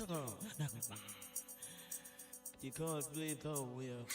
You can't play though, Will.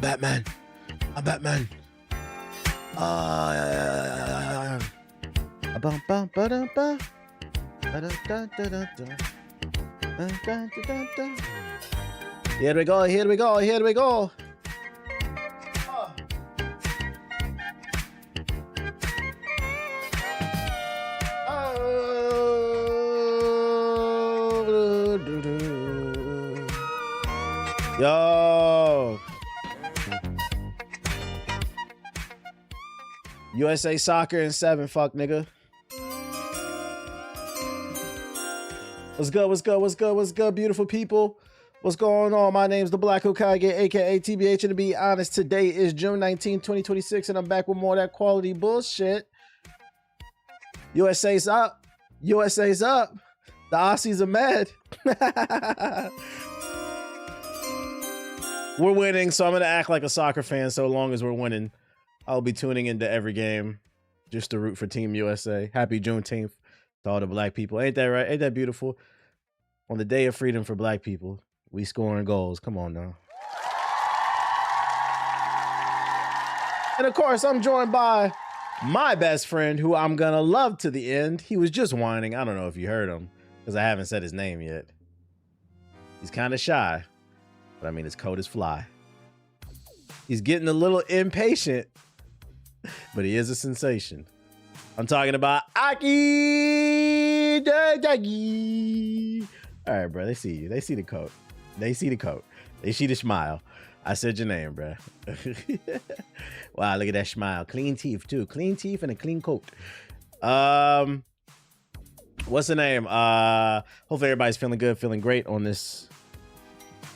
Batman. I'm Batman. Here we go, here we go, here we go. Yo. USA Soccer in 7, fuck nigga. What's good, what's good, what's good, what's good, beautiful people? What's going on? My name's the Black Hokage, aka TBH, and to be honest, today is June 19, 2026, and I'm back with more of that quality bullshit. USA's up. USA's up. The Aussies are mad. We're winning, so I'm going to act like a soccer fan so long as we're winning. I'll be tuning into every game just to root for Team USA. Happy Juneteenth to all the black people. Ain't that right? Ain't that beautiful? On the day of freedom for black people, we scoring goals. Come on now. And of course, I'm joined by my best friend, who I'm going to love to the end. He was just whining. I don't know if you heard him, because I haven't said his name yet. He's kind of shy, but I mean, his coat is fly. He's getting a little impatient, but he is a sensation. I'm talking about Aki Dagi. All right, bro. They see you. They see the coat. They see the coat. They see the smile. I said your name, bro. Wow, look at that smile. Clean teeth, too. Clean teeth and a clean coat. What's the name? Hopefully everybody's feeling good, feeling great on this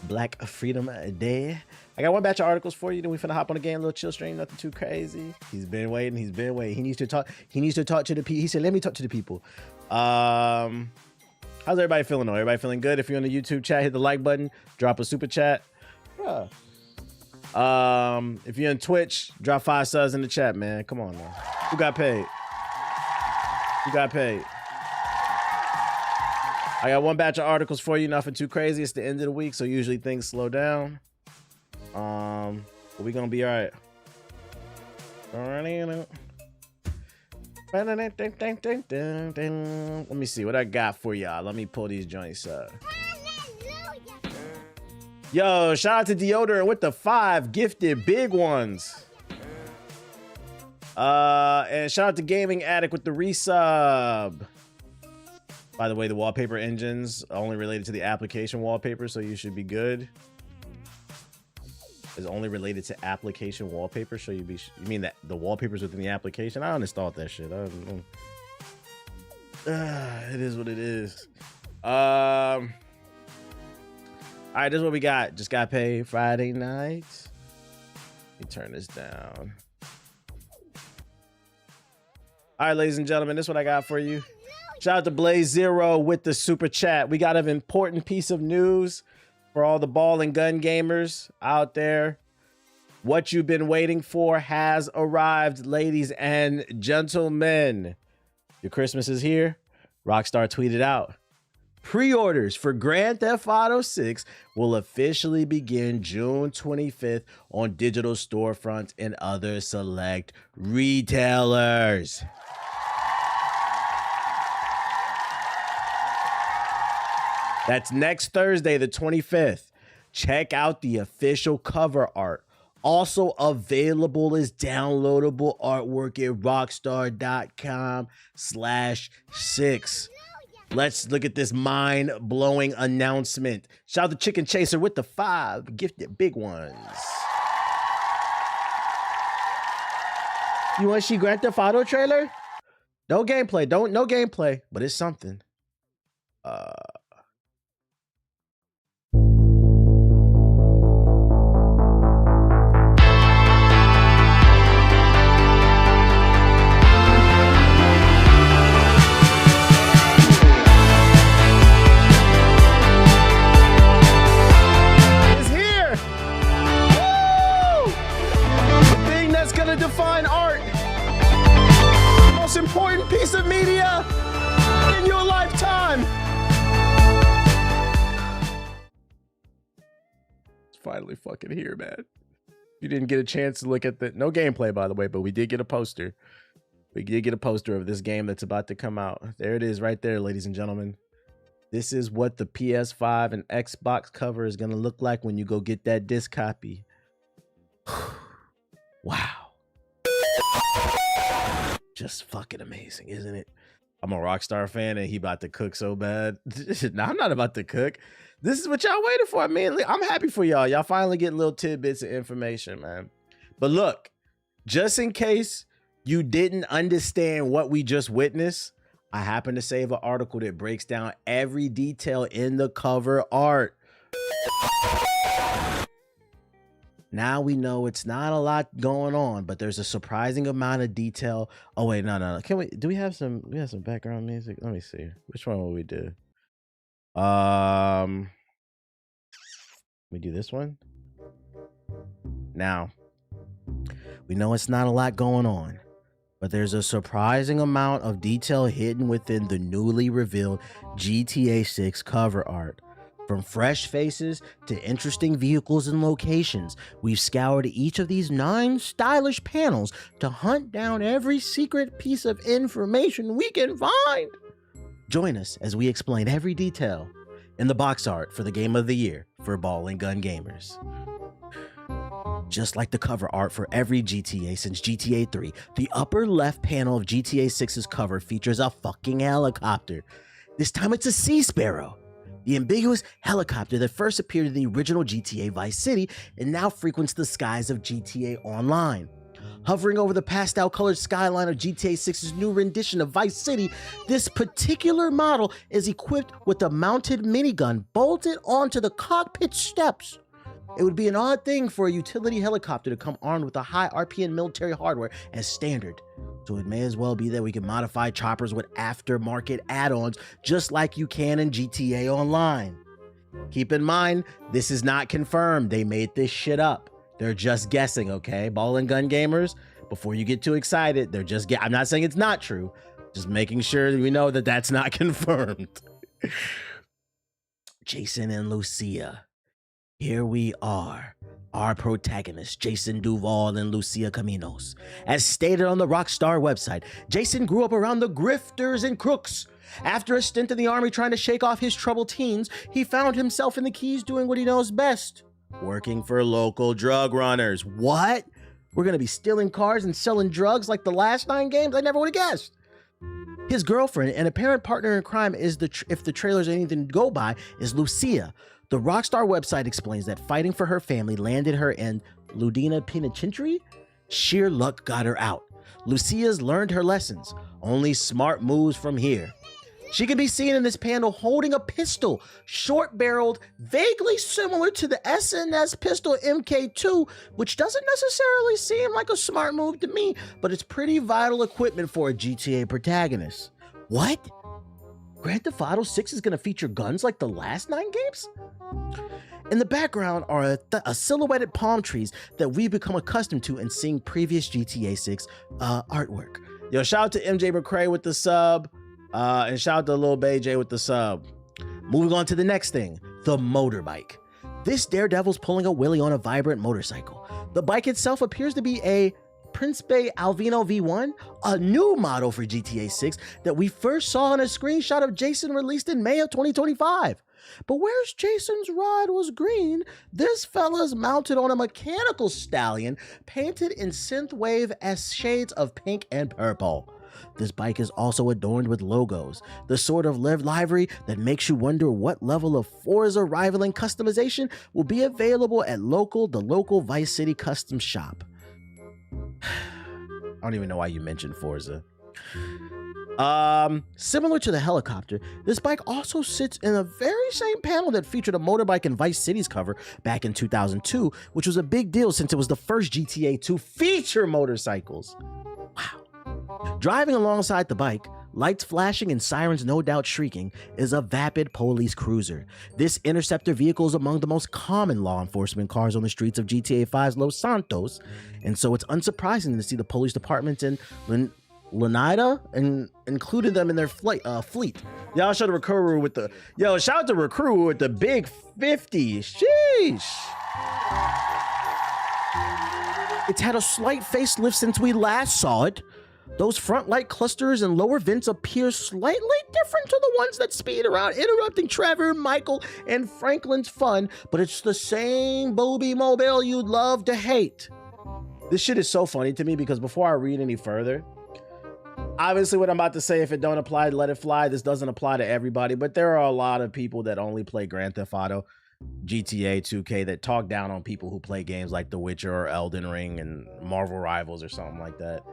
Black Freedom Day. I got one batch of articles for you. Then we finna hop on the game, a little chill stream, nothing too crazy. He's been waiting. He's been waiting. He needs to talk. He needs to talk to the people. He said, "Let me talk to the people." How's everybody feeling though? Everybody feeling good? If you're on the YouTube chat, hit the like button. Drop a super chat. Yeah. If you're on Twitch, drop 5 subs in the chat, man. Come on now. Who got paid? Who got paid? I got one batch of articles for you. Nothing too crazy. It's the end of the week, so usually things slow down. But we're gonna be all right. Let me see what I got for y'all. Let me pull these joints up. Yo, shout out to Deodorant with the 5 gifted big ones. And shout out to Gaming Addict with the resub. By the way, the wallpaper engines are only related to the application wallpaper, so you should be good. Is only related to application wallpaper, so you mean that the wallpapers within the application? I uninstalled that shit. I don't know. It is what it is. All right, this is what we got. Just got paid Friday night. Let me turn this down. All right, ladies and gentlemen, this is what I got for you. Shout out to Blaze Zero with the super chat. We got an important piece of news for all the ball and gun gamers out there. What you've been waiting for has arrived, ladies and gentlemen. Your Christmas is here. Rockstar tweeted out, pre-orders for Grand Theft Auto 6 will officially begin June 25th on digital storefronts and other select retailers. That's next Thursday, the 25th. Check out the official cover art. Also available is downloadable artwork at rockstar.com/6. Let's look at this mind-blowing announcement. Shout out to Chicken Chaser with the 5 gifted big ones. You want to see Grand Theft Auto trailer? No gameplay. No gameplay, but it's something. Define art. The most important piece of media in your lifetime. It's finally fucking here, man. You didn't get a chance to look at no gameplay, by the way, but we did get a poster. We did get a poster of this game that's about to come out. There it is right there, ladies and gentlemen. This is what the PS5 and Xbox cover is going to look like when you go get that disc copy. Wow. Just fucking amazing, isn't it? I'm a Rockstar fan and he about to cook so bad. No, I'm not about to cook. This is what y'all waited for. I mean, I'm happy for y'all. Y'all finally get little tidbits of information, man. But look, just in case you didn't understand what we just witnessed, I happen to save an article that breaks down every detail in the cover art. Now we know it's not a lot going on, but there's a surprising amount of detail. Oh wait, no. Do we have some background music? Let me see. Which one will we do? We do this one. Now, we know it's not a lot going on, but there's a surprising amount of detail hidden within the newly revealed GTA 6 cover art. From fresh faces to interesting vehicles and locations, we've scoured each of these 9 stylish panels to hunt down every secret piece of information we can find. Join us as we explain every detail in the box art for the Game of the Year for Ball and Gun Gamers. Just like the cover art for every GTA since GTA 3, the upper left panel of GTA 6's cover features a fucking helicopter. This time it's a Sea Sparrow, the ambiguous helicopter that first appeared in the original GTA Vice City and now frequents the skies of GTA Online. Hovering over the pastel-colored skyline of GTA 6's new rendition of Vice City, this particular model is equipped with a mounted minigun bolted onto the cockpit steps. It would be an odd thing for a utility helicopter to come armed with a high RPM military hardware as standard, so it may as well be that we can modify choppers with aftermarket add-ons just like you can in GTA Online. Keep in mind, this is not confirmed. They made this shit up. They're just guessing, okay? Ball and Gun Gamers, before you get too excited, they're just I'm not saying it's not true, just making sure we know that that's not confirmed. Jason and Lucia. Here we are, our protagonists, Jason Duval and Lucia Caminos. As stated on the Rockstar website, Jason grew up around the grifters and crooks. After a stint in the army trying to shake off his troubled teens, he found himself in the Keys doing what he knows best, working for local drug runners. What? We're gonna be stealing cars and selling drugs like the last 9 games? I never would have guessed. His girlfriend and apparent partner in crime is if the trailer's anything to go by, is Lucia. The Rockstar website explains that fighting for her family landed her in Ludina Penitentiary. Sheer luck got her out. Lucia's learned her lessons. Only smart moves from here. She can be seen in this panel holding a pistol, short-barreled, vaguely similar to the SNS pistol MK2, which doesn't necessarily seem like a smart move to me, but it's pretty vital equipment for a GTA protagonist. What? Grand Theft Auto 6 is going to feature guns like the last 9 games? In the background are a silhouetted palm trees that we've become accustomed to in seeing previous GTA 6 artwork. Yo, shout out to MJ McCrae with the sub, and shout out to Lil Bay J with the sub. Moving on to the next thing, the motorbike. This daredevil's pulling a wheelie on a vibrant motorcycle. The bike itself appears to be a Príncipe Alvino V1, a new model for GTA 6 that we first saw in a screenshot of Jason released in May of 2025. But whereas Jason's ride was green, this fella's mounted on a mechanical stallion painted in synthwave-esque shades of pink and purple. This bike is also adorned with logos, the sort of livery that makes you wonder what level of Forza rivaling customization will be available at the local Vice City custom shop. I don't even know why you mentioned Forza. Similar to the helicopter, this bike also sits in the very same panel that featured a motorbike in Vice City's cover back in 2002, which was a big deal since it was the first GTA to feature motorcycles. Wow. Driving alongside the bike, lights flashing and sirens no doubt shrieking, is a vapid police cruiser. This interceptor vehicle is among the most common law enforcement cars on the streets of GTA 5's Los Santos, and so it's unsurprising to see the police departments in Lanida and included them in their fleet. Y'all shout out to Recruit with the shout out to Recruit with the big 50. Sheesh. It's had a slight facelift since we last saw it. Those front light clusters and lower vents appear slightly different to the ones that speed around, interrupting Trevor, Michael, and Franklin's fun, but it's the same booby mobile you'd love to hate. This shit is so funny to me because before I read any further, obviously what I'm about to say, if it don't apply, let it fly. This doesn't apply to everybody, but there are a lot of people that only play Grand Theft Auto, GTA 2K, that talk down on people who play games like The Witcher or Elden Ring and Marvel Rivals or something like that.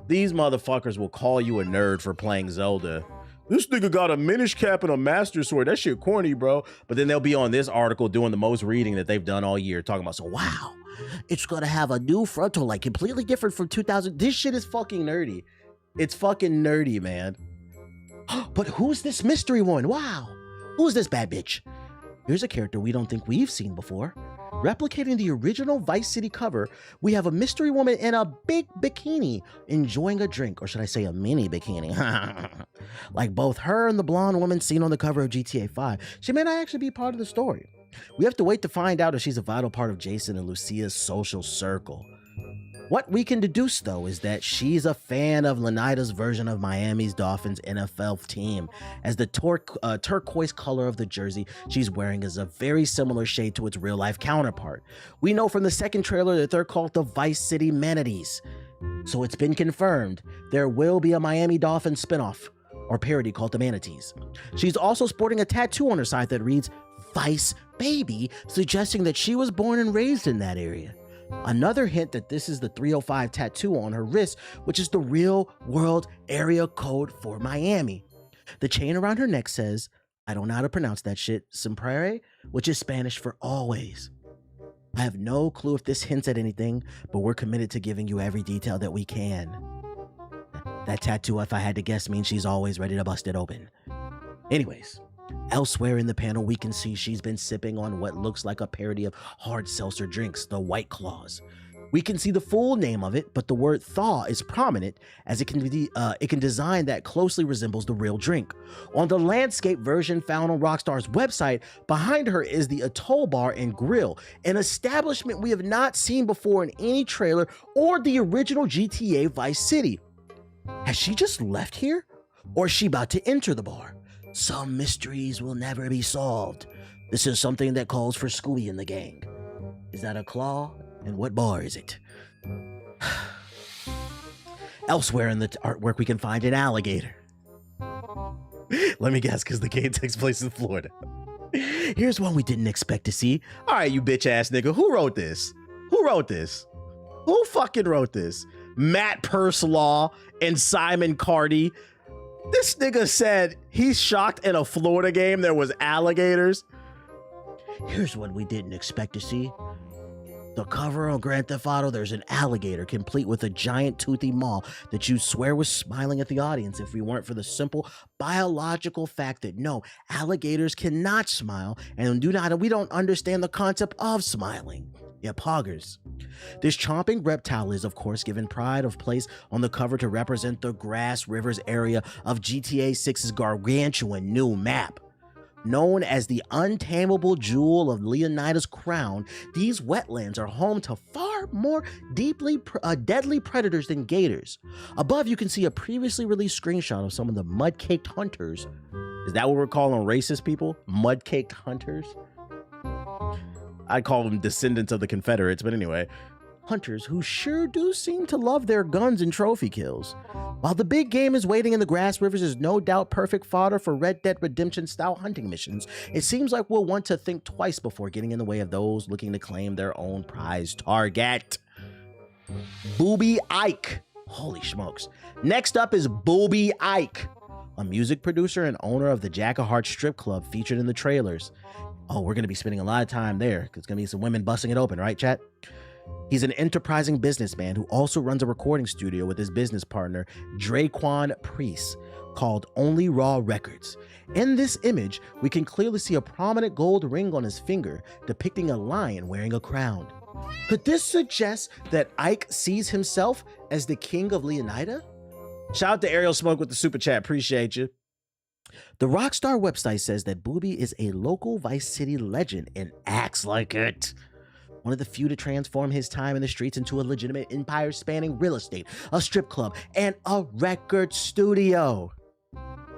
These motherfuckers will call you a nerd for playing Zelda. This nigga got a Minish Cap and a Master Sword. That shit corny, bro. But then they'll be on this article doing the most reading that they've done all year, talking about, so wow, it's gonna have a new frontal light, completely different from 2000. This shit is fucking nerdy. It's fucking nerdy, man. But who's this mystery one? Wow. Who's this bad bitch? Here's a character we don't think we've seen before. Replicating the original Vice City cover, we have a mystery woman in a big bikini enjoying a drink, or should I say a mini bikini? Like both her and the blonde woman seen on the cover of GTA 5. She may not actually be part of the story. We have to wait to find out if she's a vital part of Jason and Lucia's social circle. What we can deduce, though, is that she's a fan of Lenita's version of Miami's Dolphins NFL team, as the turquoise color of the jersey she's wearing is a very similar shade to its real-life counterpart. We know from the second trailer that they're called the Vice City Manatees. So it's been confirmed there will be a Miami Dolphins spinoff or parody called the Manatees. She's also sporting a tattoo on her side that reads Vice Baby, suggesting that she was born and raised in that area. Another hint that this is the 305 tattoo on her wrist, which is the real world area code for Miami. The chain around her neck says, I don't know how to pronounce that shit, Siempre, which is Spanish for always. I have no clue if this hints at anything, but we're committed to giving you every detail that we can. That tattoo, if I had to guess, means she's always ready to bust it open. Anyways, elsewhere in the panel, we can see she's been sipping on what looks like a parody of hard seltzer drinks, the White Claws. We can see the full name of it, but the word thaw is prominent as it can design that closely resembles the real drink. On the landscape version found on Rockstar's website, behind her is the Atoll Bar and Grill, an establishment we have not seen before in any trailer or the original GTA Vice City. Has she just left here? Or is she about to enter the bar? Some mysteries will never be solved. This is something that calls for Scooby and the gang. Is that a claw? And what bar is it? Elsewhere in the artwork, we can find an alligator. Let me guess, because the game takes place in Florida. Here's one we didn't expect to see. All right, you bitch ass nigga. Who wrote this? Who wrote this? Who fucking wrote this? Matt Purselaw and Simon Cardy. This nigga said he's shocked in a Florida game there was alligators. Here's what we didn't expect to see. The cover on Grand Theft Auto, there's an alligator complete with a giant toothy maw that you swear was smiling at the audience if we weren't for the simple biological fact that no, alligators cannot smile and we don't understand the concept of smiling. Yeah, poggers. This chomping reptile is, of course, given pride of place on the cover to represent the Grass Rivers area of GTA 6's gargantuan new map. Known as the untamable jewel of Leonida's crown, these wetlands are home to far more deadly predators than gators. Above, you can see a previously released screenshot of some of the mud-caked hunters. Is that what we're calling racist people? Mud-caked hunters? I call them descendants of the Confederates, but anyway. Hunters who sure do seem to love their guns and trophy kills. While the big game is waiting in the Grass Rivers is no doubt perfect fodder for Red Dead Redemption style hunting missions, it seems like we'll want to think twice before getting in the way of those looking to claim their own prize target. Booby Ike. Holy smokes. Next up is Booby Ike, a music producer and owner of the Jack of Hearts strip club featured in the trailers. Oh, we're going to be spending a lot of time there because it's going to be some women busting it open, right, chat? He's an enterprising businessman who also runs a recording studio with his business partner, Draquan Priest, called Only Raw Records. In this image, we can clearly see a prominent gold ring on his finger, depicting a lion wearing a crown. Could this suggest that Ike sees himself as the king of Leonida? Shout out to Ariel Smoke with the super chat. Appreciate you. The Rockstar website says that Booby is a local Vice City legend and acts like it. one of the few to transform his time in the streets into a legitimate empire-spanning real estate, a strip club, and a record studio.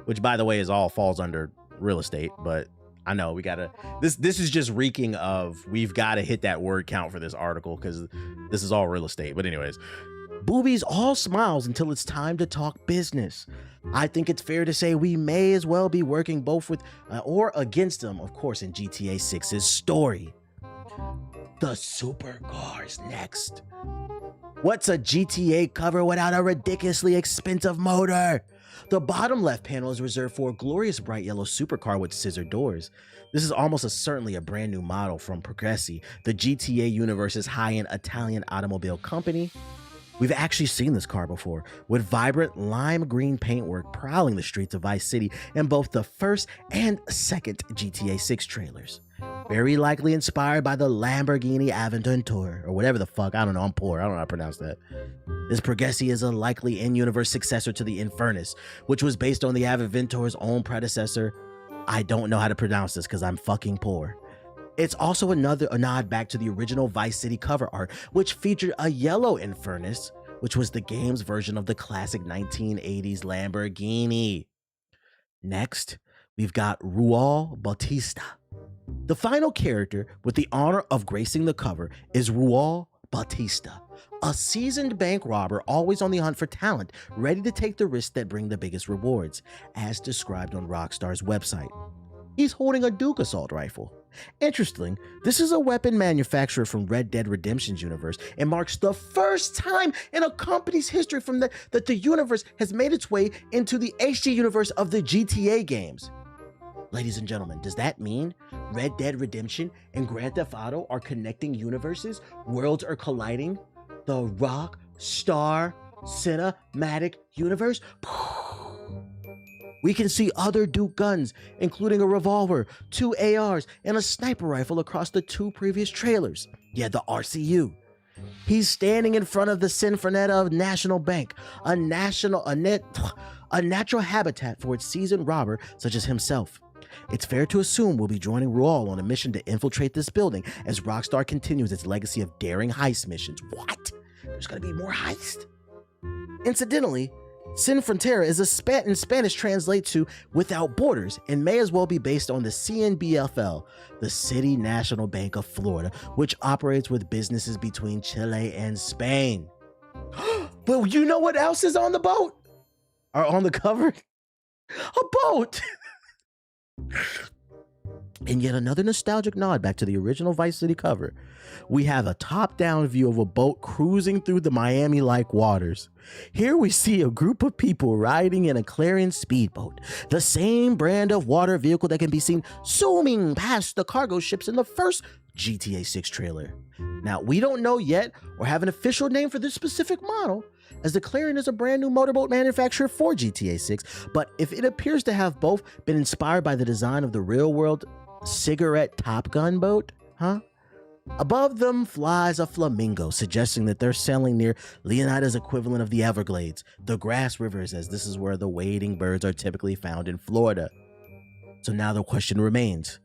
Which, by the way, all falls under real estate, but I know we gotta. This is just reeking of we've got to hit that word count for this article because this is all real estate. But anyways, Boobies all smiles until it's time to talk business. I think it's fair to say we may as well be working both with or against them, of course, in GTA 6's story. The supercars next. What's a GTA cover without a ridiculously expensive motor? The bottom left panel is reserved for a glorious bright yellow supercar with scissor doors. This is almost certainly a brand new model from Progressi, the GTA universe's high-end Italian automobile company. We've actually seen this car before, with vibrant lime green paintwork prowling the streets of Vice City in both the first and second GTA 6 trailers. Very likely inspired by the Lamborghini Aventador, or whatever the fuck, I don't know, I'm poor, I don't know how to pronounce that. This Progressi is a likely in-universe successor to the Infernus, which was based on the Aventador's own predecessor. I don't know how to pronounce this because I'm fucking poor. It's also a nod back to the original Vice City cover art, which featured a yellow Infernus, which was the game's version of the classic 1980s Lamborghini. Next, we've got Raul Bautista. The final character with the honor of gracing the cover is Raul Bautista, a seasoned bank robber always on the hunt for talent, ready to take the risks that bring the biggest rewards, as described on Rockstar's website. He's holding a Duke assault rifle. Interesting, this is a weapon manufacturer from Red Dead Redemption's universe and marks the first time in a company's history that the universe has made its way into the HD universe of the GTA games. Ladies and gentlemen, does that mean Red Dead Redemption and Grand Theft Auto are connecting universes? Worlds are colliding? The Rockstar Cinematic Universe? We can see other Duke guns, including a revolver, 2 ARs, and a sniper rifle across the 2 previous trailers. Yeah, the RCU. He's standing in front of the Sinfrenetta National Bank, a natural habitat for its seasoned robber such as himself. It's fair to assume we'll be joining Raul on a mission to infiltrate this building as Rockstar continues its legacy of daring heist missions. What? There's gonna be more heist? Incidentally, Sin Frontera is in Spanish translates to Without Borders and may as well be based on the CNBFL, the City National Bank of Florida, which operates with businesses between Chile and Spain. But you know what else is on the boat? Or on the cover? A boat! And yet another nostalgic nod back to the original Vice City cover. We have a top-down view of a boat cruising through the Miami-like waters. Here we see a group of people riding in a Clarion speedboat, the same brand of water vehicle that can be seen zooming past the cargo ships in the first GTA 6 trailer. Now, we don't know yet or have an official name for this specific model, as the Clarion is a brand new motorboat manufacturer for GTA 6, but if it appears to have both been inspired by the design of the real-world cigarette Top Gun boat, Above them flies a flamingo, suggesting that they're sailing near Leonida's equivalent of the Everglades, the Grass Rivers, as this is where the wading birds are typically found in Florida. So now the question remains,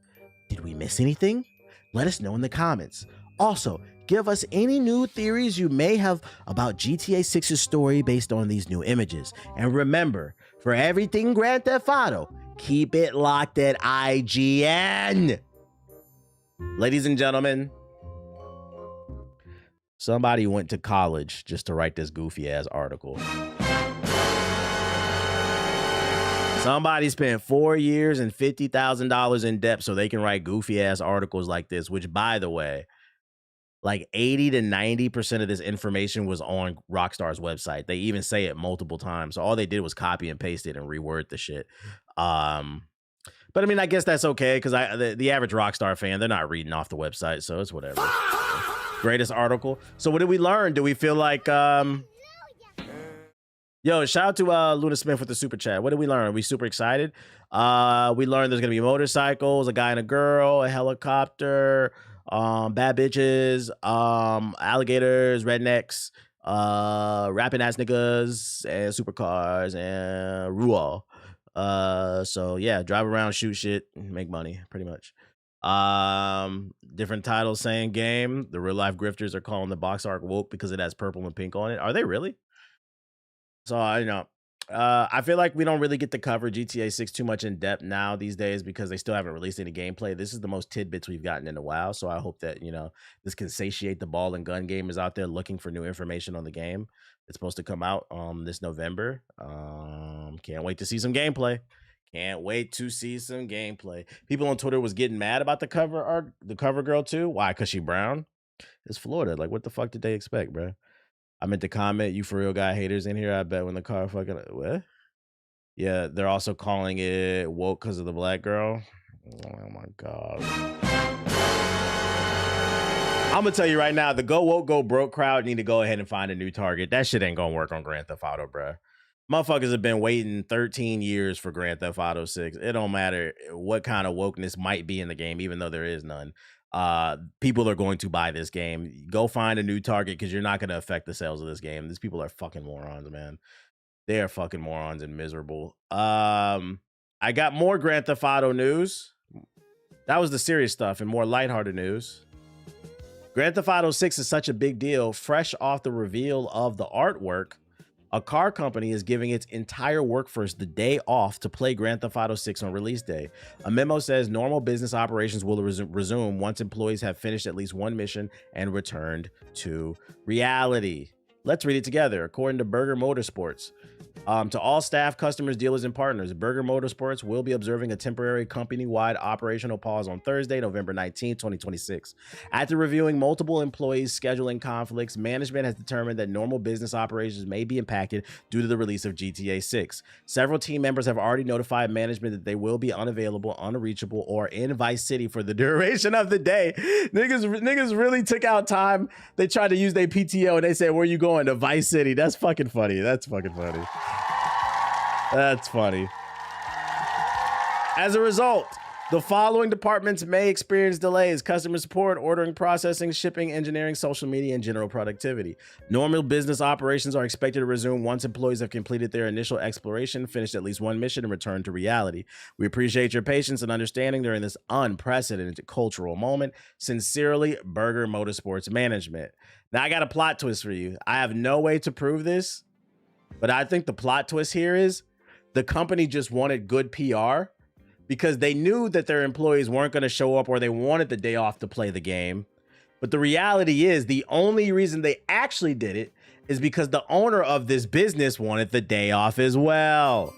did we miss anything? Let us know in the comments. Also, give us any new theories you may have about GTA 6's story based on these new images. And remember, for everything Grand Theft Auto, keep it locked at IGN. Ladies and gentlemen, somebody went to college just to write this goofy ass article. Somebody spent 4 years and $50,000 in debt so they can write goofy ass articles like this, which, by the way, like 80 to 90% of this information was on Rockstar's website. They even say it multiple times. So all they did was copy and paste it and reword the shit. But I mean, I guess that's okay because the average Rockstar fan, they're not reading off the website, so it's whatever. Greatest article. So what did we learn? Do we feel like yo, shout out to Luna Smith with the super chat. What did we learn? Are we super excited? We learned there's gonna be motorcycles, a guy and a girl, a helicopter, bad bitches, alligators, rednecks, rapping ass niggas, and supercars, and Rual. So yeah, drive around, shoot shit, make money, pretty much. Different titles, same game. The real life grifters are calling the box art woke because it has purple and pink on it. Are they really? So I know. I feel like we don't really get to cover GTA 6 too much in depth now these days because they still haven't released any gameplay. This is the most tidbits we've gotten in a while. So I hope that, this can satiate the ball and gun gamers out there looking for new information on the game. It's supposed to come out this November. Can't wait to see some gameplay. Can't wait to see some gameplay. People on Twitter was getting mad about the cover art, the cover girl too. Why? Because she brown? It's Florida. Like, what the fuck did they expect, bro? I meant to comment, you for real guy haters in here. I bet when the car fucking what? Yeah, they're also calling it woke because of the black girl. Oh my god. I'm gonna tell you right now, the go woke, go broke crowd need to go ahead and find a new target. That shit ain't gonna work on Grand Theft Auto, bro. Motherfuckers have been waiting 13 years for Grand Theft Auto 6. It don't matter what kind of wokeness might be in the game, even though there is none. People are going to buy this game. Go find a new target because you're not going to affect the sales of this game. These people are fucking morons, man. They are fucking morons and miserable. I got more Grand Theft Auto news. That was the serious stuff, and more lighthearted news. Grand Theft Auto 6 is such a big deal. Fresh off the reveal of the artwork, a car company is giving its entire workforce the day off to play Grand Theft Auto 6 on release day. A memo says normal business operations will resume once employees have finished at least one mission and returned to reality. Let's read it together. According to Burger Motorsports, to all staff, customers, dealers, and partners, Burger Motorsports will be observing a temporary company-wide operational pause on Thursday, November 19, 2026. After reviewing multiple employees' scheduling conflicts, management has determined that normal business operations may be impacted due to the release of GTA 6. Several team members have already notified management that they will be unavailable, unreachable, or in Vice City for the duration of the day. Niggas really took out time. They tried to use their PTO and they said, where you going? To Vice City. That's fucking funny. That's fucking funny. That's funny. As a result, the following departments may experience delays: customer support, ordering, processing, shipping, engineering, social media, and general productivity. Normal business operations are expected to resume once employees have completed their initial exploration, finished at least one mission, and returned to reality. We appreciate your patience and understanding during this unprecedented cultural moment. Sincerely, Burger Motorsports Management. Now, I got a plot twist for you. I have no way to prove this, but I think the plot twist here is the company just wanted good PR because they knew that their employees weren't going to show up, or they wanted the day off to play the game. But the reality is the only reason they actually did it is because the owner of this business wanted the day off as well.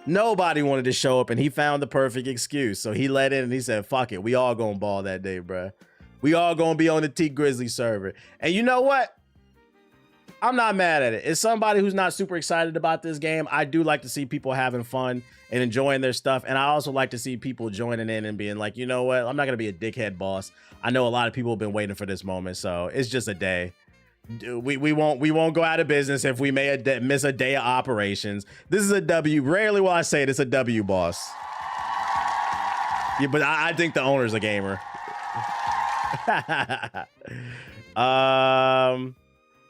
Nobody wanted to show up, and he found the perfect excuse. So he let in and he said, fuck it. We all gonna ball that day, bruh. We all gonna be on the T Grizzly server. And you know what? I'm not mad at it. As somebody who's not super excited about this game, I do like to see people having fun and enjoying their stuff. And I also like to see people joining in and being like, you know what? I'm not gonna be a dickhead boss. I know a lot of people have been waiting for this moment, so it's just a day. We won't go out of business if we miss a day of operations. This is a W. Rarely will I say it. It's a W, boss. Yeah, but I think the owner's a gamer.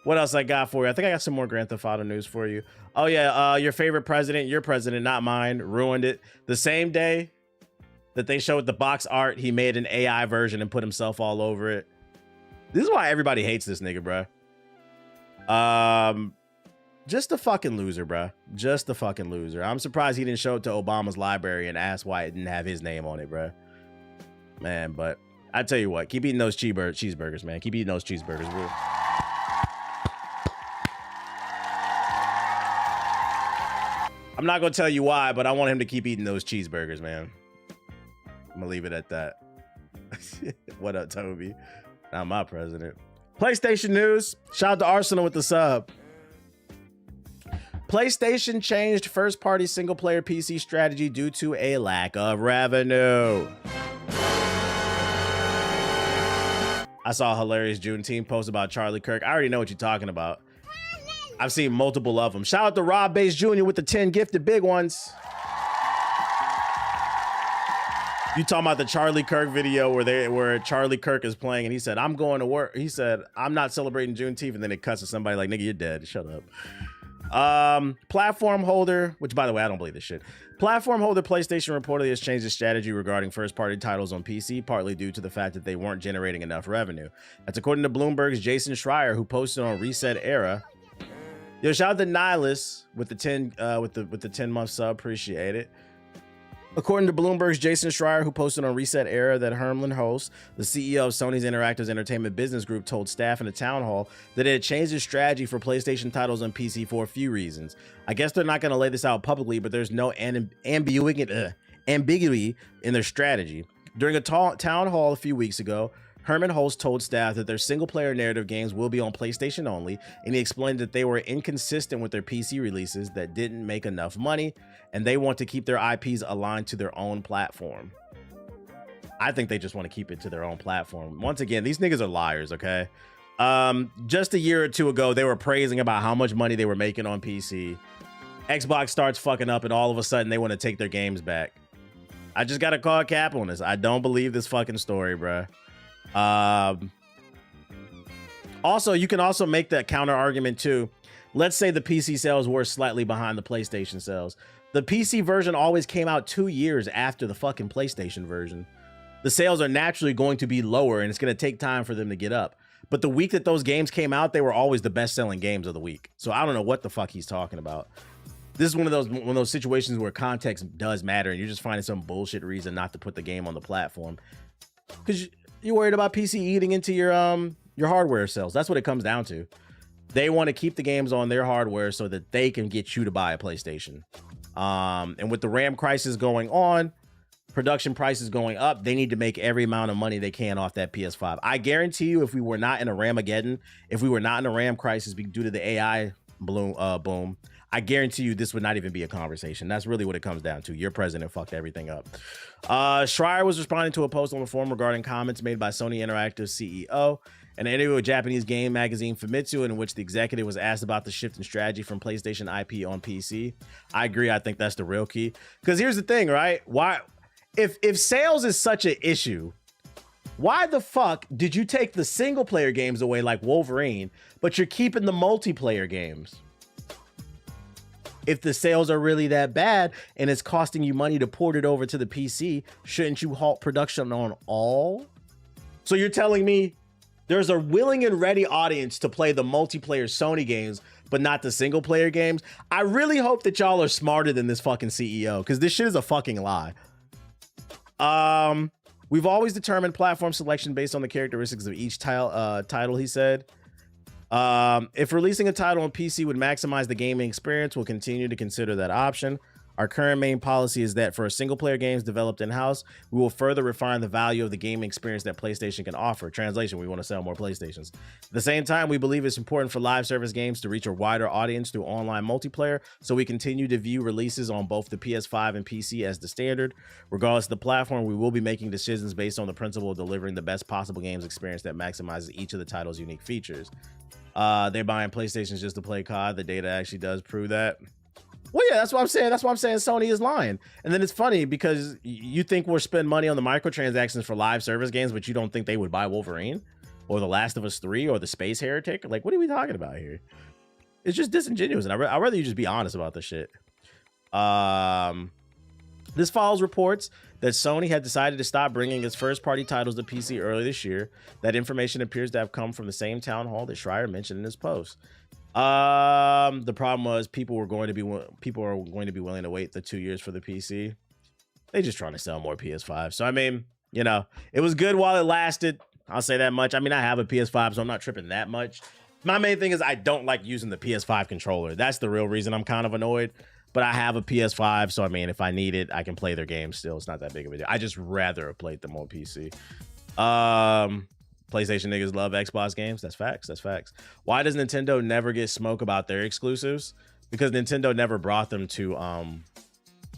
What else I got for you? I think I got some more Grand Theft Auto news for you. Oh yeah, your favorite president, your president, not mine, ruined it. The same day that they showed the box art, he made an AI version and put himself all over it. This is why everybody hates this nigga, bruh. Just a fucking loser, bruh. Just a fucking loser. I'm surprised he didn't show up to Obama's library and ask why it didn't have his name on it, bruh. Man, but I tell you what, keep eating those cheeseburgers, man. Keep eating those cheeseburgers, bro. I'm not gonna tell you why, but I want him to keep eating those cheeseburgers, man. I'm gonna leave it at that. What up, Toby? Not my president. PlayStation news. Shout out to Arsenal with the sub. PlayStation changed first-party single-player PC strategy due to a lack of revenue. I saw a hilarious Juneteenth post about Charlie Kirk. I already know what you're talking about. I've seen multiple of them. Shout out to Rob Bass Jr. with the 10 gifted big ones. You talking about the Charlie Kirk video where Charlie Kirk is playing and he said, I'm going to work. He said, I'm not celebrating Juneteenth. And then it cuts to somebody like, nigga, you're dead. Shut up. Platform holder, which by the way, I don't believe this shit. Platform holder PlayStation reportedly has changed its strategy regarding first-party titles on PC, partly due to the fact that they weren't generating enough revenue. That's according to Bloomberg's Jason Schreier, who posted on Reset Era. Yo, shout out to Nihilus with the 10-month sub, appreciate it. According to Bloomberg's Jason Schreier, who posted on Reset Era that Herman Hulst, the CEO of Sony's Interactive Entertainment Business Group, told staff in a town hall that it had changed its strategy for PlayStation titles on PC for a few reasons. I guess they're not going to lay this out publicly, but there's no ambiguity in their strategy. During a town hall a few weeks ago, Herman Hulst told staff that their single-player narrative games will be on PlayStation only, and he explained that they were inconsistent with their PC releases that didn't make enough money, and they want to keep their IPs aligned to their own platform. I think they just want to keep it to their own platform. Once again, these niggas are liars, okay? Just a year or two ago, they were praising about how much money they were making on PC. Xbox starts fucking up, and all of a sudden, they want to take their games back. I just got to call a cap on this. I don't believe this fucking story, bruh. Also, you can also make that counter argument too. Let's say the PC sales were slightly behind the PlayStation sales. The PC version always came out 2 years after the fucking PlayStation version. The sales are naturally going to be lower, and it's going to take time for them to get up. But the week that those games came out, they were always the best-selling games of the week. So I don't know what the fuck he's talking about. This is one of those situations where context does matter, and you're just finding some bullshit reason not to put the game on the platform. Because you're worried about PC eating into your hardware sales. That's what it comes down to. They want to keep the games on their hardware so that they can get you to buy a PlayStation. And with the RAM crisis going on, production prices going up, they need to make every amount of money they can off that PS5. I guarantee you, if we were not in a Ramageddon, if we were not in a RAM crisis due to the AI boom, I guarantee you this would not even be a conversation. That's really what it comes down to. Your president fucked everything up. Schreier was responding to a post on the forum regarding comments made by Sony Interactive CEO in an interview with Japanese game magazine Famitsu, in which the executive was asked about the shift in strategy from PlayStation IP on PC. I agree. I think that's the real key. Because here's the thing, right? Why, if sales is such an issue, why the fuck did you take the single player games away like Wolverine, but you're keeping the multiplayer games? If the sales are really that bad and it's costing you money to port it over to the PC, shouldn't you halt production on all? So you're telling me there's a willing and ready audience to play the multiplayer Sony games, but not the single player games? I really hope that y'all are smarter than this fucking CEO, because this shit is a fucking lie. We've always determined platform selection based on the characteristics of each title, he said. If releasing a title on PC would maximize the gaming experience, we'll continue to consider that option. Our current main policy is that for single-player games developed in-house, we will further refine the value of the gaming experience that PlayStation can offer. Translation, we want to sell more PlayStations. At the same time, we believe it's important for live service games to reach a wider audience through online multiplayer, so we continue to view releases on both the PS5 and PC as the standard. Regardless of the platform, we will be making decisions based on the principle of delivering the best possible games experience that maximizes each of the title's unique features. They're buying PlayStations just to play COD. The data actually does prove that. Well, yeah, that's what I'm saying. That's why I'm saying Sony is lying. And then it's funny because you think we'll spend money on the microtransactions for live service games, but you don't think they would buy Wolverine or The Last of Us 3 or The Space Heretic? Like, what are we talking about here? It's just disingenuous, and I'd rather you just be honest about this shit. This follows reports that Sony had decided to stop bringing its first-party titles to PC early this year. That information appears to have come from the same town hall that Schreier mentioned in his post. The problem was people are going to be willing to wait the 2 years for the PC. They just trying to sell more PS5. So I mean, you know, it was good while it lasted. I'll say that much. I mean, I have a PS5, so I'm not tripping that much. My main thing is I don't like using the PS5 controller. That's the real reason I'm kind of annoyed. But I have a PS5, so I mean, if I need it, I can play their games still. It's not that big of a deal. I just rather have played them on PC. PlayStation niggas love Xbox games. That's facts. That's facts. Why does Nintendo never get smoke about their exclusives? Because Nintendo never brought them to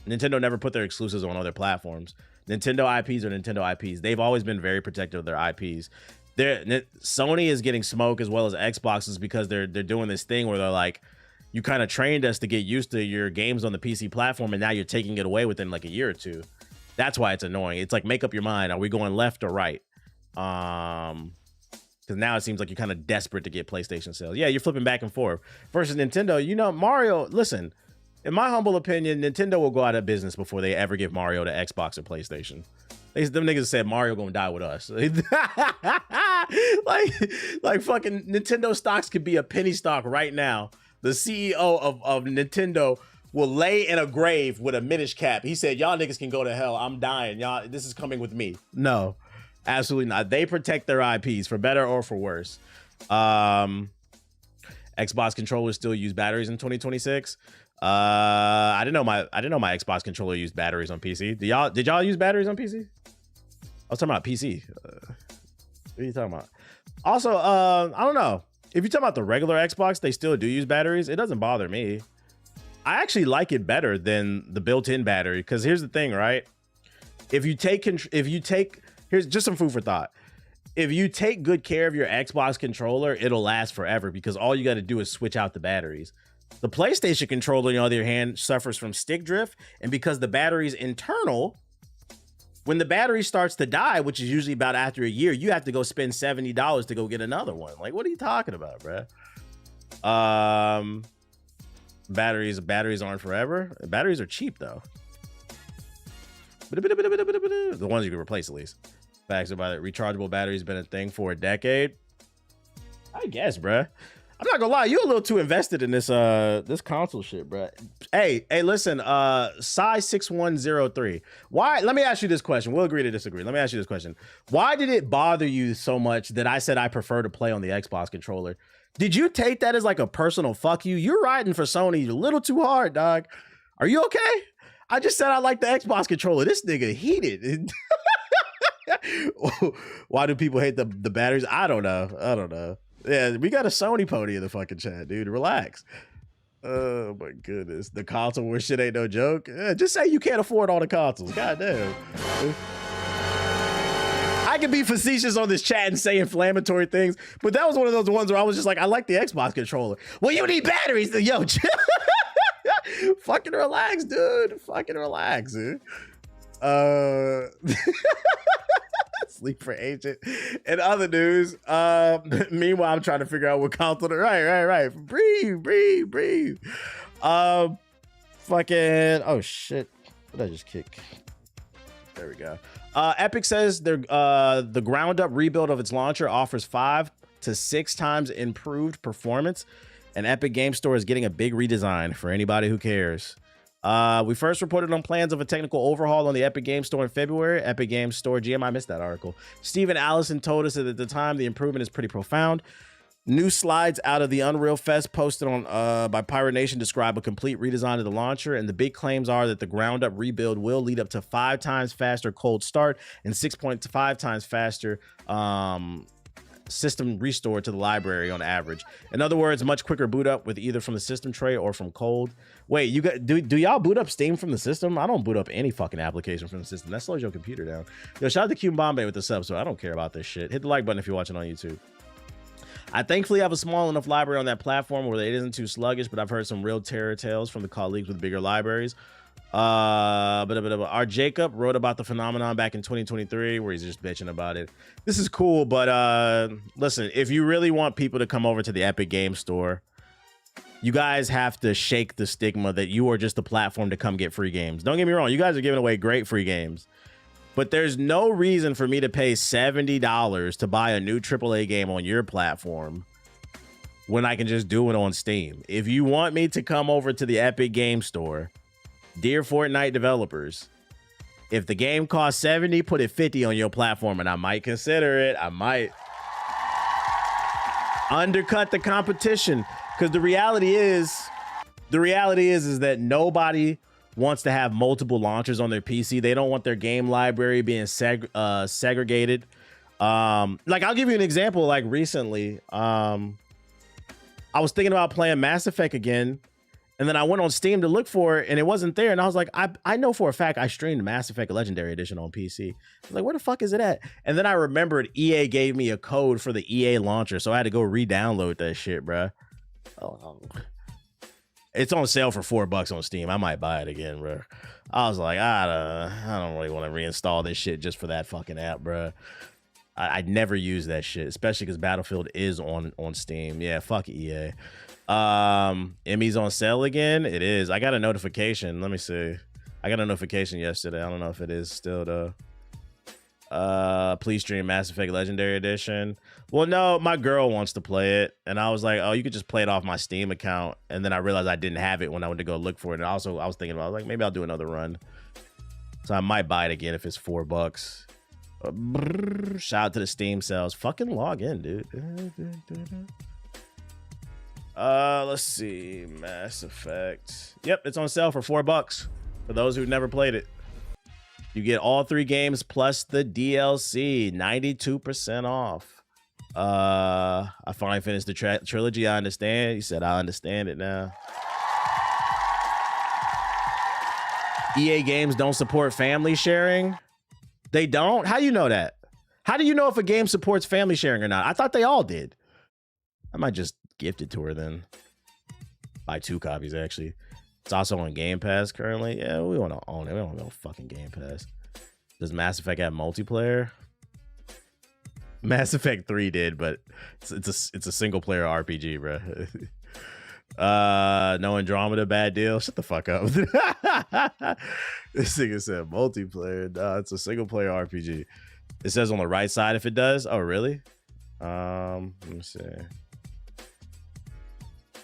Nintendo never put their exclusives on other platforms. Nintendo IPs are Nintendo IPs. They've always been very protective of their IPs. Sony is getting smoke as well as Xboxes because they're doing this thing where they're like, you kind of trained us to get used to your games on the PC platform, and now you're taking it away within like a year or two. That's why it's annoying. It's like, make up your mind. Are we going left or right? Because now it seems like you're kind of desperate to get PlayStation sales. Yeah, you're flipping back and forth. Versus Nintendo, you know, Mario, listen, in my humble opinion, Nintendo will go out of business before they ever give Mario to Xbox or PlayStation. Them niggas said Mario gonna die with us. like fucking Nintendo stocks could be a penny stock right now. The CEO of Nintendo will lay in a grave with a Minish cap. He said, y'all niggas can go to hell. I'm dying. Y'all, this is coming with me. No. Absolutely not. They protect their IPs for better or for worse. Xbox controllers still use batteries in 2026. I didn't know my Xbox controller used batteries on PC. Did y'all use batteries on PC? I was talking about PC. What are you talking about? Also, I don't know. If you're talking about the regular Xbox, they still do use batteries. It doesn't bother me. I actually like it better than the built-in battery because here's the thing, right? Here's just some food for thought. If you take good care of your Xbox controller, it'll last forever because all you got to do is switch out the batteries. The PlayStation controller, on the other hand, suffers from stick drift, and because the battery's internal, when the battery starts to die, which is usually about after a year, you have to go spend $70 to go get another one. Like, what are you talking about, bruh? Batteries aren't forever. Batteries are cheap though. The ones you can replace at least. Facts about it. Rechargeable batteries been a thing for a decade. I guess, bruh. I'm not gonna lie, you a little too invested in this this console shit, bruh. Hey, listen, Psy6103. Why? Let me ask you this question. We'll agree to disagree. Let me ask you this question. Why did it bother you so much that I said I prefer to play on the Xbox controller? Did you take that as like a personal fuck you? You're riding for Sony a little too hard, dog. Are you okay? I just said I like the Xbox controller. This nigga heated. Why do people hate the batteries? I don't know. Yeah, we got a Sony pony in the fucking chat, dude. Relax. Oh my goodness. The console where shit ain't no joke. Just say you can't afford all the consoles. Goddamn. I can be facetious on this chat and say inflammatory things, but that was one of those ones where I was just like, I like the Xbox controller. Well, you need batteries. Yo, fucking relax, dude. Fucking relax, dude. Sleep for Agent. And other news, meanwhile, I'm trying to figure out what console. Right. Breathe. Fucking, oh shit. What did I just kick? There we go. Epic says the ground up rebuild of its launcher offers 5 to 6 times improved performance, and Epic Game Store is getting a big redesign for anybody who cares. We first reported on plans of a technical overhaul on the Epic Game Store in February. Epic Game Store GM, I missed that article. Stephen Allison told us that at the time the improvement is pretty profound. New slides out of the Unreal Fest posted on by Pirate Nation describe a complete redesign of the launcher, and the big claims are that the ground up rebuild will lead up to 5 times faster cold start and 6.5 times faster system restore to the library on average. In other words, much quicker boot up with either from the system tray or from cold. Wait, you got do y'all boot up Steam from the system? I don't boot up any fucking application from the system. That slows your computer down. Yo, shout out to Cuban Bombay with the sub, so I don't care about this shit. Hit the like button if you're watching on YouTube. I thankfully have a small enough library on that platform where it isn't too sluggish, but I've heard some real terror tales from the colleagues with bigger libraries. Our Jacob wrote about the phenomenon back in 2023 where he's just bitching about it. This is cool, but listen, if you really want people to come over to the Epic Game Store, you guys have to shake the stigma that you are just a platform to come get free games. Don't get me wrong, you guys are giving away great free games, but there's no reason for me to pay $70 to buy a new AAA game on your platform when I can just do it on Steam. If you want me to come over to the Epic Game Store, dear Fortnite developers, if the game costs $70, put it $50 on your platform and I might consider it. I might undercut the competition, because the reality is that nobody wants to have multiple launchers on their PC. They don't want their game library being segregated. Like, I'll give you an example. Like, recently, I was thinking about playing Mass Effect again, and then I went on Steam to look for it, and it wasn't there. And I was like, I know for a fact I streamed Mass Effect Legendary Edition on PC. I was like, where the fuck is it at? And then I remembered EA gave me a code for the EA launcher, so I had to go re-download that shit, bruh. Oh. It's on sale for $4 on Steam. I might buy it again, bro. I was like, I don't really want to reinstall this shit just for that fucking app, bro. I'd never use that shit, especially because Battlefield is on Steam. Yeah, fuck EA. Emmy's on sale again. It is. I got a notification. Let me see. I got a notification yesterday. I don't know if it is still though. Please stream Mass Effect Legendary Edition. Well, no, my girl wants to play it, and I was like, oh, you could just play it off my Steam account. And then I realized I didn't have it when I went to go look for it. And also, I was thinking about, like, maybe I'll do another run. So I might buy it again if it's $4. Shout out to the Steam sales. Fucking log in, dude. Let's see. Mass Effect. Yep, it's on sale for $4 for those who've never played it. You get all 3 games plus the DLC, 92% off. I finally finished the trilogy. I understand. You said I understand it now. EA games don't support family sharing. They don't? How do you know that? How do you know if a game supports family sharing or not? I thought they all did. I might just gift it to her then. Buy 2 copies, actually. It's also on Game Pass currently. Yeah, we want to own it. We don't have no fucking Game Pass. Does Mass Effect have multiplayer? Mass Effect 3 did, but it's a single player RPG, bro. No Andromeda, bad deal. Shut the fuck up. This nigga said multiplayer. No, it's a single player RPG. It says on the right side if it does. Oh, really? Let me see.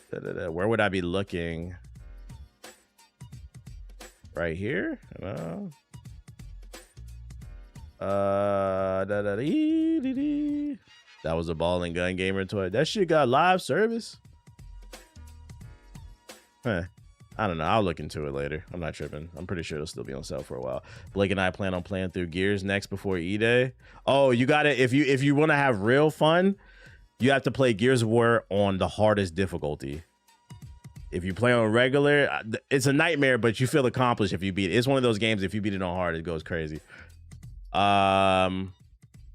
Where would I be looking? Right here? That was a ball and gun gamer toy. That shit got live service. I don't know. I'll look into it later. I'm not tripping. I'm pretty sure it'll still be on sale for a while. Blake and I plan on playing through Gears next before E-Day. Oh, you gotta, if you want to have real fun, you have to play Gears of War on the hardest difficulty. If you play on regular, it's a nightmare, but you feel accomplished if you beat it. It's one of those games, if you beat it on hard, it goes crazy. What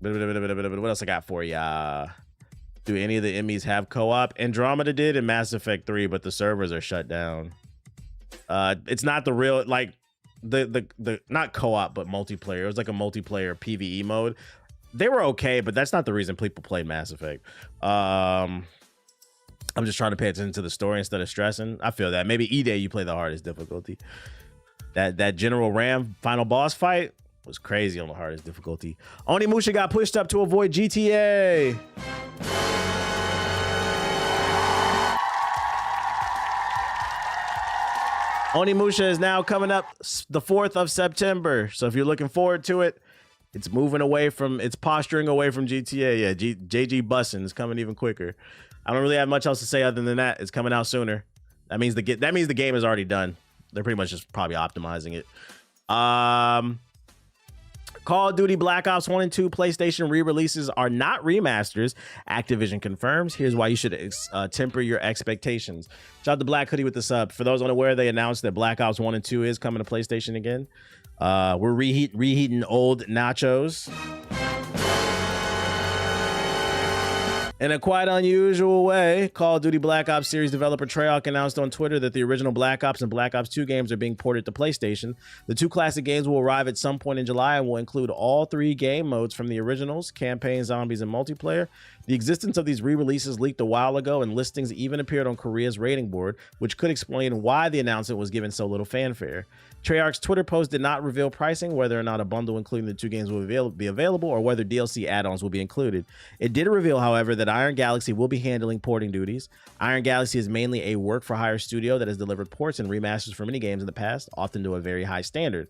else I got for ya? Do any of the Emmys have co-op? Andromeda did in Mass Effect 3, but the servers are shut down. It's not the real, like, the not co-op, but multiplayer. It was like a multiplayer PvE mode. They were okay, but that's not the reason people played Mass Effect. I'm just trying to pay attention to the story instead of stressing. I feel that. Maybe E-Day you play the hardest difficulty. That General Ram final boss fight was crazy on the hardest difficulty. Onimusha got pushed up to avoid GTA. Onimusha is now coming up the 4th of September. So if you're looking forward to it, it's moving away from, it's posturing away from GTA. Yeah, JG Bussin' is coming even quicker. I don't really have much else to say other than that. It's coming out sooner. That means the game is already done. They're pretty much just probably optimizing it. Call of Duty Black Ops 1 and 2 PlayStation re-releases are not remasters. Activision confirms. Here's why you should temper your expectations. Shout out to Black Hoodie with the sub. For those unaware, they announced that Black Ops 1 and 2 is coming to PlayStation again. We're reheating old nachos. In a quite unusual way, Call of Duty Black Ops series developer Treyarch announced on Twitter that the original Black Ops and Black Ops 2 games are being ported to PlayStation. The 2 classic games will arrive at some point in July and will include all 3 game modes from the originals: campaign, zombies, and multiplayer. The existence of these re-releases leaked a while ago, and listings even appeared on Korea's rating board, which could explain why the announcement was given so little fanfare. Treyarch's Twitter post did not reveal pricing, whether or not a bundle including the 2 games will be available, or whether DLC add-ons will be included. It did reveal, however, that Iron Galaxy will be handling porting duties. Iron Galaxy is mainly a work-for-hire studio that has delivered ports and remasters for many games in the past, often to a very high standard.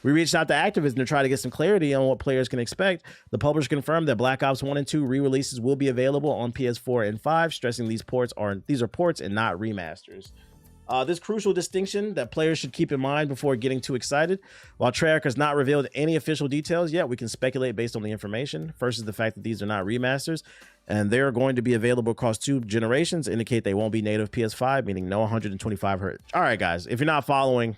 We reached out to Activision to try to get some clarity on what players can expect. The publisher confirmed that Black Ops 1 and 2 re-releases will be available on PS4 and 5, stressing these are ports and not remasters. This crucial distinction that players should keep in mind before getting too excited. While Treyarch has not revealed any official details yet, we can speculate based on the information. First is the fact that these are not remasters, and they're going to be available across 2 generations, indicate they won't be native PS5, meaning no 125 Hz. All right, guys, if you're not following,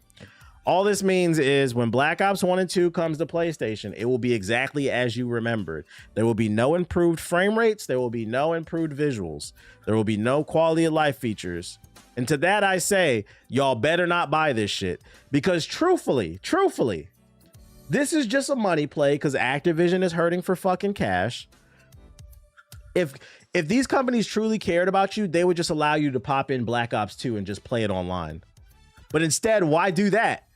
all this means is when Black Ops 1 and 2 comes to PlayStation, it will be exactly as you remembered. There will be no improved frame rates. There will be no improved visuals. There will be no quality of life features. And to that I say, y'all better not buy this shit, because truthfully, this is just a money play because Activision is hurting for fucking cash. If these companies truly cared about you, they would just allow you to pop in Black Ops 2 and just play it online. But instead, why do that?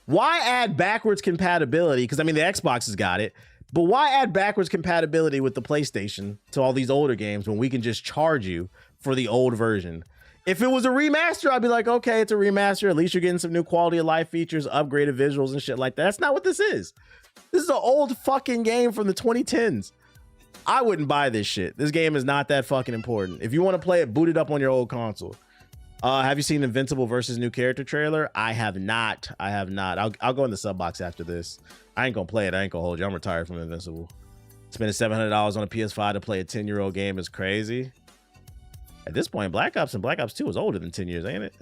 Why add backwards compatibility? Because I mean, the Xbox has got it, but why add backwards compatibility with the PlayStation to all these older games when we can just charge you for the old version? If it was a remaster, I'd be like, okay, it's a remaster. At least you're getting some new quality of life features, upgraded visuals and shit like that. That's not what this is. This is an old fucking game from the 2010s. I wouldn't buy this shit. This game is not that fucking important. If you want to play it, boot it up on your old console. Have you seen Invincible versus new character trailer? I have not. I'll go in the sub box after this. I ain't gonna play it. I ain't gonna hold you. I'm retired from Invincible. Spending $700 on a PS5 to play a 10-year-old game is crazy. At this point, Black Ops and Black Ops 2 is older than 10 years, ain't it?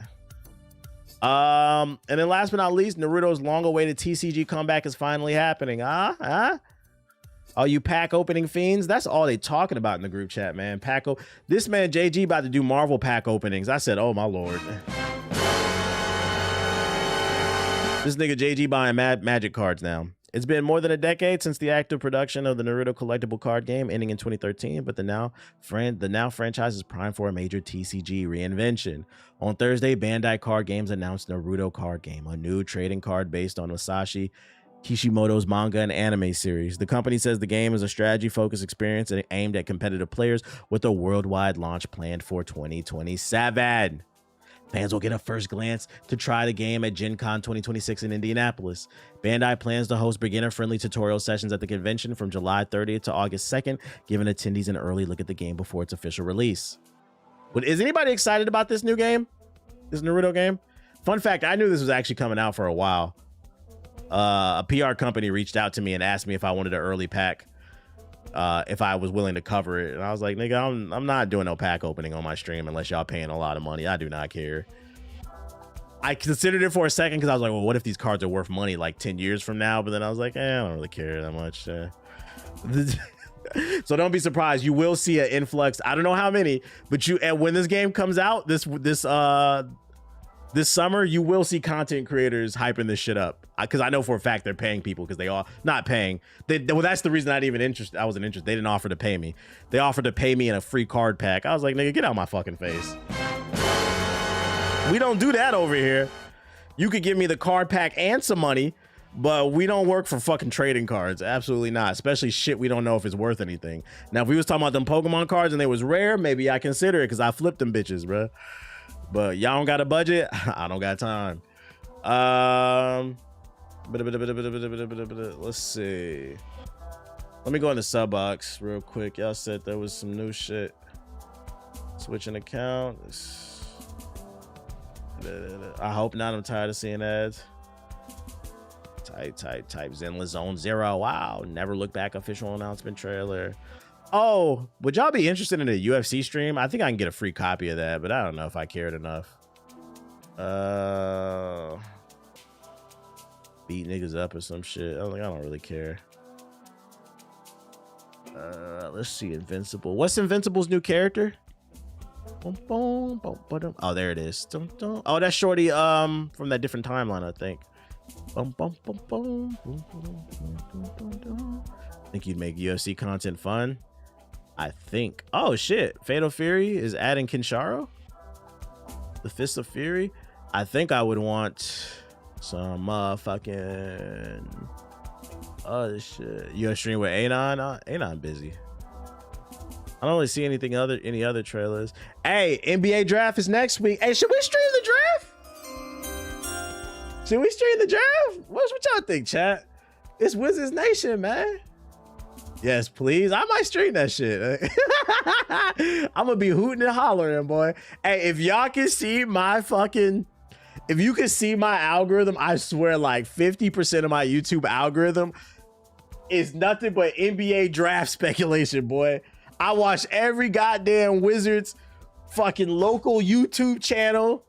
And then last but not least, Naruto's long-awaited TCG comeback is finally happening. All you pack opening fiends, that's all they talking about in the group chat, man. This man JG about to do Marvel pack openings. I said, oh my lord. This nigga JG buying magic cards now. It's been more than a decade since the active production of the Naruto collectible card game, ending in 2013, but the now franchise is primed for a major TCG reinvention. On Thursday, Bandai Card Games announced Naruto Card Game, a new trading card based on Masashi Kishimoto's manga and anime series. The company says the game is a strategy-focused experience and aimed at competitive players with a worldwide launch planned for 2027. Fans will get a first glance to try the game at Gen Con 2026 in Indianapolis. Bandai plans to host beginner-friendly tutorial sessions at the convention from July 30th to August 2nd, giving attendees an early look at the game before its official release. But is anybody excited about this new game? This Naruto game? Fun fact, I knew this was actually coming out for a while. A PR company reached out to me and asked me if I wanted an early pack, if I was willing to cover it. And I was like, nigga, I'm not doing no pack opening on my stream unless y'all paying a lot of money. I do not care. I considered it for a second because I was like, well, what if these cards are worth money like 10 years from now? But then I was like, I don't really care that much. So don't be surprised. You will see an influx. I don't know how many, but when this game comes out this summer, you will see content creators hyping this shit up. Because I know for a fact they're paying people because they are not paying. Well, that's the reason I wasn't interested. They didn't offer to pay me. They offered to pay me in a free card pack. I was like, nigga, get out my fucking face. We don't do that over here. You could give me the card pack and some money, but we don't work for fucking trading cards. Absolutely not. Especially shit we don't know if it's worth anything. Now, if we was talking about them Pokemon cards and they was rare, maybe I consider it because I flipped them bitches, bro. But y'all don't got a budget. I don't got time. Let's see. Let me go in the sub box real quick. Y'all said there was some new shit. Switching accounts. I hope not. I'm tired of seeing ads. Type Zenless Zone 0. Wow. Never Look Back official announcement trailer. Oh, would y'all be interested in a UFC stream? I think I can get a free copy of that, but I don't know if I cared enough. Beat niggas up or some shit. I don't really care. Let's see. Invincible. What's Invincible's new character? Oh, there it is. Oh, that's Shorty from that different timeline, I think. Think you'd make UFC content fun? I think. Oh shit. Fatal Fury is adding Kinsharo? The Fist of Fury? I think I would want some motherfucking other shit. You stream with Anon? Anon busy. I don't really see any other trailers. Hey, NBA draft is next week. Hey, should we stream the draft? Should we stream the draft? What y'all think, chat? It's Wizards Nation, man. Yes, please. I might stream that shit. I'm gonna be hooting and hollering, boy. Hey, if y'all can see my fucking, if you can see my algorithm, I swear like 50% of my YouTube algorithm is nothing but NBA draft speculation, boy. I watch every goddamn Wizards fucking local YouTube channel.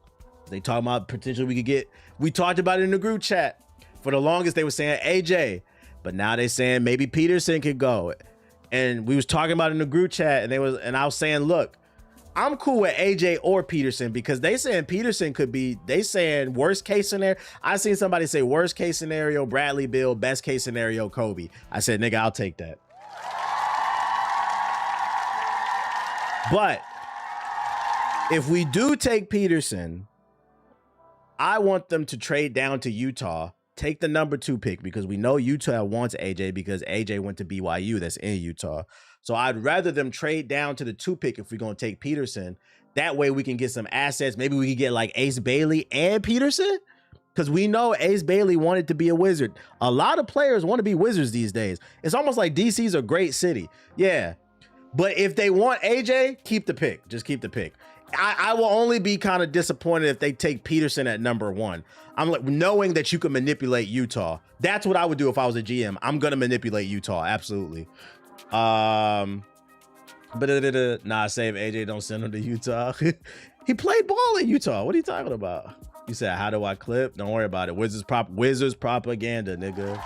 They talking about potentially we could get, we talked about it in the group chat. For the longest, they were saying AJ, but now they saying maybe Peterson could go. And we was talking about it in the group chat, and I was saying, look, I'm cool with AJ or Peterson because they saying Peterson could be, they saying worst case scenario. I seen somebody say worst case scenario, Bradley Beal, best case scenario, Kobe. I said, nigga, I'll take that. But if we do take Peterson, I want them to trade down to Utah, take the number 2 pick, because we know Utah wants AJ because AJ went to BYU that's in Utah. So I'd rather them trade down to the 2 pick if we're going to take Peterson. That way we can get some assets. Maybe we can get like Ace Bailey and Peterson, because we know Ace Bailey wanted to be a Wizard. A lot of players want to be Wizards these days. It's almost like DC's a great city. Yeah. But if they want AJ, keep the pick. Just keep the pick. I will only be kind of disappointed if they take Peterson at number 1. I'm like, knowing that you can manipulate Utah. That's what I would do if I was a GM. I'm going to manipulate Utah. Absolutely. Nah, save AJ. Don't send him to Utah. He played ball in Utah. What are you talking about? You said, how do I clip? Don't worry about it. Wizards propaganda, nigga.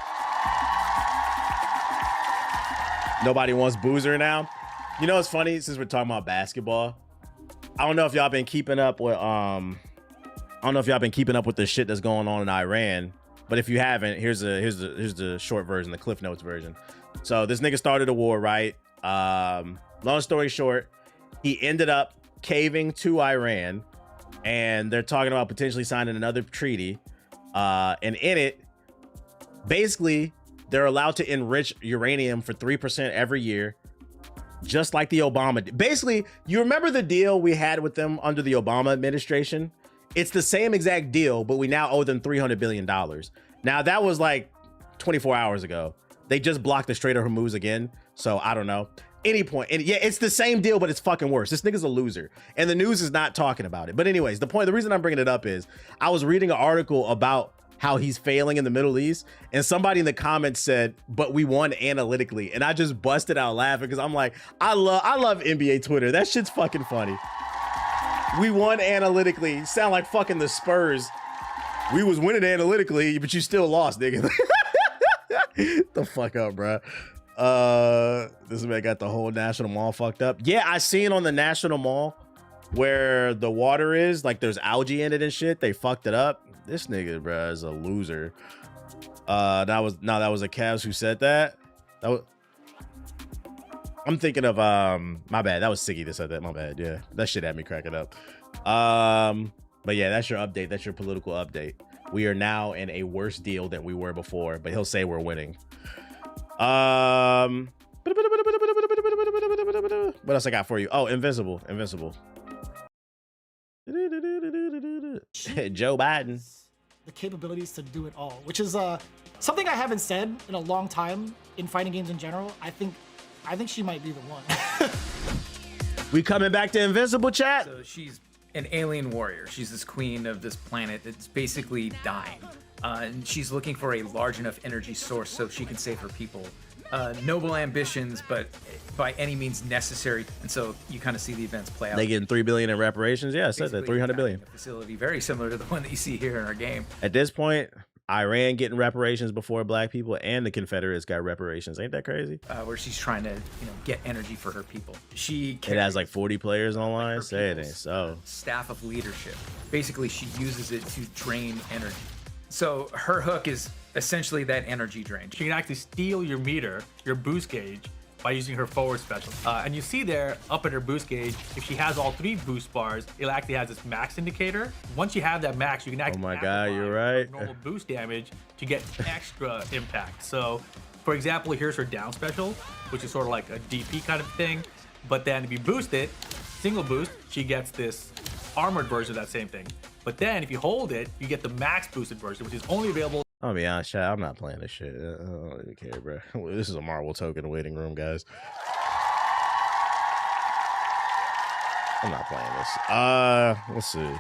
Nobody wants Boozer now. You know, it's funny, since we're talking about basketball, I don't know if y'all been keeping up with the shit that's going on in Iran, but if you haven't, here's the short version, the Cliff Notes version. So this nigga started a war, right? Long story short, he ended up caving to Iran, and they're talking about potentially signing another treaty. And in it, basically, they're allowed to enrich uranium for 3% every year, just like the Obama. Basically, you remember the deal we had with them under the Obama administration? It's the same exact deal, but we now owe them $300 billion. Now, that was like 24 hours ago. They just blocked the Strait of Hormuz again, so I don't know. Any point, and yeah, it's the same deal, but it's fucking worse. This nigga's a loser, and the news is not talking about it. But anyways, the reason I'm bringing it up is I was reading an article about how he's failing in the Middle East, and somebody in the comments said, but we won analytically, and I just busted out laughing because I'm like, I love NBA Twitter. That shit's fucking funny. We won analytically. Sound like fucking the Spurs. We was winning analytically, but you still lost, nigga. The fuck up, bro. This man got the whole National Mall fucked up. Yeah, I seen on the National Mall where the water is, like there's algae in it and shit. They fucked it up. This nigga, bro, is a loser. That was a Cavs who said that. I'm thinking of my bad. That was Siggy that said that. My bad. Yeah, that shit had me cracking up. But yeah, that's your update. That's your political update. We are now in a worse deal than we were before, but he'll say we're winning. What else I got for you? Oh, Invincible. Joe Biden. The capabilities to do it all, which is something I haven't said in a long time in fighting games in general. I think she might be the one. We coming back to Invincible, chat? So she's an alien warrior. She's this queen of this planet that's basically dying. And she's looking for a large enough energy source so she can save her people. Noble ambitions, but by any means necessary. And so you kind of see the events play out. They getting $3 billion in reparations. Yeah, I said that. $300 billion. A facility very similar to the one that you see here in our game. At this point, Iran getting reparations before black people, and the Confederates got reparations. Ain't that crazy? Where she's trying to, get energy for her people. It has like 40 players online. Say it ain't so. Staff of leadership. Basically, she uses it to drain energy. So her hook is essentially that energy drain. She can actually steal your meter, your boost gauge, by using her forward special. And you see there, up at her boost gauge, if she has all 3 boost bars, it actually has this max indicator. Once you have that max, you can actually you're right. normal boost damage to get extra impact. So, for example, here's her down special, which is sort of like a DP kind of thing. But then if you boost it, single boost, she gets this armored version of that same thing. But then if you hold it, you get the max boosted version, which is only available. I'll be honest, chat, I'm not playing this shit. I don't even care, bro. This is a Marvel token waiting room, guys. I'm not playing this. Let's see.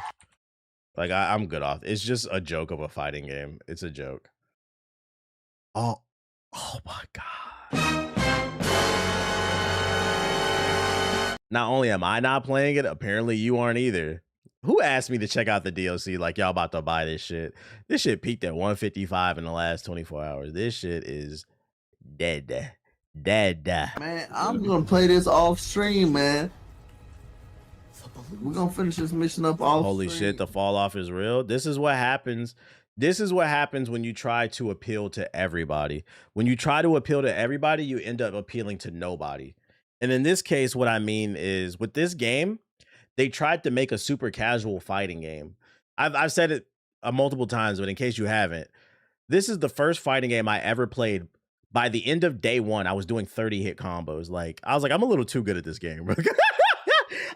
Like, I'm good off. It's just a joke of a fighting game. It's a joke. Oh my God. Not only am I not playing it, apparently you aren't either. Who asked me to check out the DLC like y'all about to buy this shit? This shit peaked at 155 in the last 24 hours. This shit is dead. Man, I'm gonna play this off stream, man. We're gonna finish this mission up off Holy stream. shit, the fall off is real. This is what happens. This is what happens when you try to appeal to everybody. When you try to appeal to everybody, you end up appealing to nobody. And in this case, what I mean is with this game, they tried to make a super casual fighting game. I've said it multiple times, but in case you haven't, this is the first fighting game I ever played. By the end of day one, I was doing 30 hit combos. Like, I was like, I'm a little too good at this game.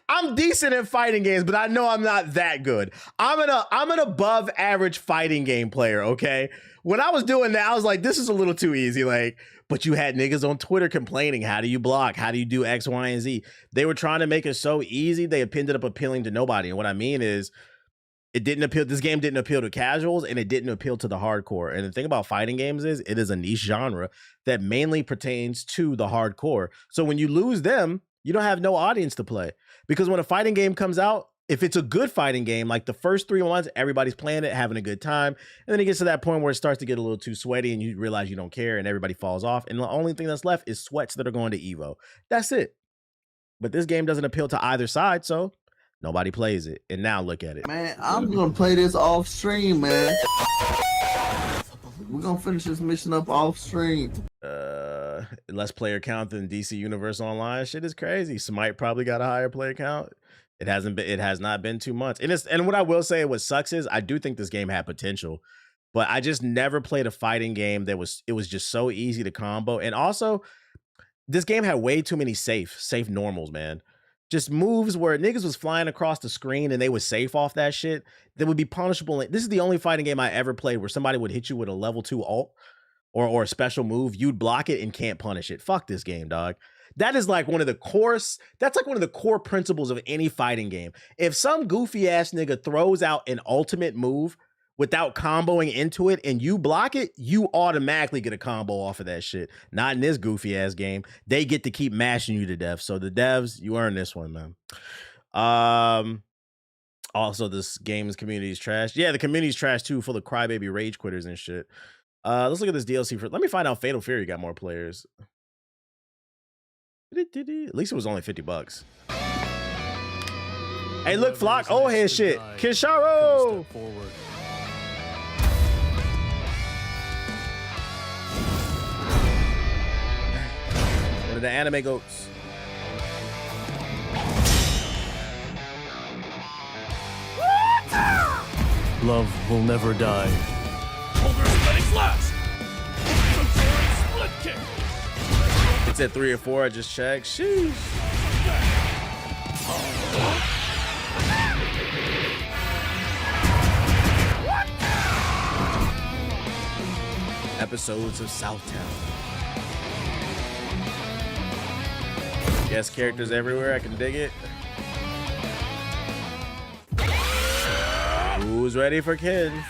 I'm decent at fighting games, but I know I'm not that good. I'm an above average fighting game player, okay? When I was doing that, I was like, this is a little too easy. Like, but you had niggas on Twitter complaining, how do you block? How do you do X, Y, and Z? They were trying to make it so easy, they ended up appealing to nobody. And what I mean is, it didn't appeal. This game didn't appeal to casuals, and it didn't appeal to the hardcore. And the thing about fighting games is it is a niche genre that mainly pertains to the hardcore. So when you lose them, you don't have no audience to play. Because when a fighting game comes out, if it's a good fighting game, like the first 3 months, everybody's playing it, having a good time. And then it gets to that point where it starts to get a little too sweaty and you realize you don't care and everybody falls off. And the only thing that's left is sweats that are going to Evo. That's it. But this game doesn't appeal to either side, so nobody plays it. And now look at it. Man, I'm gonna play this off stream, man. We're gonna finish this mission up off stream. Less player count than DC Universe Online. Shit is crazy. Smite probably got a higher player count. It has not been 2 months. And what I will say, what sucks is I do think this game had potential, but I just never played a fighting game that was just so easy to combo. And also, this game had way too many safe normals, man. Just moves where niggas was flying across the screen and they was safe off that shit that would be punishable. This is the only fighting game I ever played where somebody would hit you with a level 2 ult or a special move. You'd block it and can't punish it. Fuck this game, dog. That is like one of the core principles of any fighting game. If some goofy ass nigga throws out an ultimate move without comboing into it and you block it, you automatically get a combo off of that shit. Not in this goofy ass game. They get to keep mashing you to death. So the devs, you earn this one, man. Also, this game's community is trash. Yeah, the community's trash too, full of crybaby rage quitters and shit. Let's look at this DLC for. Let me find out Fatal Fury got more players. At least it was only $50. Hey, look, Flock. Oh, head shit. Kisharo. One of the anime goats. Love will never die. It's at 3 or 4. I just checked. Sheesh. Episodes of Southtown. Guest characters everywhere. I can dig it. Who's ready for Ken?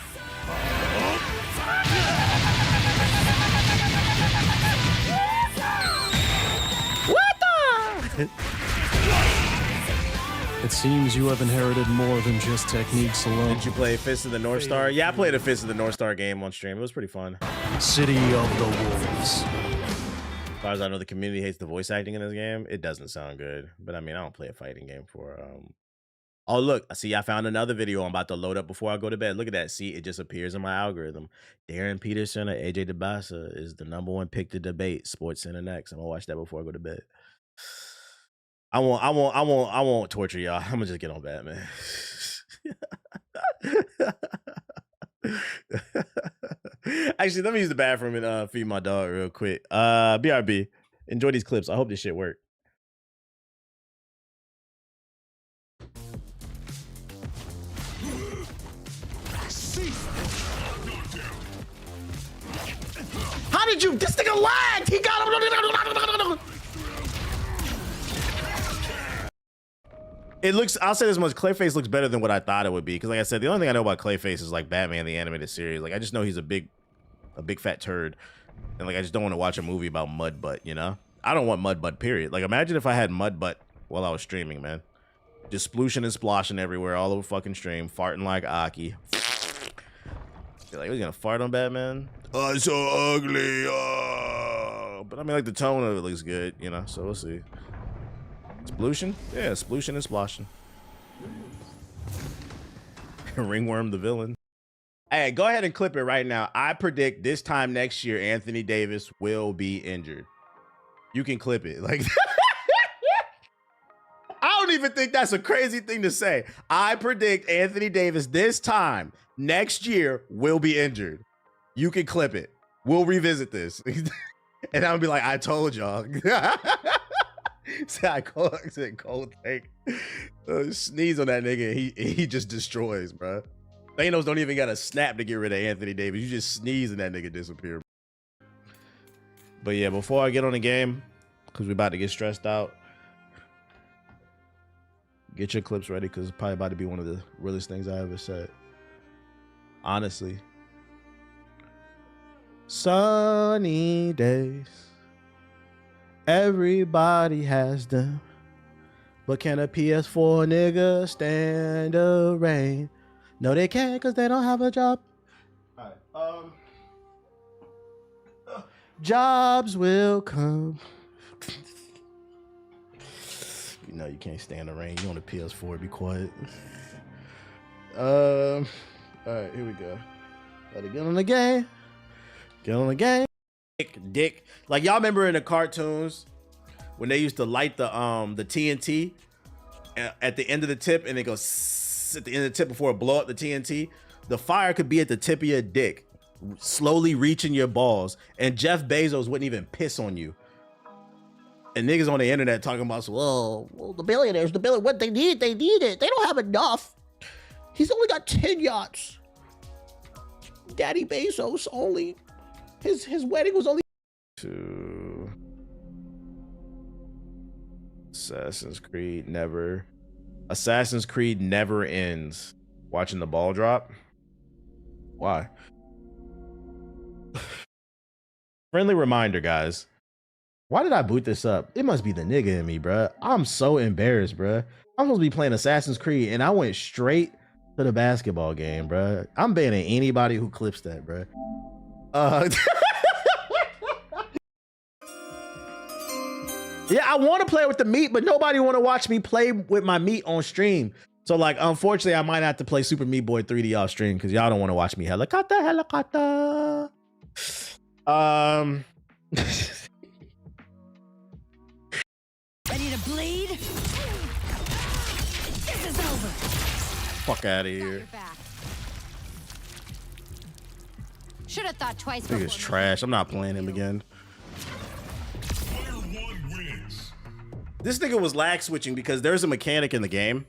It seems you have inherited more than just techniques alone. Did you play Fist of the North Star? Yeah, I played a Fist of the North Star game on stream. It was pretty fun. City of the Wolves. As far as I know, the community hates the voice acting in this game. It doesn't sound good. But I mean, I don't play a fighting game for... Oh, look. See, I found another video I'm about to load up before I go to bed. Look at that. See, it just appears in my algorithm. Darren Peterson or AJ DeBasa is the #1 pick to debate Sports Center next. I'm going to watch that before I go to bed. I won't torture y'all. I'm gonna just get on Batman. Actually, let me use the bathroom and feed my dog real quick. BRB, enjoy these clips. I hope this shit work. How did you? This nigga lagged. He got him. It looks, I'll say this much, Clayface looks better than what I thought it would be. Because like I said, the only thing I know about Clayface is like Batman, the animated series. Like I just know he's a big fat turd. And like I just don't want to watch a movie about mud butt, you know? I don't want mud butt, period. Like imagine if I had mud butt while I was streaming, man. Just splooshing and sploshing everywhere, all over fucking stream, farting like Aki. You're like, was gonna fart on Batman? Oh, it's so ugly. But I mean, like the tone of it looks good, you know? So we'll see. Splooshing? Yeah, splooshing and sploshing. Ringworm the villain. Hey, go ahead and clip it right now. I predict this time next year, Anthony Davis will be injured. You can clip it. Like, even think that's a crazy thing to say. I predict Anthony Davis this time next year will be injured. You can clip it. We'll revisit this. And I'll be like, I told y'all. I said cold take. Sneeze on that nigga and he just destroys, bro. Thanos don't even got a snap to get rid of Anthony Davis. You just sneeze and that nigga disappear. But yeah, before I get on the game, because we're about to get stressed out, get your clips ready because it's probably about to be one of the realest things I ever said. Honestly. Sunny days. Everybody has them. But can a PS4 nigga stand the rain? No, they can't because they don't have a job. All right. Jobs will come. You know you can't stand the rain. You on the PS4, be quiet. All right, here we go. Gotta get on the game. Get on the game. Dick. Like y'all remember in the cartoons when they used to light the TNT at the end of the tip and it goes at the end of the tip before it blow up the TNT? The fire could be at the tip of your dick, slowly reaching your balls, and Jeff Bezos wouldn't even piss on you. And niggas on the internet talking about, well, the billionaires, what they need it. They don't have enough. He's only got 10 yachts. Daddy Bezos only, his wedding was only to Assassin's Creed never ends. Watching the ball drop. Why? Friendly reminder, guys. Why did I boot this up? It must be the nigga in me, bruh. I'm so embarrassed, bruh. I'm supposed to be playing Assassin's Creed, and I went straight to the basketball game, bruh. I'm banning anybody who clips that, bruh. Yeah, I want to play with the meat, but nobody want to watch me play with my meat on stream. So, like, unfortunately, I might have to play Super Meat Boy 3D off stream because y'all don't want to watch me helicopter. Ready to bleed? This is over. Fuck out of here. Should have thought twice. Nigga's trash. I'm not playing him again. This nigga was lag switching because there's a mechanic in the game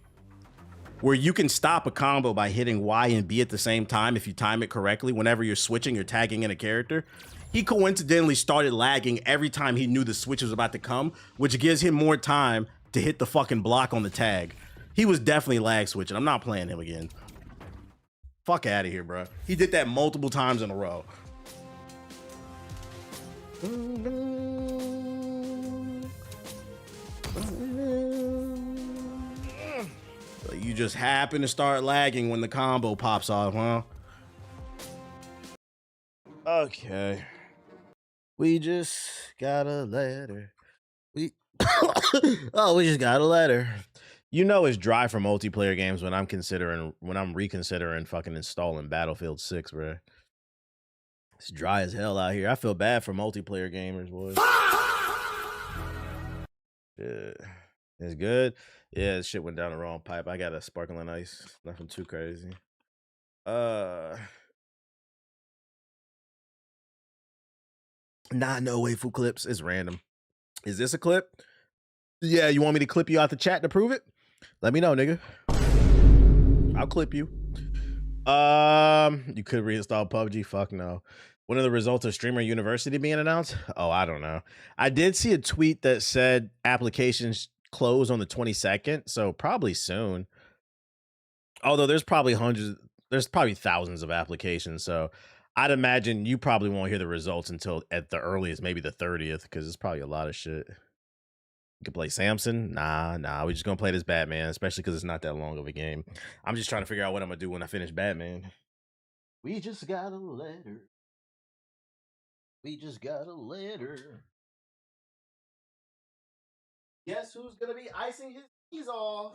where you can stop a combo by hitting Y and B at the same time if you time it correctly. Whenever you're switching, you're tagging in a character. He coincidentally started lagging every time he knew the switch was about to come, which gives him more time to hit the fucking block on the tag. He was definitely lag switching. I'm not playing him again. Fuck out of here, bro. He did that multiple times in a row. You just happen to start lagging when the combo pops off, huh? Okay. We just got a letter. We just got a letter. You know it's dry for multiplayer games when I'm reconsidering fucking installing Battlefield 6, bro. It's dry as hell out here. I feel bad for multiplayer gamers, boys. Yeah. It's good. Yeah, this shit went down the wrong pipe. I got a sparkling ice. Nothing too crazy. Nah, no waifu clips. It's random. Is this a clip? Yeah, you want me to clip you out the chat to prove it? Let me know, nigga. I'll clip you. You could reinstall PUBG. Fuck no. When are the results of Streamer University being announced? Oh, I don't know. I did see a tweet that said applications close on the 22nd, so probably soon. Although there's probably thousands of applications, so I'd imagine you probably won't hear the results until at the earliest, maybe the 30th, because it's probably a lot of shit. You can play Samson? Nah, we're just gonna play this Batman, especially because it's not that long of a game. I'm just trying to figure out what I'm gonna do when I finish Batman. We just got a letter. We just got a letter. Guess who's gonna be icing his keys off?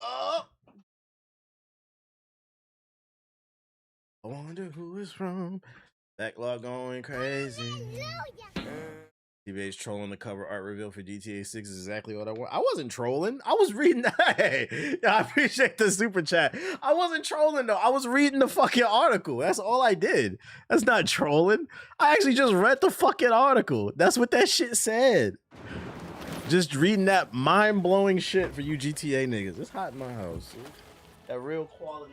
Oh! I wonder who it's from. Backlog going crazy. TBA's trolling the cover art reveal for GTA 6 is exactly what I want. I wasn't trolling. I was reading. Hey, yeah, I appreciate the super chat. I wasn't trolling though. I was reading the fucking article. That's all I did. That's not trolling. I actually just read the fucking article. That's what that shit said. Just reading that mind-blowing shit for you GTA niggas. It's hot in my house. See? That real quality.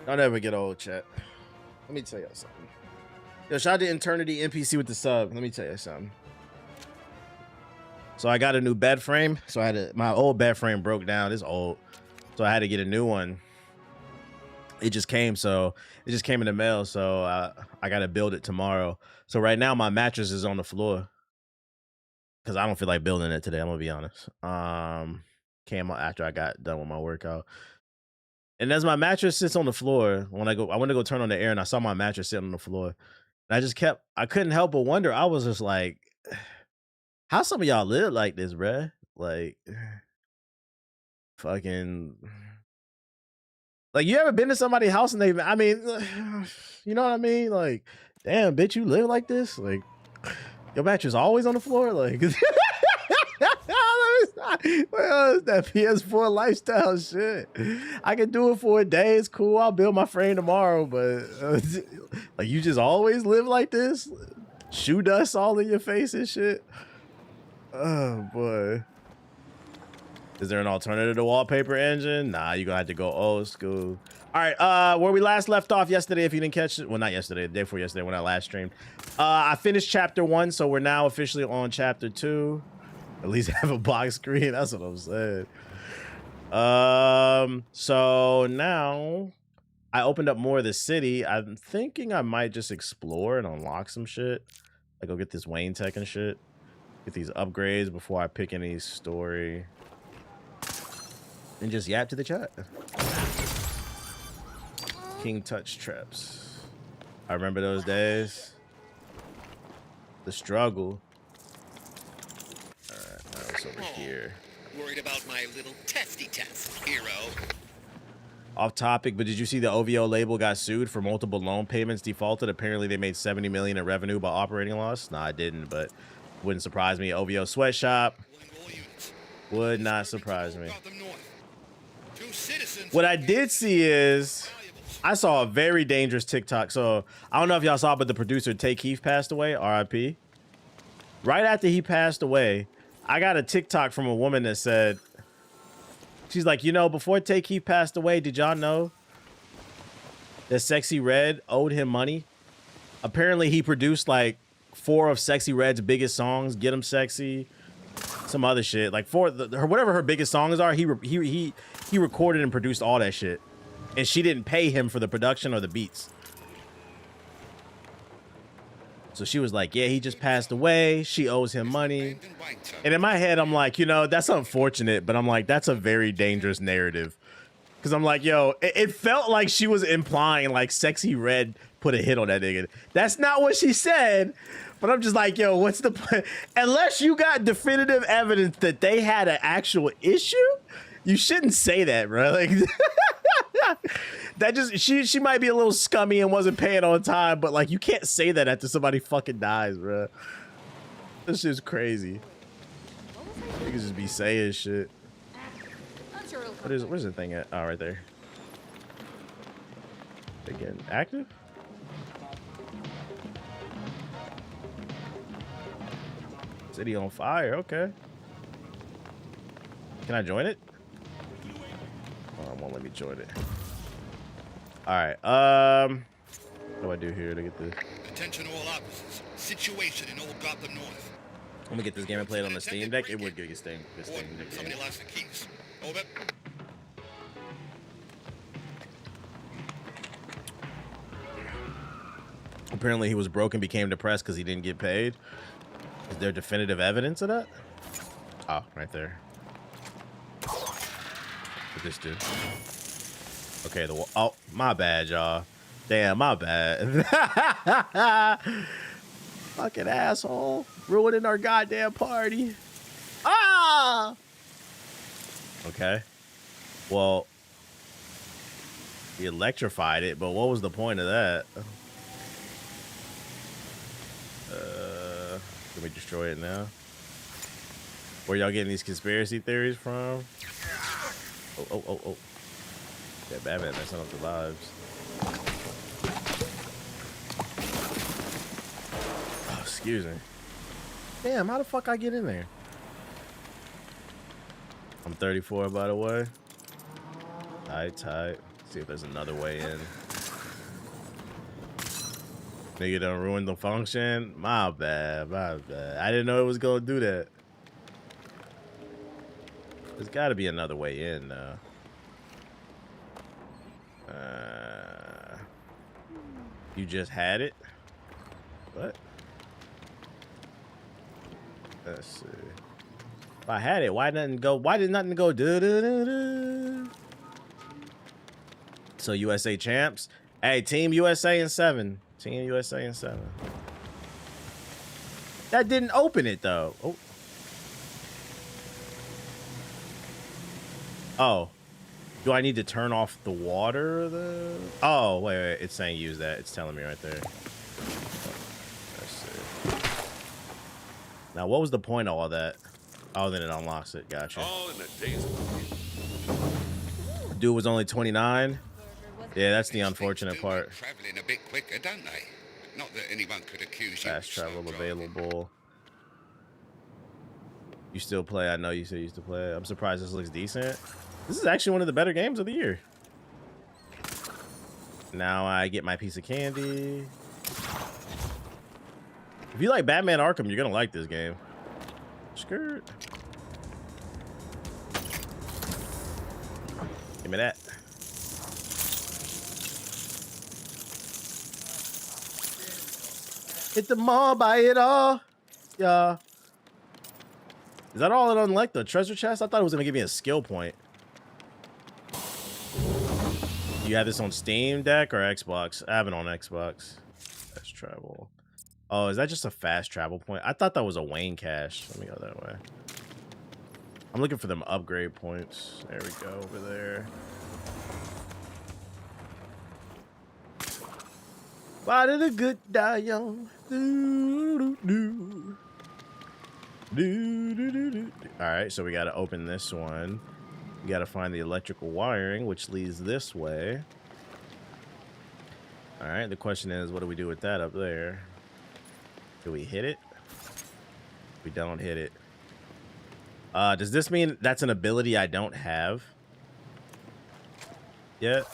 Don't ever get old, chat. Let me tell y'all something. Yo, shout out to Eternity NPC with the sub. Let me tell you something. So I got a new bed frame. So I had to, my old bed frame broke down. It's old. So I had to get a new one. It just came in the mail. So I got to build it tomorrow. So right now my mattress is on the floor. Because I don't feel like building it today. I'm going to be honest. Came after I got done with my workout. And as my mattress sits on the floor, I went to go turn on the air and I saw my mattress sitting on the floor. And I couldn't help but wonder. I was just like, how some of y'all live like this, bruh? Like, fucking, like, you ever been to somebody's house and you know what I mean? Like, damn, bitch, you live like this? Like, your mattress always on the floor? Like, well, it's that PS4 lifestyle shit. I can do it for a day. It's cool. I'll build my frame tomorrow. But like, you just always live like this? Shoe dust all in your face and shit. Oh boy. Is there an alternative to wallpaper engine? Nah, you're gonna have to go old school. All right, where we last left off yesterday, if you didn't catch it, well, not yesterday, the day before yesterday when I last streamed. I finished chapter 1, so we're now officially on chapter 2. At least have a box screen. That's what I'm saying. So now I opened up more of the city. I'm thinking I might just explore and unlock some shit. Like, go get this Wayne Tech and shit. Get these upgrades before I pick any story. And just yap to the chat. King touch traps. I remember those days. The struggle. Over here. Worried about my little testy test, hero. Off topic, but did you see the OVO label got sued for multiple loan payments defaulted? Apparently they made $70 million in revenue by operating loss. Nah, I didn't, but wouldn't surprise me. OVO sweatshop would not surprise me. What I did see is I saw a very dangerous TikTok. So I don't know if y'all saw, but the producer Tay Keith passed away, RIP. Right after he passed away, I got a TikTok from a woman that said, she's like, you know, before Tay Keith passed away, did y'all know that Sexy Red owed him money? Apparently he produced like 4 of Sexy Red's biggest songs, Get 'Em Sexy, some other shit. Like whatever her biggest songs are, he recorded and produced all that shit. And she didn't pay him for the production or the beats. So she was like, yeah, he just passed away. She owes him money. And in my head, I'm like, you know, that's unfortunate. But I'm like, that's a very dangerous narrative. Because I'm like, yo, it felt like she was implying like Sexy Red put a hit on that nigga. That's not what she said. But I'm just like, yo, what's the point? Unless you got definitive evidence that they had an actual issue, you shouldn't say that, bro. Like, that just, she might be a little scummy and wasn't paying on time, but like, you can't say that after somebody fucking dies, bro. This shit's crazy. You can just be saying shit. Where's the thing at? Oh, right there. Again, active? City on fire, okay. Can I join it? Oh, it won't let me join it. All right. What do I do here to get this? Attention all officers. Situation in Old Gotham North. I'm gonna get this game and play it on the Steam Deck. It would get this Steam Deck. Somebody lost the keys. Over. Apparently he was broke and became depressed because he didn't get paid. Is there definitive evidence of that? Oh, right there. What this do? Okay, the wall. Oh, my bad, y'all. Damn, my bad. Fucking asshole. Ruining our goddamn party. Ah! Okay. Well, he electrified it, but what was the point of that? Can we destroy it now? Where y'all getting these conspiracy theories from? Oh. Yeah, Batman messing up the lives. Oh, excuse me. Damn, how the fuck I get in there? I'm 34, by the way. Tight. See if there's another way in. Nigga done ruined the function. My bad. I didn't know it was gonna do that. There's gotta be another way in, though. You just had it? What? Let's see. If I had it, why did nothing go do? So USA champs. Hey, Team USA in 7. Team USA in 7. That didn't open it though. Oh. Do I need to turn off the water? Oh, wait. It's saying use that. It's telling me right there. Let's see. Now, what was the point of all that? Oh, then it unlocks it. Gotcha. All in a day's Dude was only 29. Yeah, that's the unfortunate part. Traveling a bit quicker, don't they? Not that anyone could accuse you. Fast travel available. You still play? I know you said you used to play. I'm surprised this looks decent. This is actually one of the better games of the year. Now I get my piece of candy. If you like Batman Arkham, you're gonna like this game. Skirt. Give me that. Hit the mall, buy it all. Yeah. Is that all it unlocked? The treasure chest? I thought it was gonna give me a skill point. You have this on Steam Deck or Xbox? I have it on Xbox. Fast travel. Oh, is that just a fast travel point? I thought that was a Wayne cache. Let me go that way. I'm looking for them upgrade points. There we go, over there. Why did a good die young? All right, so we got to open this one. We got to find the electrical wiring, which leads this way. All right, the question is, what do we do with that up there? Do we hit it? We don't hit it. Does this mean that's an ability I don't have yet?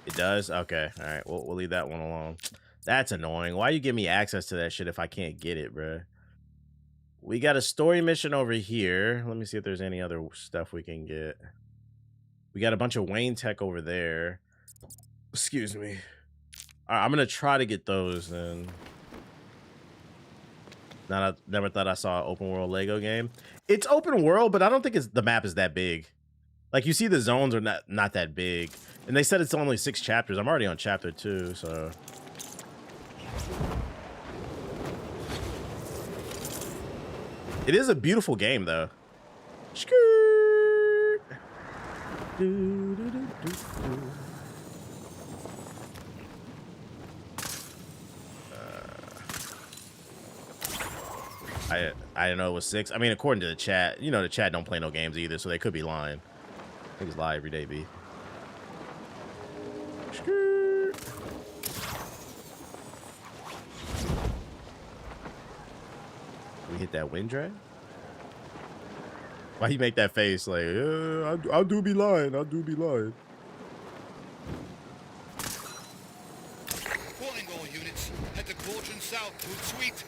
It does? Okay. All right. We'll leave that one alone. That's annoying. Why you give me access to that shit if I can't get it, bruh? We got a story mission over here. Let me see if there's any other stuff we can get. We got a bunch of Wayne tech over there. Excuse me. All right, I'm going to try to get those then. I never thought I saw an open world Lego game. It's open world, but I don't think the map is that big. Like, you see the zones are not that big. And they said it's only 6 chapters. I'm already on chapter 2, so. It is a beautiful game, though. Skirt. I didn't know it was 6. I mean, according to the chat, you know, the chat don't play no games either, so they could be lying. Niggas lie every day, B. Skirt. We hit that wind drag? Why you make that face like, I do be lying, I do be lying. Calling all units. Head to Quadrant South. Food Suite.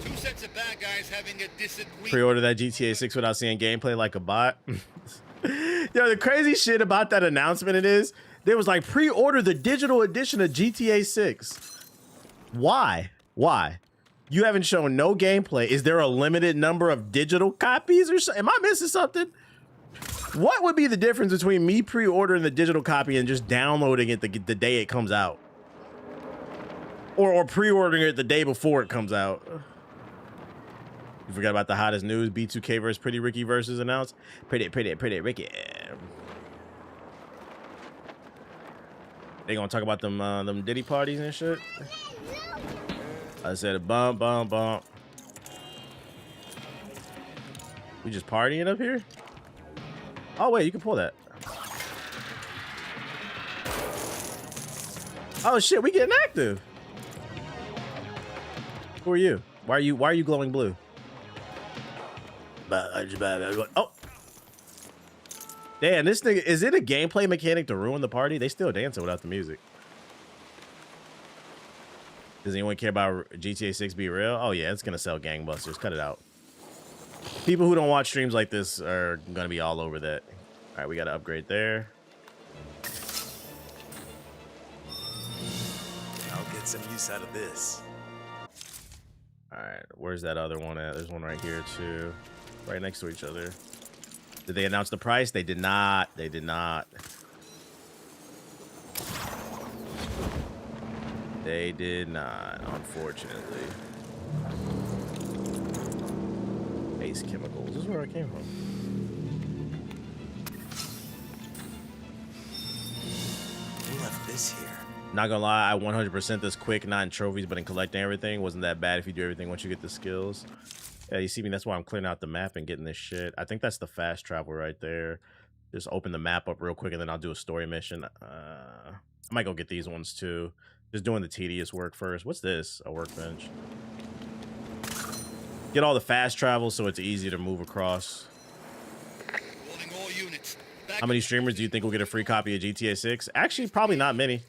2 sets of bad guys having a disagreement. Pre-order that GTA 6 without seeing gameplay like a bot. Yo, the crazy shit about that announcement is, there was like pre-order the digital edition of GTA 6. Why? Why? You haven't shown no gameplay. Is there a limited number of digital copies or something? Am I missing something? What would be the difference between me pre-ordering the digital copy and just downloading it the day it comes out? Or pre-ordering it the day before it comes out? You forgot about the hottest news. B2K versus Pretty Ricky versus announced. Pretty Ricky. They gonna talk about them Diddy parties and shit? I said a bump. We just partying up here? Oh wait, you can pull that. Oh shit, we getting active. Who are you? Why are you glowing blue? Oh. Damn, this nigga, is it a gameplay mechanic to ruin the party? They still dancing without the music. Does anyone care about GTA 6 be real? Oh yeah, it's gonna sell gangbusters. Cut it out. People who don't watch streams like this are gonna be all over that. All right, we gotta upgrade there. I'll get some use out of this. All right, where's that other one at? There's one right here too, right next to each other. Did they announce the price? They did not. They did not. They did not, unfortunately. Base chemicals. This is where I came from. Who left this here? Not gonna lie, I 100% this quick, not in trophies, but in collecting everything. Wasn't that bad if you do everything once you get the skills. Yeah, you see me? That's why I'm clearing out the map and getting this shit. I think that's the fast travel right there. Just open the map up real quick and then I'll do a story mission. I might go get these ones too. Just doing the tedious work first. What's this? A workbench. Get all the fast travel so it's easy to move across. All units. How many streamers do you think will get a free copy of GTA 6? Actually, probably not many.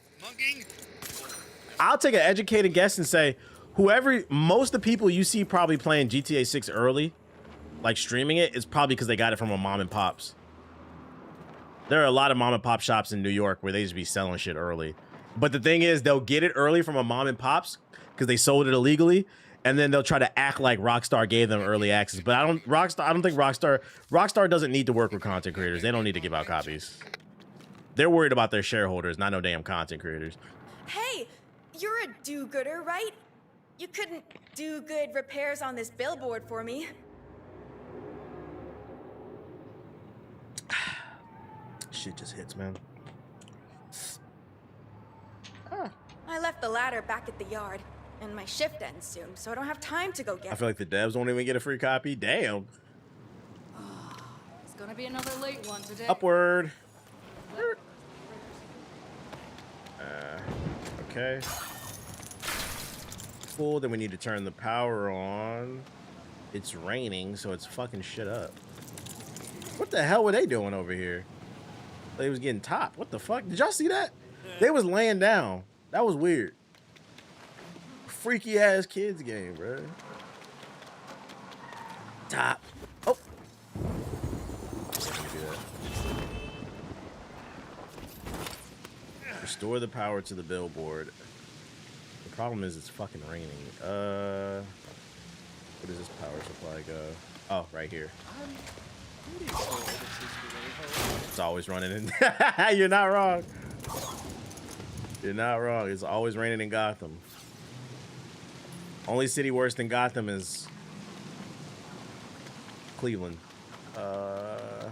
I'll take an educated guess and say most of the people you see probably playing GTA 6 early, like streaming it, is probably because they got it from a mom and pops. There are a lot of mom and pop shops in New York where they just be selling shit early. But the thing is, they'll get it early from a mom and pops because they sold it illegally, and then they'll try to act like Rockstar gave them early access. But I don't think Rockstar doesn't need to work with content creators. They don't need to give out copies. They're worried about their shareholders, not no damn content creators. Hey, you're a do-gooder, right? You couldn't do good repairs on this billboard for me. Shit just hits, man. I left the ladder back at the yard, and my shift ends soon, so I don't have time to go get I feel like the devs won't even get a free copy. Damn. It's gonna be another late one today. Upward. Okay. Cool, then we need to turn the power on. It's raining, so it's fucking shit up. What the hell were they doing over here? They was getting topped. What the fuck? Did y'all see that? They was laying down. That was weird. Freaky ass kids game, bro. Top. Oh. Restore the power to the billboard. The problem is it's fucking raining. Where does this power supply go? Oh, right here. It's always running in. You're not wrong. You're not wrong. It's always raining in Gotham. Only city worse than Gotham is Cleveland. And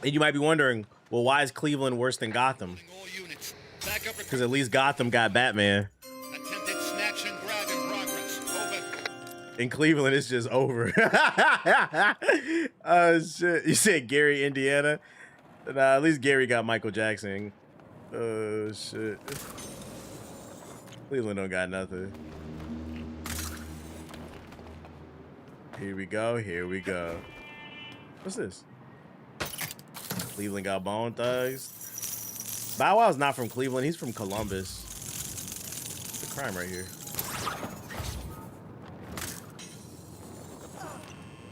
you might be wondering, well, why is Cleveland worse than Gotham? Because at least Gotham got Batman. Attempted snatch and grab in progress. Over. In Cleveland, it's just over. Oh, shit. You said Gary, Indiana? Nah, at least Gary got Michael Jackson. Oh, shit. Cleveland don't got nothing. Here we go. Here we go. What's this? Cleveland got Bone Thugs. Bow Wow's not from Cleveland. He's from Columbus. The crime right here.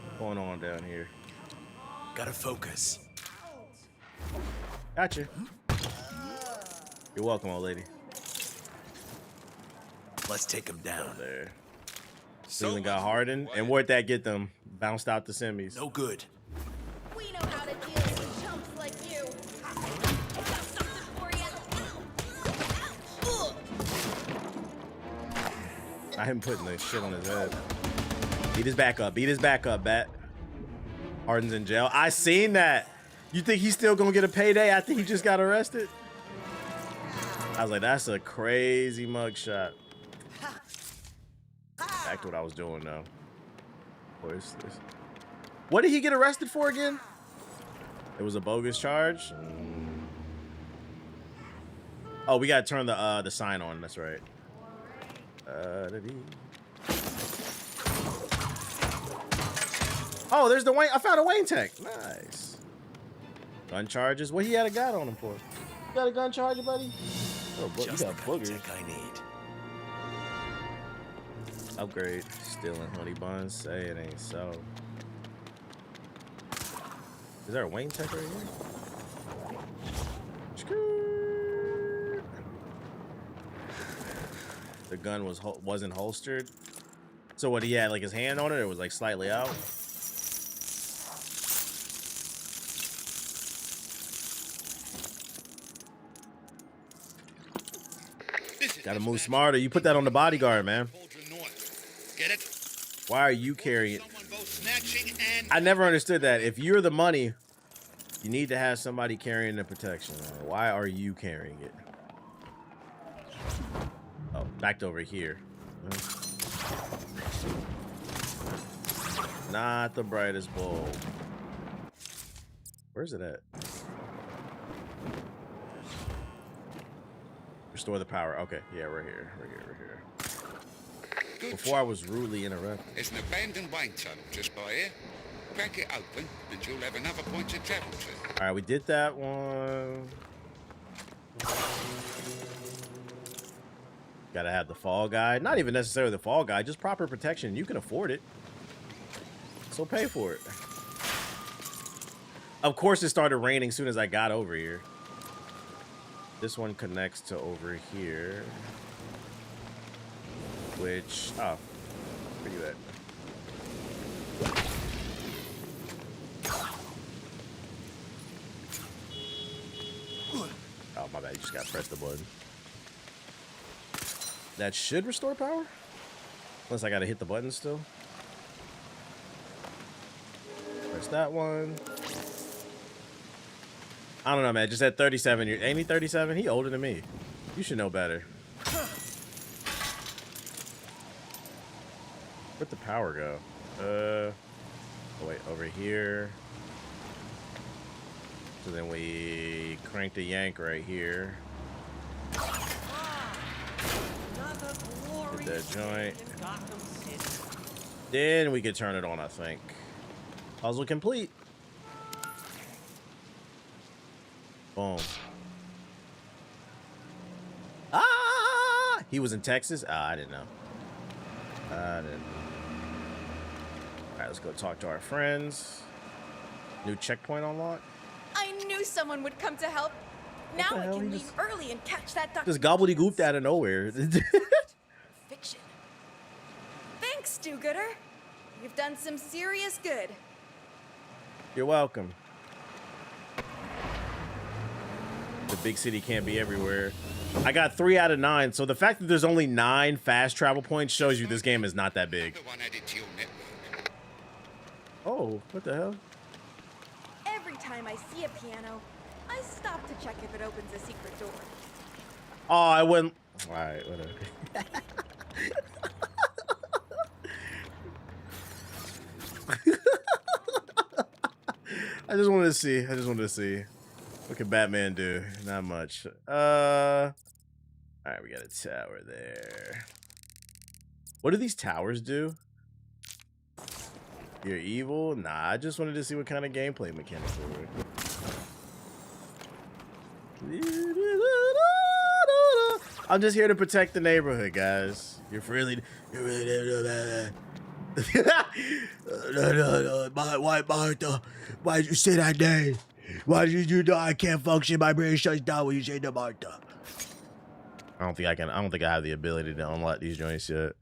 What's going on down here? Gotta focus. Gotcha. You're welcome, old lady. Let's take him down. There. Cleveland got Harden. And where'd that get them? Bounced out the semis. No good. We know how to deal with chumps like you. Got something for ya. I him putting the shit on his head. Beat his back up. Beat his back up, Bat. Harden's in jail. I seen that. You think he's still gonna get a payday after he just got arrested? I was like, that's a crazy mugshot. Back to what I was doing now. What is this? What did he get arrested for again? It was a bogus charge. Oh, we gotta turn the sign on. That's right. Oh, there's the Wayne. I found a Wayne tech. Nice. Gun charges. What he had a gun on him for? You got a gun charger, buddy? Oh, you got boogers. I need. Upgrade. Stealing honey buns. Say it ain't so. Is there a Wayne tech right here? The gun wasn't holstered. So what, he had like his hand on it, or it was like slightly out? Gotta move smarter. You put that on the bodyguard, man. Get it? Why are you carrying it? Someone both snatching and I never understood that. If you're the money, you need to have somebody carrying the protection. Why are you carrying it? Oh, back over here. Not the brightest bulb. Where's it at? Restore the power. Okay, yeah, we're here. We're here. Before I was rudely interrupted. There's an abandoned wine tunnel just by here. Crack it open, and you'll have another point to travel to. All right, we did that one. Gotta have the fall guy. Not even necessarily the fall guy, just proper protection. You can afford it, so pay for it. Of course, it started raining as soon as I got over here. This one connects to over here. Which, oh, where you at? Oh, my bad, you just gotta press the button. That should restore power? Unless I gotta hit the button still. Press that one. I don't know, man, just at 37, ain't he 37? He older than me. You should know better. Where'd the power go? Oh wait, over here. So then we crank the yank right here. Hit that joint. Then we could turn it on, I think. Puzzle complete. Boom. Ah! He was in Texas? Ah, I didn't know. I didn't. Alright, let's go talk to our friends. New checkpoint unlocked. I knew someone would come to help. Now I can leave early and catch that duck. Just gobbledygooked out of nowhere. Fiction. Thanks, do-gooder. You've done some serious good. You're welcome. The big city can't be everywhere. I got 3 out of 9, so the fact that there's only 9 fast travel points shows you this game is not that big. Oh, what the hell? Every time I see a piano, I stop to check if it opens a secret door. Oh, I wouldn't. All right, whatever. I just wanted to see. What can Batman do? Not much. All right, we got a tower there. What do these towers do? You're evil? Nah, I just wanted to see what kind of gameplay mechanics there were. I'm just here to protect the neighborhood, guys. You're really No, why, Martha? Why did you say that name? Why did you know I can't function? My brain shuts down when you say the Martha. I don't think I can. I don't think I have the ability to unlock these joints yet.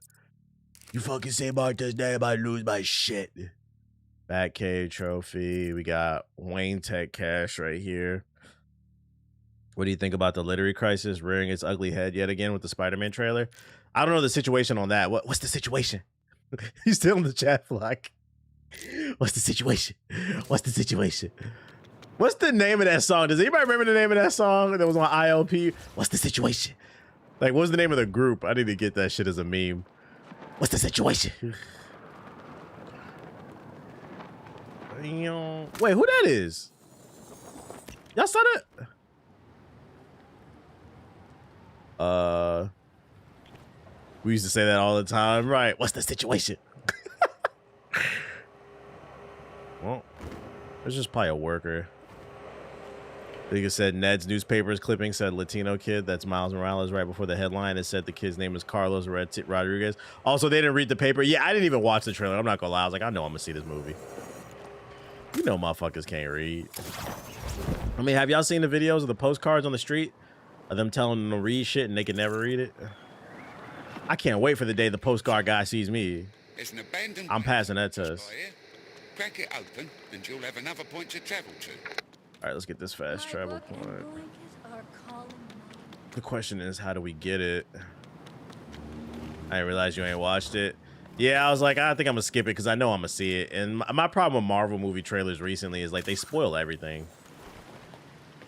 You fucking say Martha's name, I lose my shit. Batcave trophy. We got Wayne Tech cash right here. What do you think about the literary crisis rearing its ugly head yet again with the Spider-Man trailer? I don't know the situation on that. What's the situation? He's still in the chat flock. What's the situation? What's the situation? What's the name of that song? Does anybody remember the name of that song that was on ILP? What's the situation? Like, what's the name of the group? I need to get that shit as a meme. What's the situation? Wait, who that is? Y'all saw that? We used to say that all the time, right? What's the situation? Well, it's just probably a worker. I think it said Ned's newspaper's clipping said Latino kid. That's Miles Morales right before the headline. It said the kid's name is Carlos Rodriguez. Also, they didn't read the paper. Yeah, I didn't even watch the trailer. I'm not gonna lie. I was like, I know I'm gonna see this movie. You know motherfuckers can't read. I mean, have y'all seen the videos of the postcards on the street? Of them telling them to read shit and they can never read it? I can't wait for the day the postcard guy sees me. It's an abandoned I'm passing that test. Crack it open and you'll have another point to travel to. All right, let's get this fast travel point. The question is, how do we get it? I didn't realize you ain't watched it. Yeah, I was like, I think I'm gonna skip it because I know I'm gonna see it. And my problem with Marvel movie trailers recently is like they spoil everything.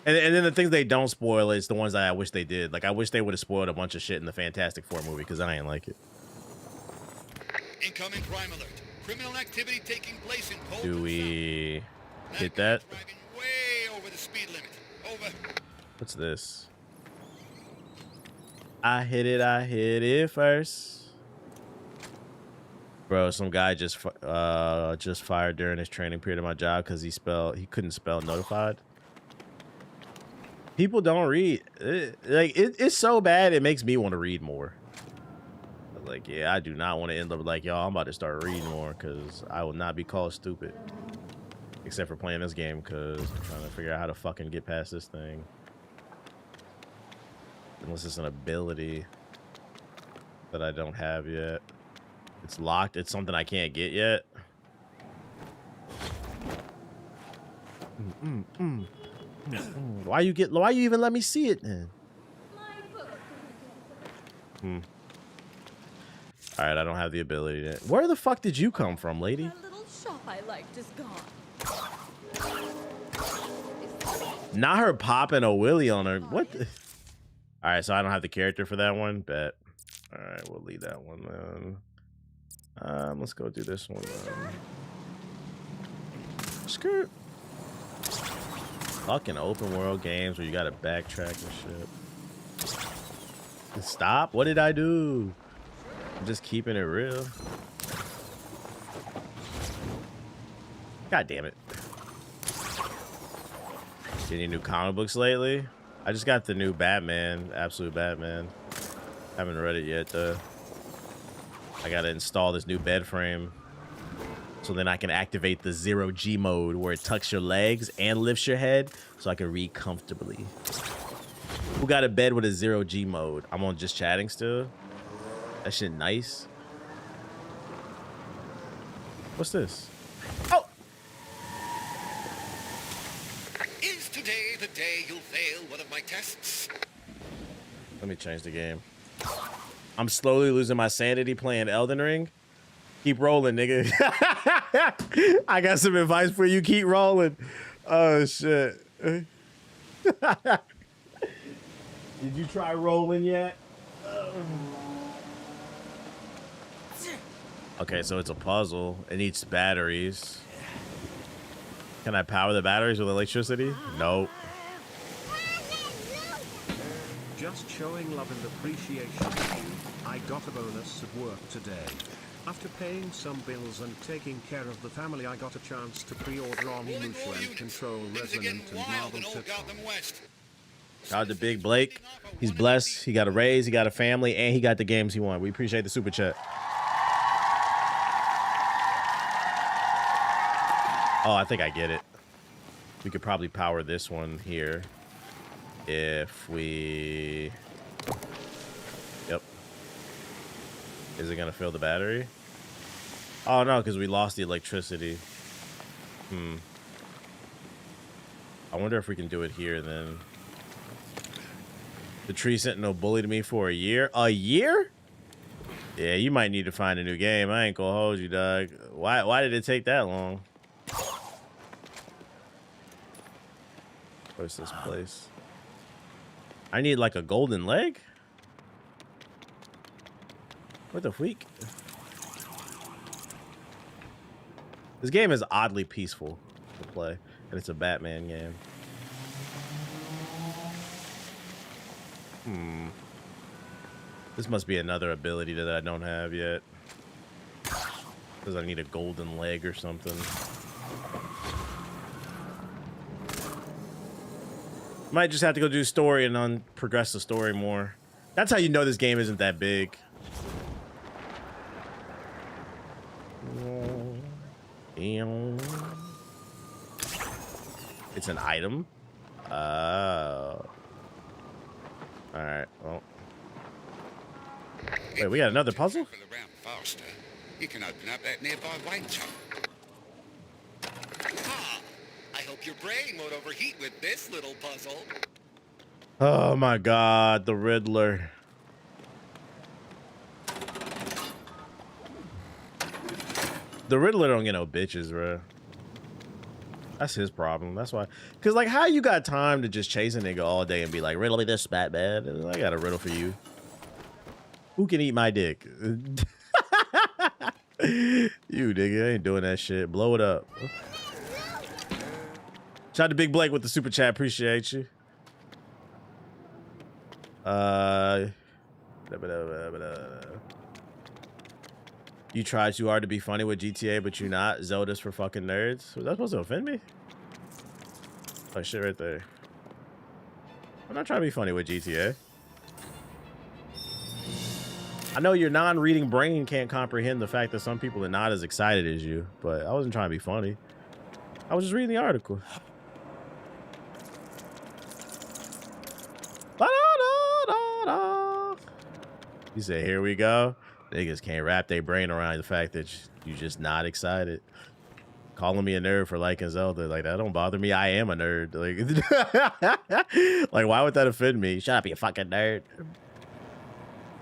And then the things they don't spoil is the ones that I wish they did. Like I wish they would have spoiled a bunch of shit in the Fantastic Four movie because I ain't like it. Incoming crime alert. Criminal activity taking place in Colton. Do we hit that? Driving way over the speed limit. Over. What's this? I hit it first. Bro, some guy just fired during his training period of my job because he couldn't spell notified. People don't read. It's so bad it makes me want to read more. Like, yeah, I do not want to end up like, y'all, I'm about to start reading more because I will not be called stupid. Except for playing this game because I'm trying to figure out how to fucking get past this thing. Unless it's an ability that I don't have yet. It's locked. It's something I can't get yet. Why you even let me see it then? All right, I don't have the ability to. Where the fuck did you come from, lady? That little shop I liked is gone. Not her popping a willy on her. What the? All right, so I don't have the character for that one. Bet. All right, we'll leave that one then. Let's go do this one then. Skirt. Fucking open world games where you gotta backtrack and shit. Stop. What did I do? I'm just keeping it real. God damn it. Any new comic books lately? I just got the new Batman, Absolute Batman. Haven't read it yet though. I gotta install this new bed frame so then I can activate the 0G mode where it tucks your legs and lifts your head so I can read comfortably. Who got a bed with a 0G mode? I'm on just chatting still. That shit nice. What's this? Oh! Is today the day you'll fail one of my tests? Let me change the game. I'm slowly losing my sanity playing Elden Ring. Keep rolling, nigga. I got some advice for you. Keep rolling. Oh, shit. Did you try rolling yet? Okay, so it's a puzzle. It needs batteries. Can I power the batteries with electricity? Nope. Just showing love and appreciation to you. I got a bonus at work today. After paying some bills and taking care of the family, I got a chance to pre-order Omnimusha and Control Resonant and Marvel Titans. Shout out to Big Blake. He's blessed. He got a raise, he got a family, and he got the games he wanted. We appreciate the super chat. Oh, I think I get it. We could probably power this one here if we Is it gonna fill the battery? Oh no, because we lost the electricity. I wonder if we can do it here then. The tree sentinel bullied me for a year. A year? Yeah, you might need to find a new game. I ain't gonna hold you, dog. Why did it take that long? Where's this place? I need like a golden leg? What the freak? This game is oddly peaceful to play, and it's a Batman game. This must be another ability that I don't have yet. Because I need a golden leg or something. Might just have to go do story and progress the story more. That's how you know this game isn't that big. It's an item. All right. Well. Wait, we got another puzzle? Faster, you can open up that nearby wine shop. Ah, I hope your brain won't overheat with this little puzzle. Oh my God, the Riddler. The Riddler don't get no bitches, bro. That's his problem. That's why. Because, like, how you got time to just chase a nigga all day and be like, riddle me this, Batman? I got a riddle for you. Who can eat my dick? You, nigga, ain't doing that shit. Blow it up. Shout out to Big Blake with the super chat. Appreciate you. You try too hard to be funny with GTA, but you're not. Zelda's for fucking nerds. Was that supposed to offend me? Oh, shit right there. I'm not trying to be funny with GTA. I know your non-reading brain can't comprehend the fact that some people are not as excited as you, but I wasn't trying to be funny. I was just reading the article. He said, here we go. Niggas can't wrap their brain around the fact that you just not excited. Calling me a nerd for liking Zelda, like, that don't bother me. I am a nerd. Like why would that offend me? Shut up, you fucking nerd.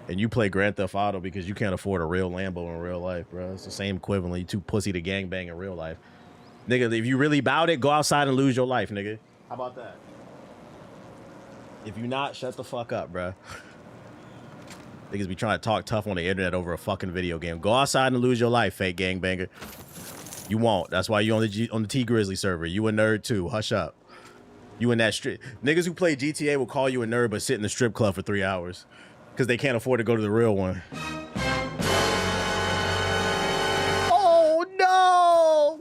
And you play Grand Theft Auto because you can't afford a real Lambo in real life, bro. It's the same equivalent. You too pussy to gangbang in real life. Nigga, if you really bout it, go outside and lose your life, nigga. How about that? If you not, shut the fuck up, bro. Niggas be trying to talk tough on the internet over a fucking video game. Go outside and lose your life, fake gangbanger. You won't. That's why you on the T Grizzly server. You a nerd too. Hush up. You in that strip. Niggas who play GTA will call you a nerd but sit in the strip club for 3 hours. Because they can't afford to go to the real one. Oh, no!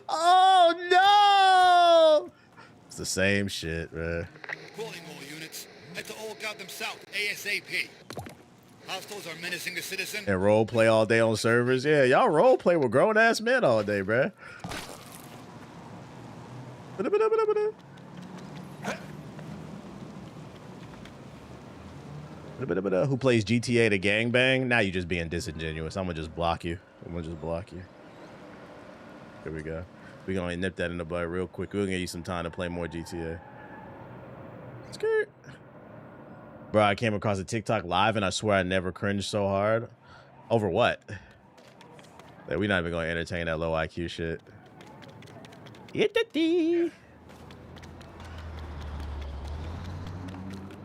Oh, no! It's the same shit, man. Calling all units. Head to Old Gotham South, ASAP. Hostiles are menacing the citizen. And role play all day on servers? Yeah, y'all role play with grown-ass men all day, bruh. Who plays GTA to gangbang? Now you just being disingenuous. I'm gonna just block you. Here we go. We're gonna nip that in the bud real quick. We're gonna give you some time to play more GTA. Skirt. Bro, I came across a TikTok live and I swear I never cringed so hard. Over what? Like, we're not even gonna entertain that low IQ shit.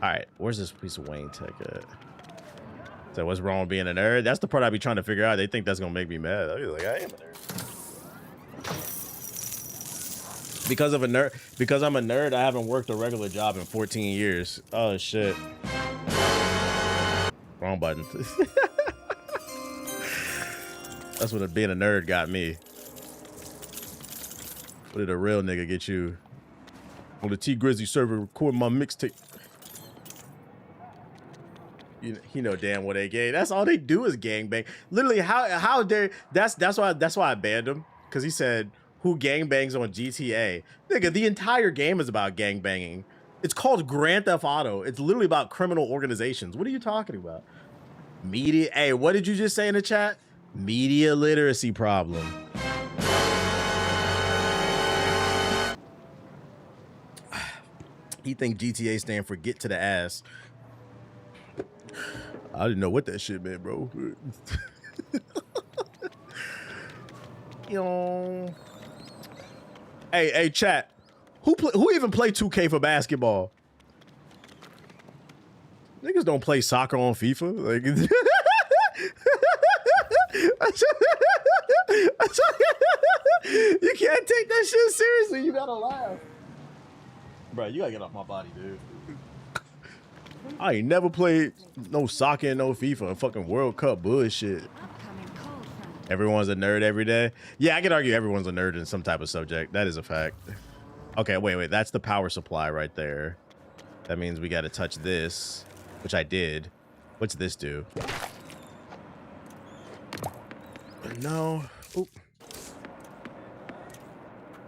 Alright, where's this piece of Wayne Tech at? So what's wrong with being a nerd? That's the part I be trying to figure out. They think that's gonna make me mad. I be like, I am a nerd. Because I'm a nerd, I haven't worked a regular job in 14 years. Oh shit. Wrong button. That's what being a nerd got me. What did a real nigga get you? On the T Grizzly server, recording my mixtape. You know damn well they gay. That's all they do is gangbang. Literally, how dare that's why I banned him, because he said who gangbangs on GTA. Nigga, the entire game is about gangbanging. It's called Grand Theft Auto. It's literally about criminal organizations. What are you talking about? Media. Hey, what did you just say in the chat? Media literacy problem. He think GTA stand for get to the ass. I didn't know what that shit meant, bro. Yo. Hey, chat. Who even play 2K for basketball? Niggas don't play soccer on FIFA. Like, you can't take that shit seriously. You gotta laugh. Bro, you gotta get off my body, dude. I ain't never played no soccer and no FIFA. Fucking World Cup bullshit. Everyone's a nerd every day. Yeah, I could argue everyone's a nerd in some type of subject. That is a fact. Okay, wait. That's the power supply right there. That means we gotta touch this, which I did. What's this do? No. Oop.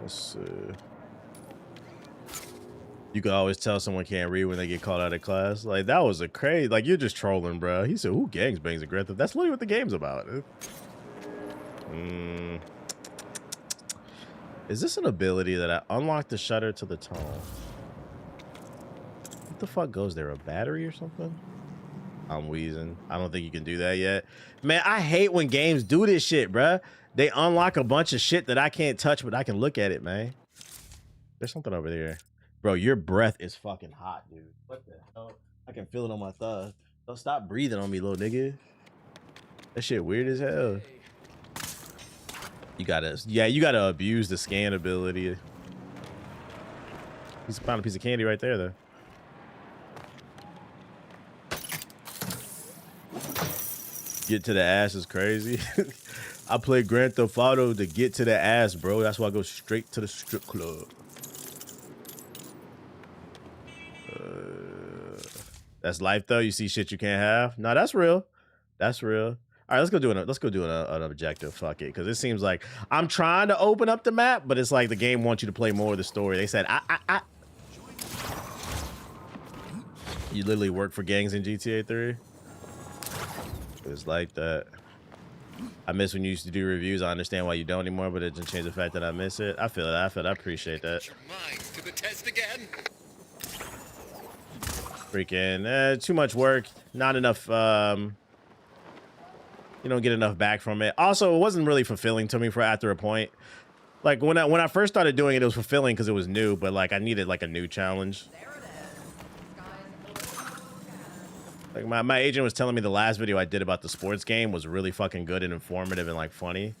Let's see. You can always tell someone can't read when they get called out of class. Like, that was a crazy. Like, you're just trolling, bro. He said, who gangs bangs a Grand Theft? That's literally what the game's about. Is this an ability that I unlock the shutter to the tunnel? What the fuck goes there? A battery or something? I'm wheezing. I don't think you can do that yet. Man, I hate when games do this shit, bruh. They unlock a bunch of shit that I can't touch, but I can look at it, man. There's something over there. Bro, your breath is fucking hot, dude. What the hell? I can feel it on my thigh. Don't stop breathing on me, little nigga. That shit weird as hell. You gotta abuse the scan ability. He's found a piece of candy right there, though. Get to the ass is crazy. I play Grand Theft Auto to get to the ass, bro. That's why I go straight to the strip club. That's life, though. You see shit you can't have. No, that's real. That's real. All right, let's go do an objective. Fuck it, because it seems like I'm trying to open up the map, but it's like the game wants you to play more of the story. They said, You literally work for gangs in GTA 3. It's like that. I miss when you used to do reviews. I understand why you don't anymore, but it doesn't change the fact that I miss it. I feel it. I appreciate that. Your mind to the test again. Freaking too much work, not enough. You don't get enough back from it. Also, it wasn't really fulfilling to me for after a point. Like when I first started doing it, it was fulfilling because it was new, but like I needed like a new challenge. Like my agent was telling me the last video I did about the sports game was really fucking good and informative and like funny.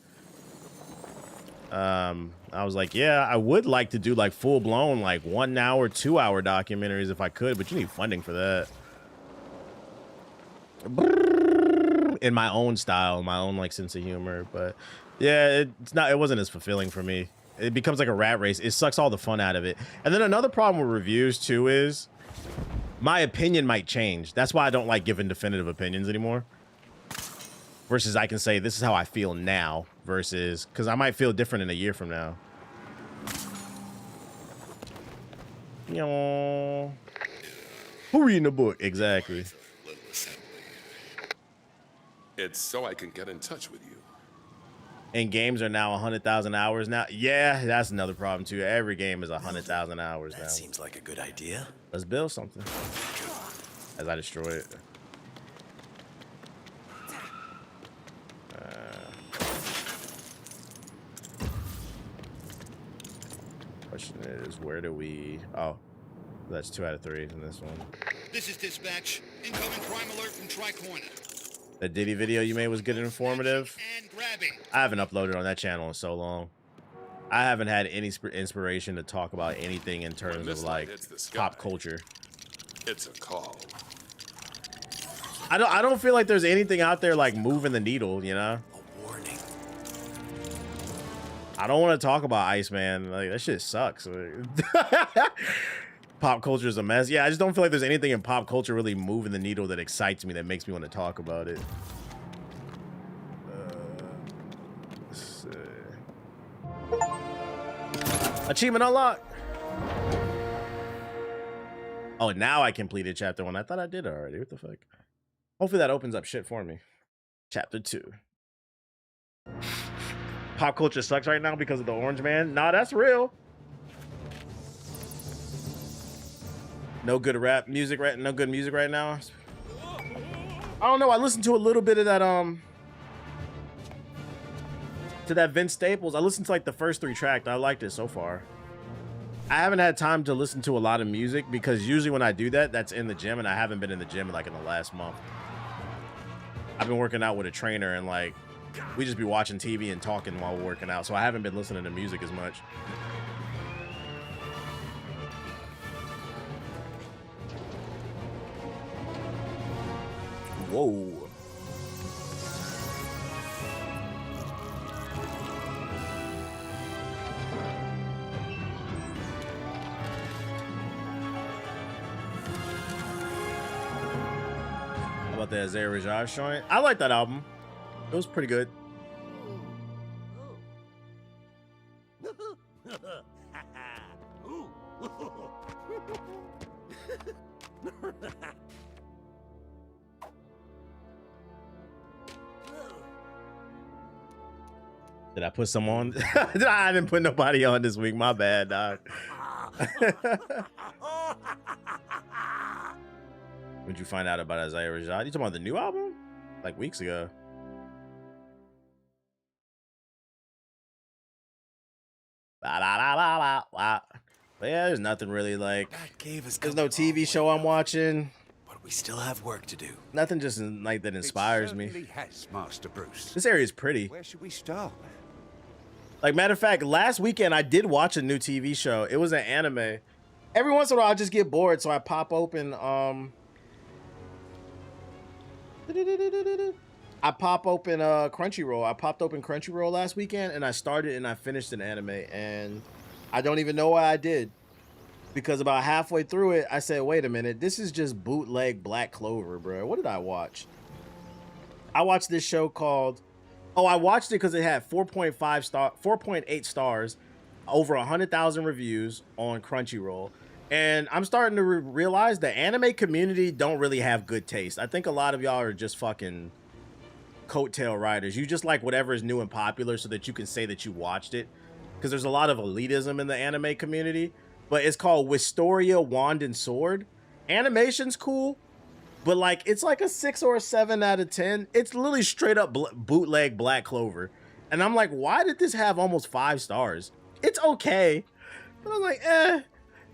I was like, yeah, I would like to do like full blown, like 1 hour, 2 hour documentaries if I could, but you need funding for that. In my own style, my own like sense of humor. But yeah, it wasn't as fulfilling for me. It becomes like a rat race. It sucks all the fun out of it. And then another problem with reviews too is my opinion might change. That's why I don't like giving definitive opinions anymore. Versus I can say, this is how I feel now, versus, because I might feel different in a year from now. You know, who reading the book? Exactly. It's so I can get in touch with you. And games are now 100,000 hours now. Yeah, that's another problem too. Every game is 100,000 hours now. That seems like a good idea. Let's build something. As I destroy it. Question is, where do we... Oh, that's 2 out of 3 in this one. This is dispatch. Incoming crime alert from Tri-Corner. The Diddy video you made was good and informative. And grabbing. I haven't uploaded on that channel in so long. I haven't had any inspiration to talk about anything in terms of like pop culture. It's a call. I don't feel like there's anything out there like moving the needle, you know? A warning. I don't want to talk about Iceman. Like, that shit sucks. Pop culture is a mess. Yeah, I just don't feel like there's anything in pop culture really moving the needle that excites me, that makes me want to talk about it. Let's see. Achievement unlocked. Oh, now I completed chapter 1. I thought I did already. What the fuck? Hopefully that opens up shit for me. Chapter 2. Pop culture sucks right now because of the Orange Man. Nah, that's real. No good rap music right. No good music right now. I don't know. I listened to a little bit of that. To that Vince Staples. I listened to like the first 3 tracks. I liked it so far. I haven't had time to listen to a lot of music because usually when I do that, that's in the gym, and I haven't been in the gym like in the last month. I've been working out with a trainer, and like we just be watching TV and talking while we're working out, so I haven't been listening to music as much. Whoa. How about that Isaiah Rajaj joint? I like that album. It was pretty good. Did I put some on? I didn't put nobody on this week. My bad, dog. When'd you find out about Isaiah Rajad? You talking about the new album? Like weeks ago. But yeah, there's nothing really like. There's no TV show I'm watching. But we still have work to do. Nothing just like that inspires me. Has, Master Bruce. This area is pretty. Where should we start? Like, matter of fact, last weekend I did watch a new TV show. It was an anime. Every once in a while I just get bored, so I pop open Crunchyroll. I popped open Crunchyroll last weekend and I started and I finished an anime, and I don't even know why I did. Because about halfway through it, I said, wait a minute, this is just bootleg Black Clover, bro. What did I watch? I watched this show called... Oh, I watched it because it had 4.8 stars, over 100,000 reviews on Crunchyroll. And I'm starting to realize the anime community don't really have good taste. I think a lot of y'all are just fucking coattail riders. You just like whatever is new and popular so that you can say that you watched it. Because there's a lot of elitism in the anime community. But it's called Wistoria Wand and Sword. Animation's cool. But like, it's like a 6 or a 7 out of 10. It's literally straight up bootleg Black Clover. And I'm like, why did this have almost 5 stars? It's okay. But I'm like,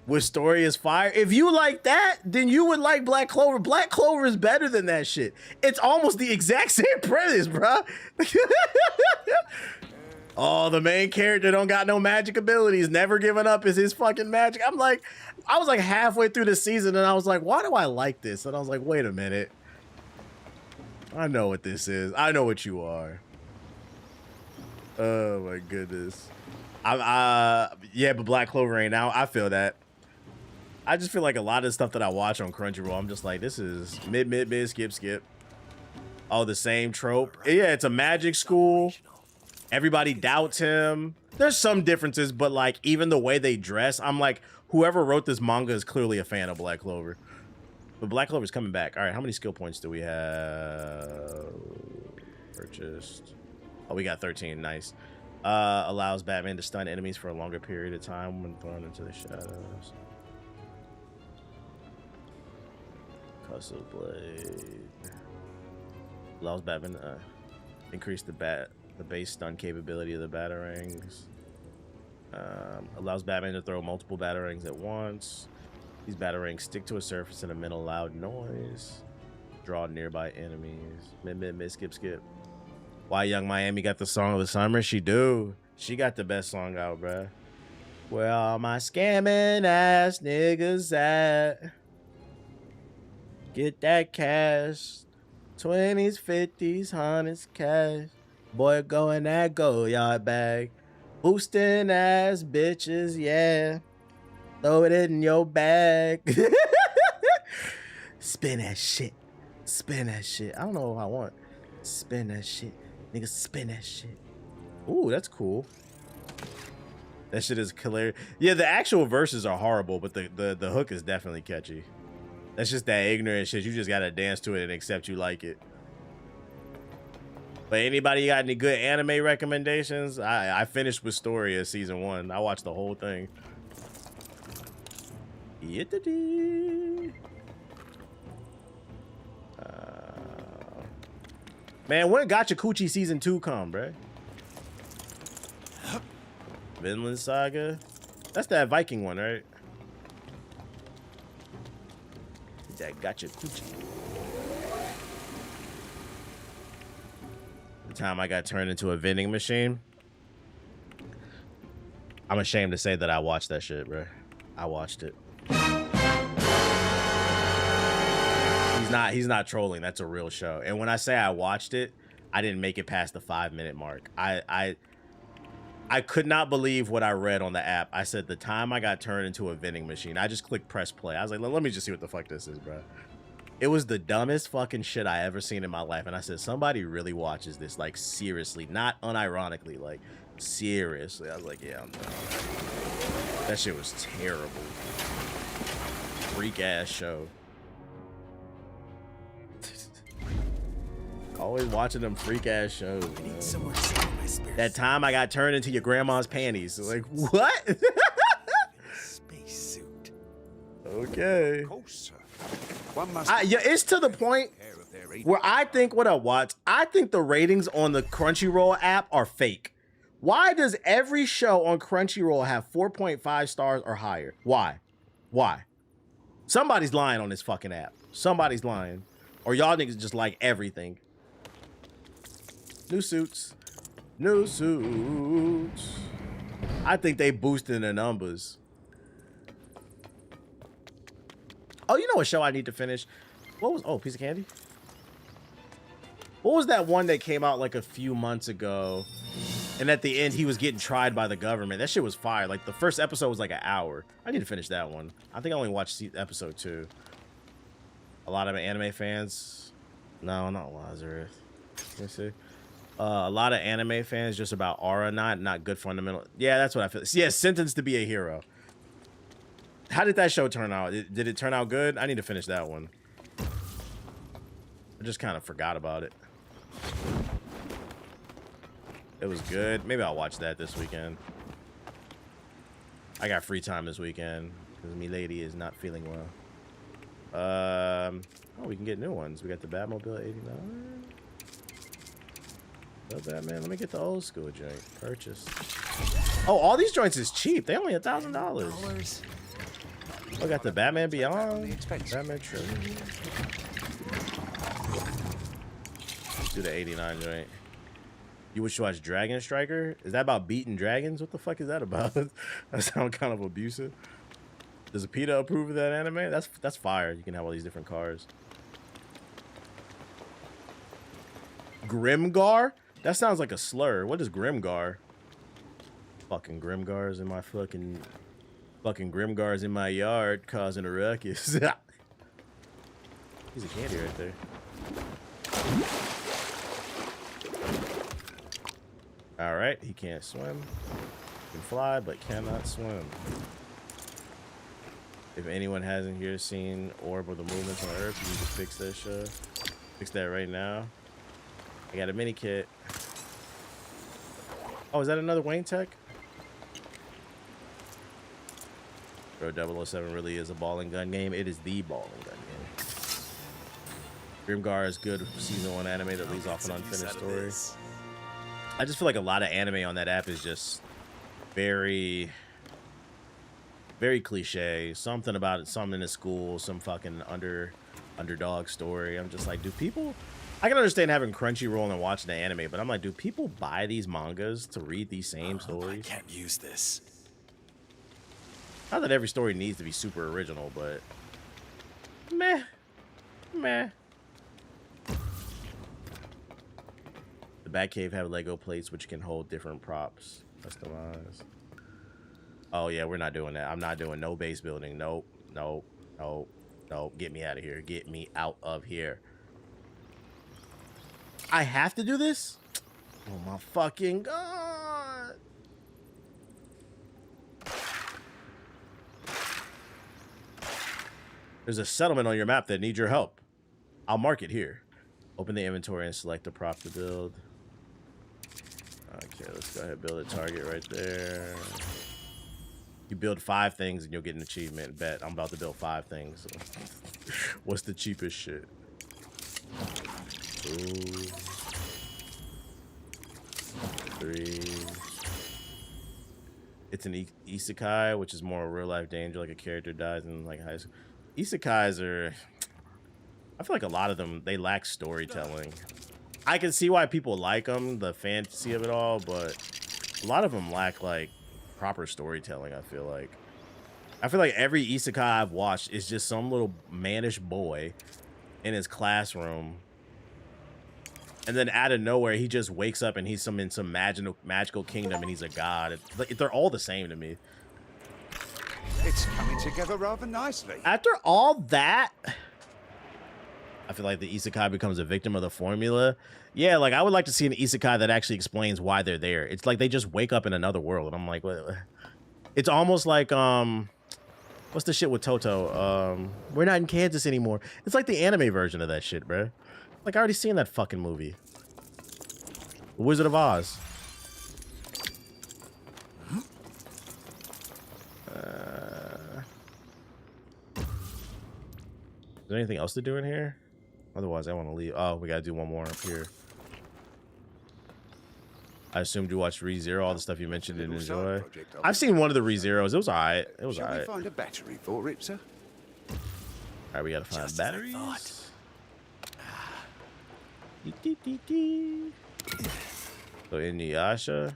Wistoria is fire. If you like that, then you would like Black Clover. Black Clover is better than that shit. It's almost the exact same premise, bro. Oh, the main character don't got no magic abilities. Never giving up is his fucking magic. I'm like, I was like halfway through the season and I was like, why do I like this? And I was like, wait a minute. I know what this is. I know what you are. Oh my goodness. Yeah, but Black Clover ain't out. I feel that. I just feel like a lot of the stuff that I watch on Crunchyroll, I'm just like, this is mid, skip. Oh, the same trope. Yeah, it's a magic school. Everybody doubts him. There's some differences, but like even the way they dress, I'm like, whoever wrote this manga is clearly a fan of Black Clover. But Black Clover's coming back. All right, how many skill points do we have? Purchased. Oh, we got 13. Nice. Allows Batman to stun enemies for a longer period of time when thrown into the shadows. Hustle Blade. Allows Batman to increase the base stun capability of the batarangs. Allows Batman to throw multiple batarangs at once. These batarangs stick to a surface and emit a loud noise. Draw nearby enemies. Mid, skip. Why Young Miami got the song of the summer? She do. She got the best song out, bruh. Where all my scamming ass niggas at? Get that cash. 20s, 50s, 100s cash. Boy, go in that go yard bag. Boosting ass bitches, yeah. Throw it in your bag. Spin that shit. Spin that shit. I don't know what I want. Spin that shit. Nigga, spin that shit. Ooh, that's cool. That shit is hilarious. Yeah, the actual verses are horrible, but the hook is definitely catchy. That's just that ignorant shit. You just gotta dance to it and accept you like it. But anybody got any good anime recommendations? I finished with Storia season 1. I watched the whole thing. Man, when Gachakuchi season 2 come, bruh? Vinland Saga? That's that Viking one, right? That Gachakuchi. The time I got turned into a vending machine. I'm ashamed to say that I watched that shit, bruh. I watched it. He's not trolling. That's a real show. And when I say I watched it, I didn't make it past the 5-minute mark. I could not believe what I read on the app. I said the time I got turned into a vending machine, I just clicked press play. I was like, let me just see what the fuck this is, bro. It was the dumbest fucking shit I ever seen in my life. And I said, somebody really watches this, like, seriously, not unironically, like, seriously. I was like, yeah, I'm done. That shit was terrible. Freak ass show. Always watching them freak ass shows. I need somewhere to sit my spirits. That time I got turned into your grandma's panties. Like, what? Space suit. Okay. Of course, sir. One must Yeah, it's to the point where I think what I watch, I think the ratings on the Crunchyroll app are fake. Why does every show on Crunchyroll have 4.5 stars or higher? Why? Why? Somebody's lying on this fucking app. Somebody's lying. Or y'all niggas just like everything. New suits. New suits. I think they boosting the numbers. Oh, you know what show I need to finish? What was... Oh, piece of candy? What was that one that came out like a few months ago? And at the end, he was getting tried by the government. That shit was fire. Like, the first episode was like an hour. I need to finish that one. I think I only watched episode 2. A lot of anime fans... No, not Lazarus. Let me see. A lot of anime fans just about aura, not good fundamental. Yeah, that's what I feel. Yeah, Sentenced to be a Hero. How did that show turn out? Did it turn out good? I need to finish that one. I just kind of forgot about it. It was good. Maybe I'll watch that this weekend. I got free time this weekend because me lady is not feeling well. Oh, we can get new ones. We got the Batmobile 89. The Batman. Let me get the old school joint. Purchase. Oh, all these joints is cheap. They only $1,000. I got the Batman Beyond. Batman Trilogy. Let's do the 89 joint. You wish to watch Dragon Striker? Is that about beating dragons? What the fuck is that about? That sounds kind of abusive. Does PETA approve of that anime? That's fire. You can have all these different cars. Grimgar? That sounds like a slur. What is Grimgar? Fucking Grimgars in my fucking Grimgars in my yard causing a ruckus. He's a candy right there. All right, he can't swim. He can fly, but cannot swim. If anyone hasn't here seen Orb of the Movements on Earth, you need to fix that shit. Fix that right now. I got a mini kit. Oh, is that another Wayne Tech? Bro, 007 really is a ball and gun game. It is the ball and gun game. Grimgar is good season 1 anime that leaves off an unfinished story. I just feel like a lot of anime on that app is just very cliche. Something about it, something in the school, some fucking underdog story. I'm just like, do people... I can understand having Crunchyroll and watching the anime, but I'm like, do people buy these mangas to read these same stories? I can't use this. Not that every story needs to be super original, but... Meh. Meh. The Batcave have Lego plates which can hold different props. Customized. Oh yeah, we're not doing that. I'm not doing no base building. Nope. Nope. Nope. Nope. Get me out of here. Get me out of here. I have to do this? Oh my fucking god. There's a settlement on your map that needs your help. I'll mark it here. Open the inventory and select the prop to build. Okay, let's go ahead and build a target right there. You build 5 things and you'll get an achievement. Bet I'm about to build 5 things. So. What's the cheapest shit? 2, 3. It's an isekai, which is more real life danger, like a character dies in like high school. Isekais are, I feel like a lot of them, they lack storytelling. I can see why people like them, the fantasy of it all, but a lot of them lack like proper storytelling. I feel like every isekai I've watched is just some little mannish boy in his classroom, and then out of nowhere he just wakes up and he's in some magical kingdom and he's a god. It's like, they're all the same to me. It's coming together rather nicely. After all that, I feel like the isekai becomes a victim of the formula. Yeah, like I would like to see an isekai that actually explains why they're there. It's like they just wake up in another world, and I'm like, what? It's almost like what's the shit with Toto? We're not in Kansas anymore. It's like the anime version of that shit, bro. Like I already seen that fucking movie, The Wizard of Oz. Is there anything else to do in here? Otherwise, I want to leave. Oh, we gotta do one more up here. I assumed you watched ReZero, all the stuff you mentioned and enjoy. I've seen one of the ReZeros. It was alright. It was alright. Shall we find a battery for it, sir? Alright, we gotta find batteries. So Inuyasha.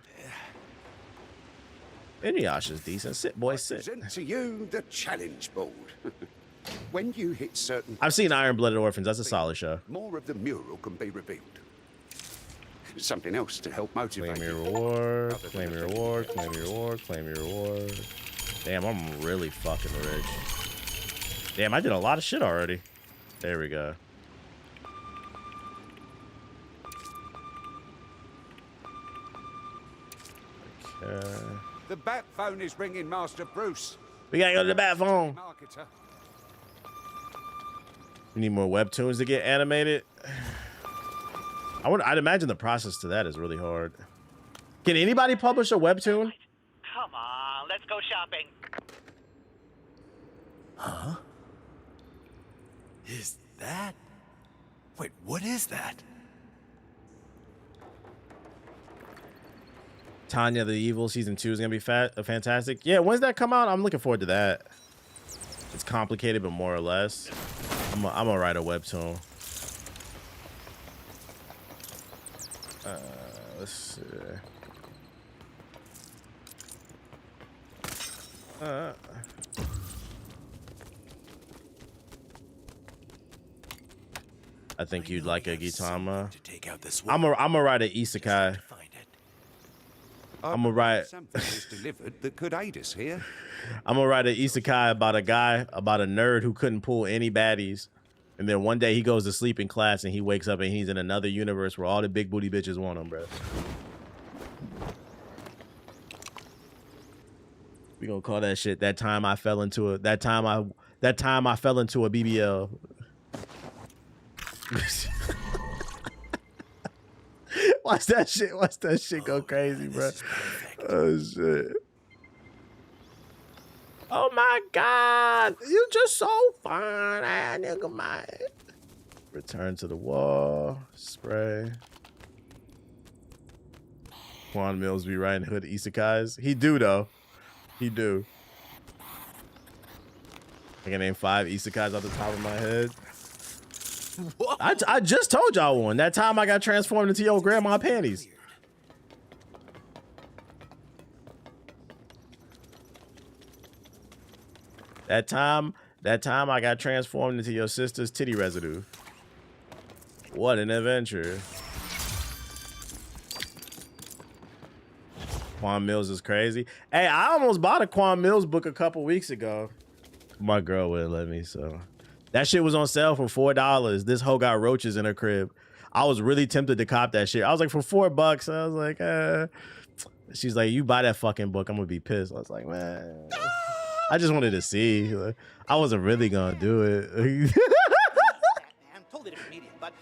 Inuyasha's decent. Sit, boy, sit. Present to you the challenge board. When you hit certain... I've seen Iron Blooded Orphans. That's a solid show. More of the mural can be revealed. Something else to help motivate. Claim your reward. Claim your reward. Claim your reward. Claim your reward. Damn, I'm really fucking rich. Damn, I did a lot of shit already. There we go. Okay. The bat phone is ringing, Master Bruce. We gotta go to the bat phone. Marketer. We need more webtoons to get animated. I'd imagine the process to that is really hard. Can anybody publish a webtoon? Come on, let's go shopping. Huh? Is that... Wait, what is that? Tanya the Evil season 2 is gonna be fantastic. Yeah, when's that come out? I'm looking forward to that. It's complicated, but more or less. I'm gonna write a webtoon. Let's see. I think you'd like a Gitama. I'm gonna write an isekai. I'm gonna write. Something was delivered that could aid us here. I'm gonna write an isekai about a guy, about a nerd who couldn't pull any baddies, and then one day he goes to sleep in class and he wakes up and he's in another universe where all the big booty bitches want him, bro. We gonna call that shit "That Time I Fell Into a That Time I Fell Into a BBL." Watch that shit. Watch that shit go crazy, bro. Oh shit. Oh my God, you just so fine, nigga, man. Return to the wall. Spray. Quan Mills be writing hood isekais. He do though. He do. I can name 5 isekais off the top of my head. I just told y'all one. That time I got transformed into your grandma panties. That time I got transformed into your sister's titty residue. What an adventure. Quan Mills is crazy. Hey, I almost bought a Quan Mills book a couple weeks ago. My girl wouldn't let me, so. That shit was on sale for $4. This hoe got roaches in her crib. I was really tempted to cop that shit. I was like, for $4. I was like, She's like, you buy that fucking book, I'm gonna be pissed. I was like, man. I just wanted to see. Like, I wasn't really gonna do it. Man, totally different medium, but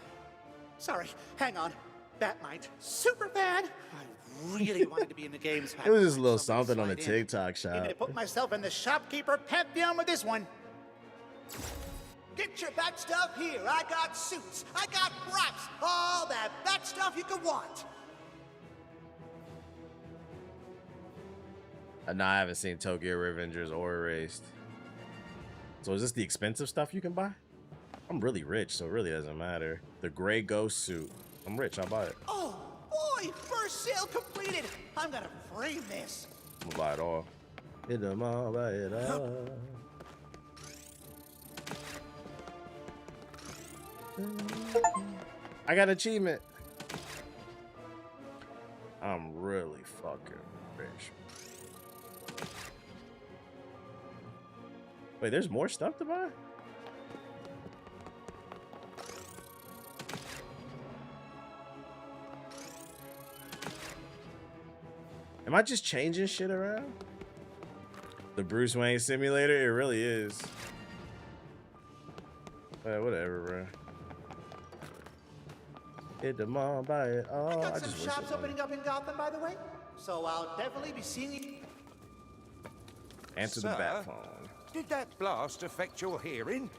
sorry, hang on. Batmite, super fan. I really wanted to be in the games. It was just a little something on the TikTok I'm gonna shop. put myself in the shopkeeper pantheon with this one. Get your bat stuff here. I got suits. I got props. All that bat stuff you could want. No, I haven't seen Tokyo Revengers or Erased. So is this the expensive stuff you can buy? I'm really rich, so it really doesn't matter. The gray ghost suit. I'm rich, I'll buy it. Oh boy, first sale completed. I'm gonna frame this. I'm gonna buy it all. Hit them all, buy it all. I got an achievement. I'm really fucking rich. Wait, there's more stuff to buy? Am I just changing shit around? The Bruce Wayne simulator? It really is. Whatever, bro. Hit the mall, buy it all. I got some shops opening up in Gotham, by the way. So I'll definitely be seeing you. Answer the bat phone. Did that blast affect your hearing?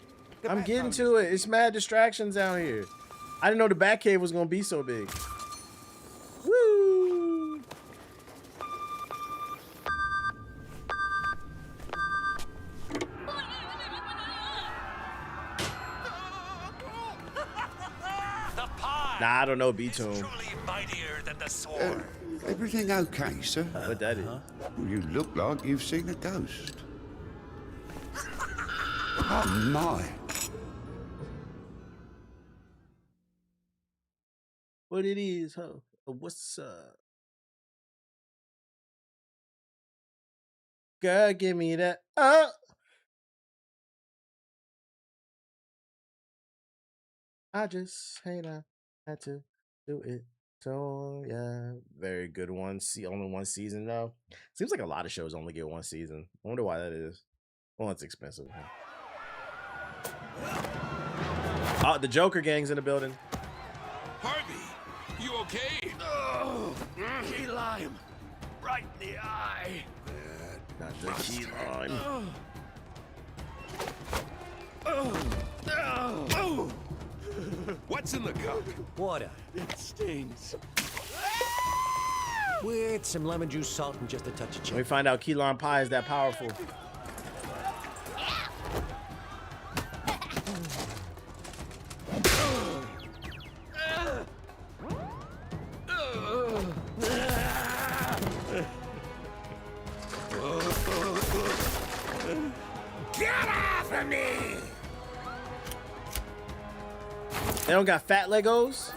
I'm getting to it. It's mad distractions out here. I didn't know the Batcave was gonna be so big. Woo! Nah, I don't know B-Tune. Everything okay, sir? What that is? You look like you've seen a ghost. Oh my. What it is, huh? What's up? Girl, give me that. I just hate I had to do it. So yeah, very good one. See, only one season though. Seems like a lot of shows only get one season. I wonder why that is. Well, it's expensive. Oh, the Joker gang's in the building. Harvey, you okay? Oh, key lime, right in the eye. Not the key lime. What's in the cup? Water. It stings. With some lemon juice, salt, and just a touch of Let chili. me find out key lime pie is that powerful. Get off of me! They don't got fat Legos?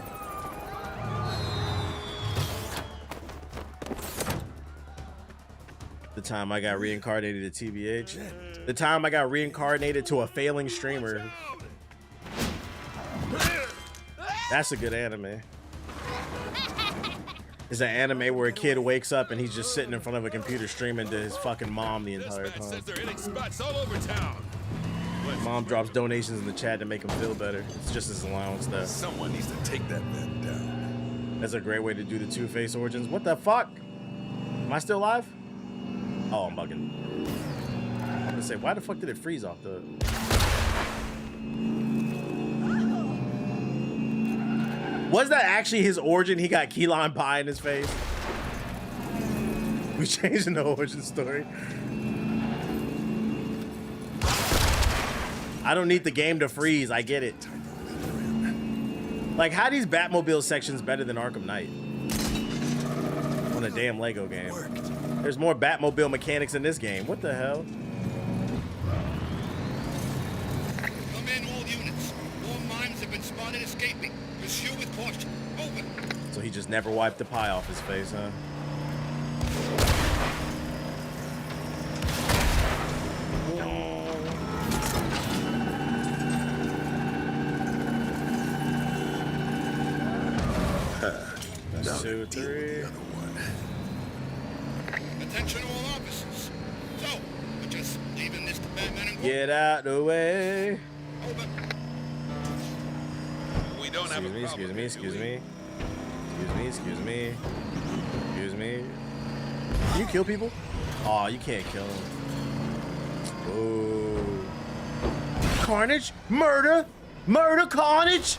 The time I got reincarnated to TBH. The time I got reincarnated to a failing streamer. That's a good anime. It's an anime where a kid wakes up and he's just sitting in front of a computer streaming to his fucking mom the entire time. Says they're hitting spots all over town. Mom drops donations in the chat to make him feel better. It's just his allowance though. Someone needs to take that man down. That's a great way to do the Two-Face origins. What the fuck? Am I still alive? Oh, I'm bugging. I'm gonna say, why the fuck did it freeze off the... Was that actually his origin? He got key lime pie in his face? We changing the origin story. I don't need the game to freeze. I get it. Like, how these Batmobile sections better than Arkham Knight? On a damn Lego game. There's more Batmobile mechanics in this game. What the hell? Come in, all units. More mines have been spotted escaping. Pursue with caution. Over. So he just never wiped the pie off his face, huh? That's 2, 3. Attention all officers. So, we're just leaving Get out the way. We don't have a problem. Excuse me. Excuse me. Can you kill people? Oh, you can't kill them. Oh. Carnage, murder, carnage.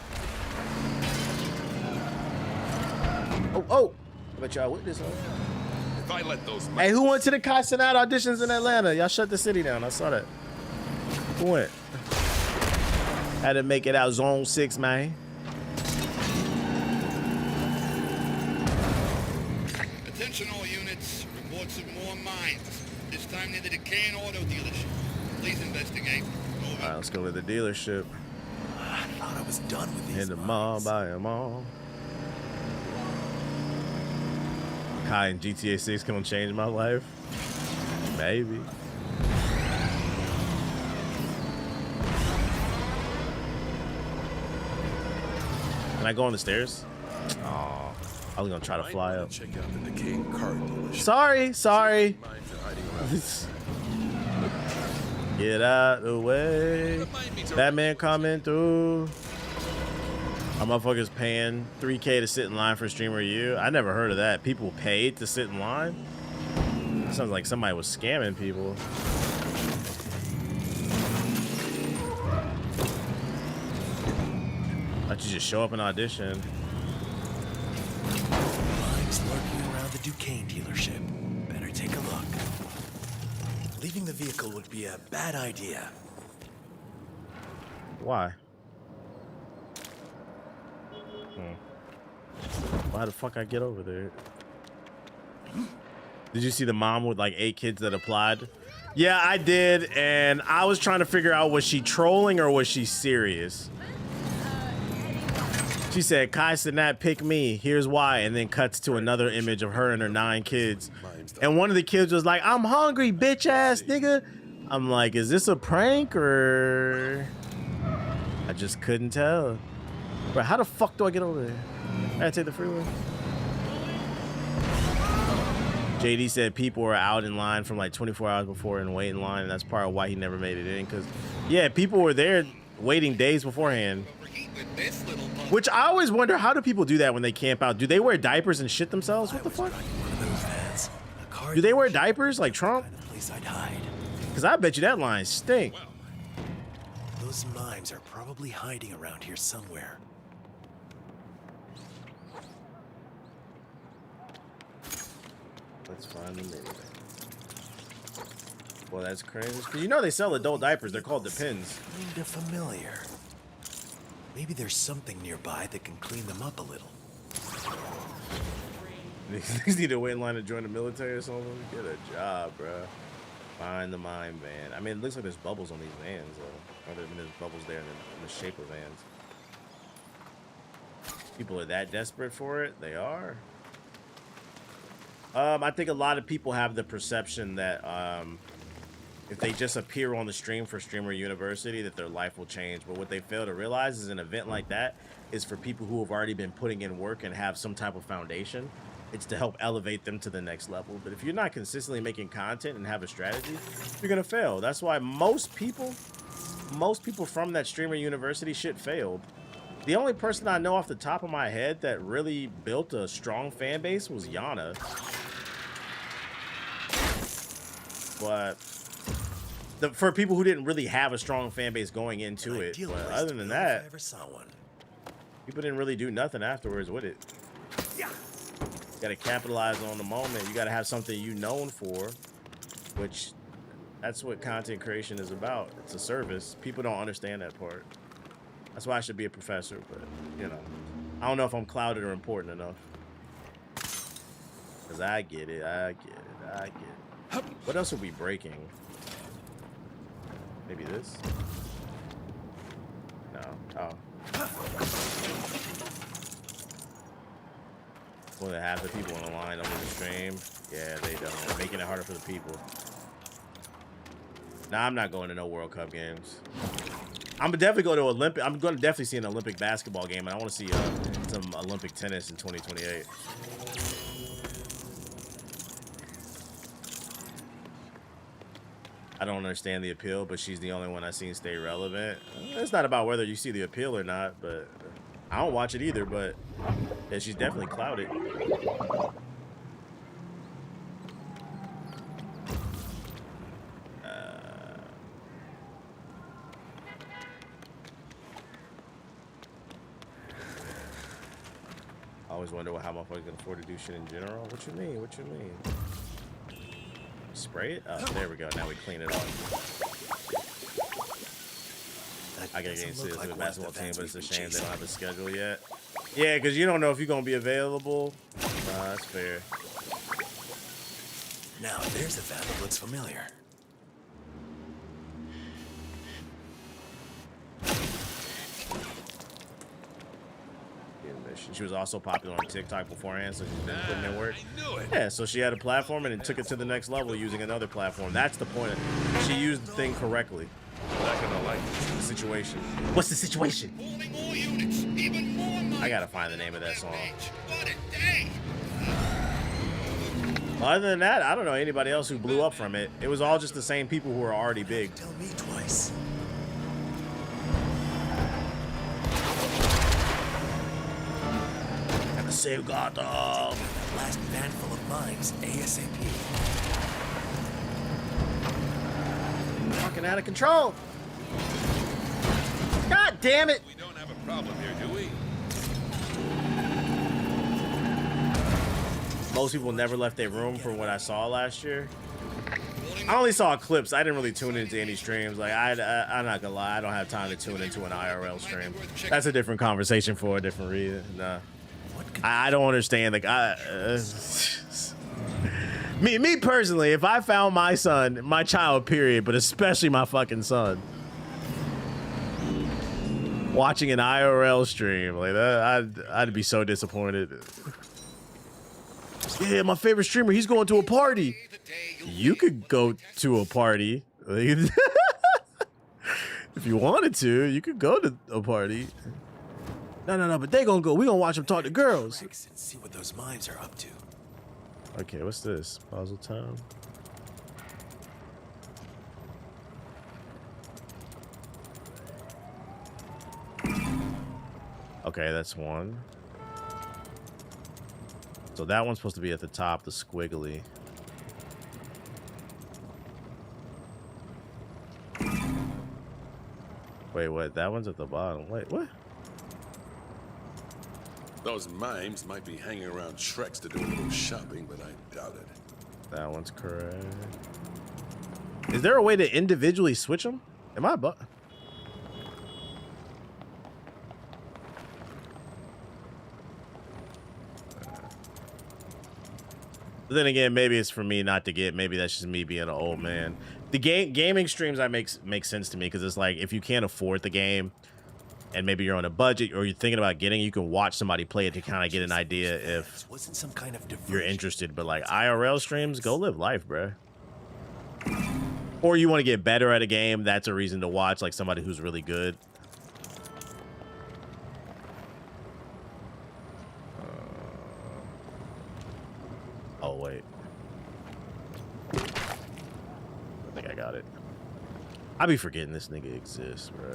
Oh. I bet y'all witness, huh? If I let those Hey, who went to the Kai Cenat auditions in Atlanta? Y'all shut the city down. I saw that. Who went? Had to make it out zone 6, man. Attention all units. Reports of more mines. This time near the decaying auto dealership. Please investigate. All right, let's go to the dealership. I thought I was done with these. In the mall, buy them all. Kai and GTA 6 gonna change my life? Maybe. Can I go on the stairs? Oh, I was gonna try to fly up. Check out the decaying car dealership. Sorry. Mines are hiding around. Get out the way. Batman coming through. Our motherfuckers paying $3K to sit in line for Streamer U. I never heard of that. People paid to sit in line? Sounds like somebody was scamming people. Why'd you just show up and audition? Mines lurking around the Duquesne dealership. Better take a look. Leaving the vehicle would be a bad idea. Why? Why the fuck I get over there? Did you see the mom with like 8 kids that applied? Yeah, I did, and I was trying to figure out, was she trolling or was she serious? She said, Kai Cenat, pick me, here's why, and then cuts to another image of her and her 9 kids. And one of the kids was like, I'm hungry, bitch ass nigga. I'm like, is this a prank or... I just couldn't tell. Bro, how the fuck do I get over there? I gotta take the freeway. JD said people were out in line from like 24 hours before and wait in line, and that's part of why he never made it in. Because, yeah, people were there waiting days beforehand. Which I always wonder, how do people do that when they camp out? Do they wear diapers and shit themselves? What the fuck? Do they wear diapers like Trump? Because I bet you that line stink. Those mimes are probably hiding around here somewhere. Let's find the minivan. Well, that's crazy. You know they sell adult diapers. They're called Depends. Kinda familiar. Maybe there's something nearby that can clean them up a little. These need to wait in line to join the military or something. Get a job, bro. Find the mine van. I mean, it looks like there's bubbles on these vans, though. Or there's bubbles there in the shape of vans. People are that desperate for it? They are. I think a lot of people have the perception that if they just appear on the stream for Streamer University, that their life will change. But what they fail to realize is an event like that is for people who have already been putting in work and have some type of foundation. It's to help elevate them to the next level. But if you're not consistently making content and have a strategy, you're gonna fail. That's why most people from that Streamer University shit failed. The only person I know off the top of my head that really built a strong fan base was Yana. But for people who didn't really have a strong fan base going into it, but other than that, people didn't really do nothing afterwards with it. You gotta capitalize on the moment. You gotta have something you're known for, which that's what content creation is about. It's a service. People don't understand that part. That's why I should be a professor, but, you know, I don't know if I'm clouded or important enough. Because I get it. What else are we breaking? Maybe this? No. Oh. More than half the people on the line over the stream. Yeah, they don't. They're making it harder for the people. Nah, I'm not going to no World Cup games. I'm gonna definitely go to Olympic. I'm gonna definitely see an Olympic basketball game, and I want to see some Olympic tennis in 2028. I don't understand the appeal, but she's the only one I've seen stay relevant. It's not about whether you see the appeal or not, but I don't watch it either, but yeah, she's definitely clouded. I always wonder how motherfuckers can afford to do shit in general. What you mean? What you mean? Spray it? Oh, there we go. Now we clean it off. I gotta get into the basketball team, but it's a shame they don't have a schedule yet. Yeah, because you don't know if you're gonna be available. That's fair. Now there's a van that looks familiar. She was also popular on TikTok beforehand, so she's been putting in work. Yeah, so she had a platform and then took it to the next level using another platform. That's the point. She used the thing correctly. Not gonna like the situation. What's the situation? I gotta find the name of that song. Other than that, I don't know anybody else who blew up from it. It was all just the same people who were already big. Tell me twice. Save Gotham. Last van full of mines, ASAP. Fucking out of control. God damn it. We don't have a problem here, do we? Most people never left their room from what I saw last year. I only saw clips. I didn't really tune into any streams. Like I'm not gonna lie, I don't have time to tune into an IRL stream. That's a different conversation for a different reason. Nah. I don't understand. Like, me personally, if I found my son, my child, period, but especially my fucking son, watching an IRL stream like that, I'd be so disappointed. Yeah, my favorite streamer, he's going to a party. You could go to a party. If you wanted to, you could go to a party. No, but they gonna go. We gonna watch them talk to girls. See what those mines are up to. Okay, what's this? Puzzle time. Okay, that's one. So that one's supposed to be at the top, the squiggly. Wait, what? That one's at the bottom. Wait, what? Those mimes might be hanging around Shrek's to do a little shopping, but I doubt it. That one's correct. Is there a way to individually switch them? Am I But then again, maybe it's for me not to get. Maybe that's just me being an old man. The gaming streams make sense to me because it's like if you can't afford the game, and maybe you're on a budget or you're thinking about getting, you can watch somebody play it to kind of get an idea if some kind of you're interested. But like IRL streams, go live life, bro. Or you want to get better at a game, that's a reason to watch like somebody who's really good. Oh, wait. I think I got it. I be forgetting this nigga exists, bro.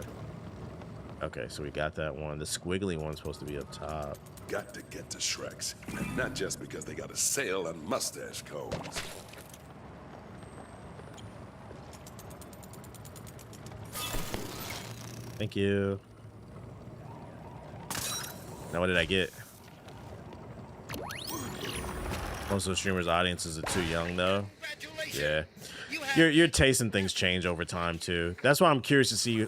Okay, so we got that one. The squiggly one's supposed to be up top. Got to get to Shrek's. And not just because they got a sale on mustache combs. Thank you. Now what did I get? Most of the streamers' audiences are too young, though. Yeah. Your taste in things change over time, too. That's why I'm curious to see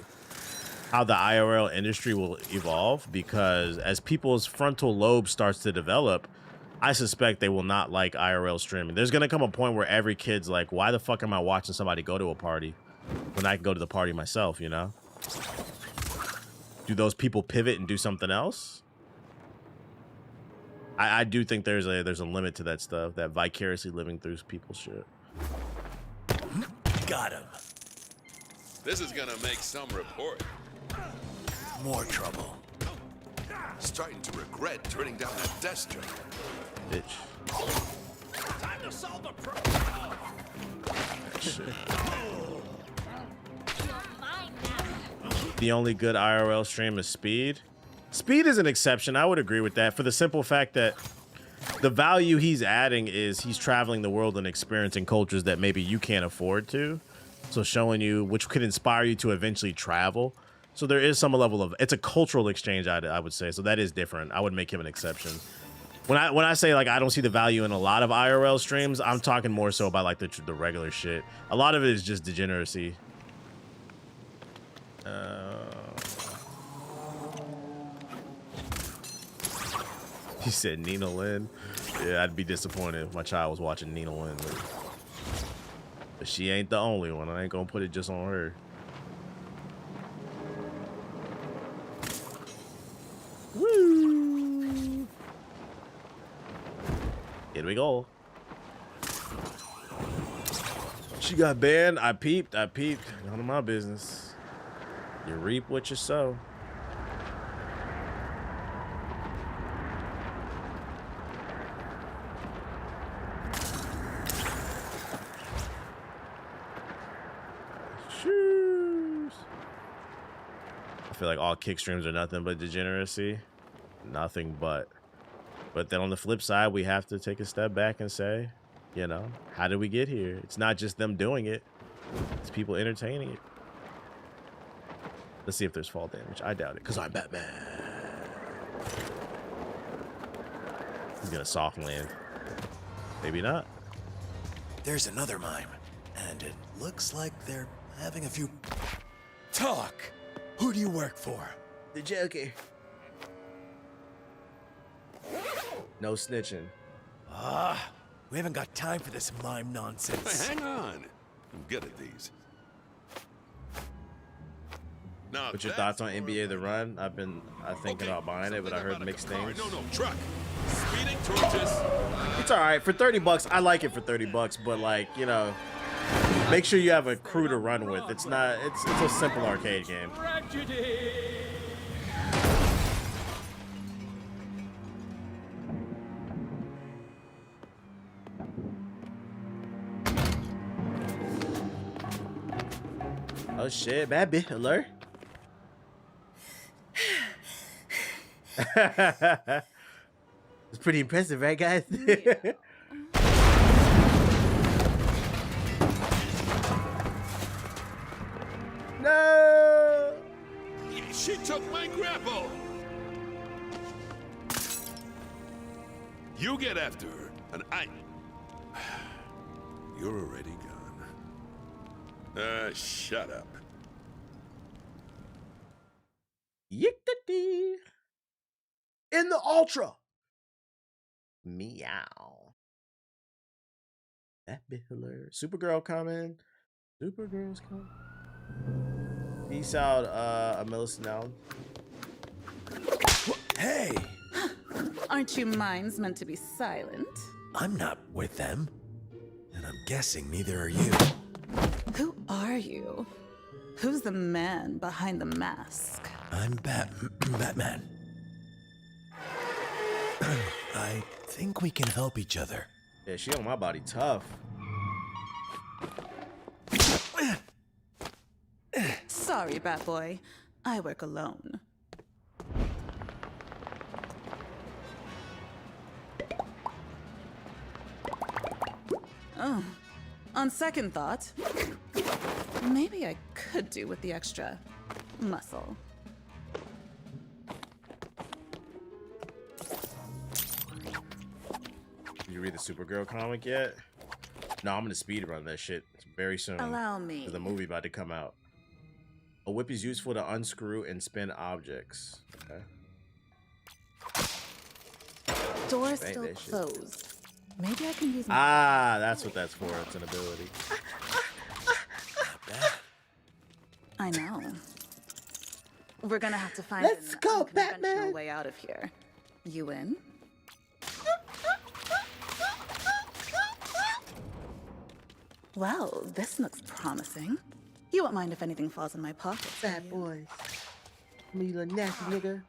how the IRL industry will evolve, because as people's frontal lobe starts to develop, I suspect they will not like IRL streaming. There's going to come a point where every kid's like, why the fuck am I watching somebody go to a party when I can go to the party myself, you know? Do those people pivot and do something else? I do think there's a limit to that stuff, that vicariously living through people's shit. Got him. This is gonna make some report. More trouble. Starting to regret turning down that desk job. Bitch. Time to solve the problem. Shit. the only good IRL stream is Speed. Speed is an exception. I would agree with that for the simple fact that the value he's adding is he's traveling the world and experiencing cultures that maybe you can't afford to. So showing you, which could inspire you to eventually travel. So there is some level of, it's a cultural exchange, I would say. So that is different. I would make him an exception. When I say like I don't see the value in a lot of IRL streams, I'm talking more so about like the regular shit. A lot of it is just degeneracy. He said Nina Lynn. Yeah, I'd be disappointed if my child was watching Nina Lynn. But she ain't the only one. I ain't gonna put it just on her. Woo! Here we go. She got banned. I peeped. None of my business. You reap what you sow. I feel like all kick streams are nothing but degeneracy. Nothing but. But then on the flip side, we have to take a step back and say, you know, how did we get here? It's not just them doing it. It's people entertaining it. Let's see if there's fall damage. I doubt it, because I'm Batman. He's gonna soft land. Maybe not. There's another mime, and it looks like they're having a few... Talk! Who do you work for? The Joker. No snitching. We haven't got time for this mime nonsense. Hey, hang on. I'm good at these. Now, What's your thoughts on NBA The Run? I think about buying it, but I heard mixed things. No, truck. Speeding towards us. It's all right for $30. I like it for $30, but like, you know, make sure you have a crew to run with. It's not. It's a simple arcade game. Oh shit, bad bitch alert. It's pretty impressive, right, guys? No! She took my grapple. You get after her, and I... You're already gone. Shut up. Yickety. In the Ultra. Meow. That bit hilarious. Supergirl coming. Supergirl's coming. Peace out, Millicent Allen. Hey! Aren't you mimes meant to be silent? I'm not with them. And I'm guessing neither are you. Who are you? Who's the man behind the mask? I'm Batman. I think we can help each other. Yeah, she on my body tough. Sorry, Bat Boy. I work alone. Oh, on second thought, maybe I could do with the extra muscle. Did you read the Supergirl comic yet? No, I'm gonna speedrun that shit very soon. Allow me. There's a movie about to come out. A whip is useful to unscrew and spin objects. Okay. Door's still closed. Maybe I can use my... Ah, that's what that's for. It's an ability. I know. We're gonna have to find Let's go, Batman. Batman. Way out of here. You in? Well, this looks promising. You won't mind if anything falls in my pocket. Bad boys. Me little nasty nigga.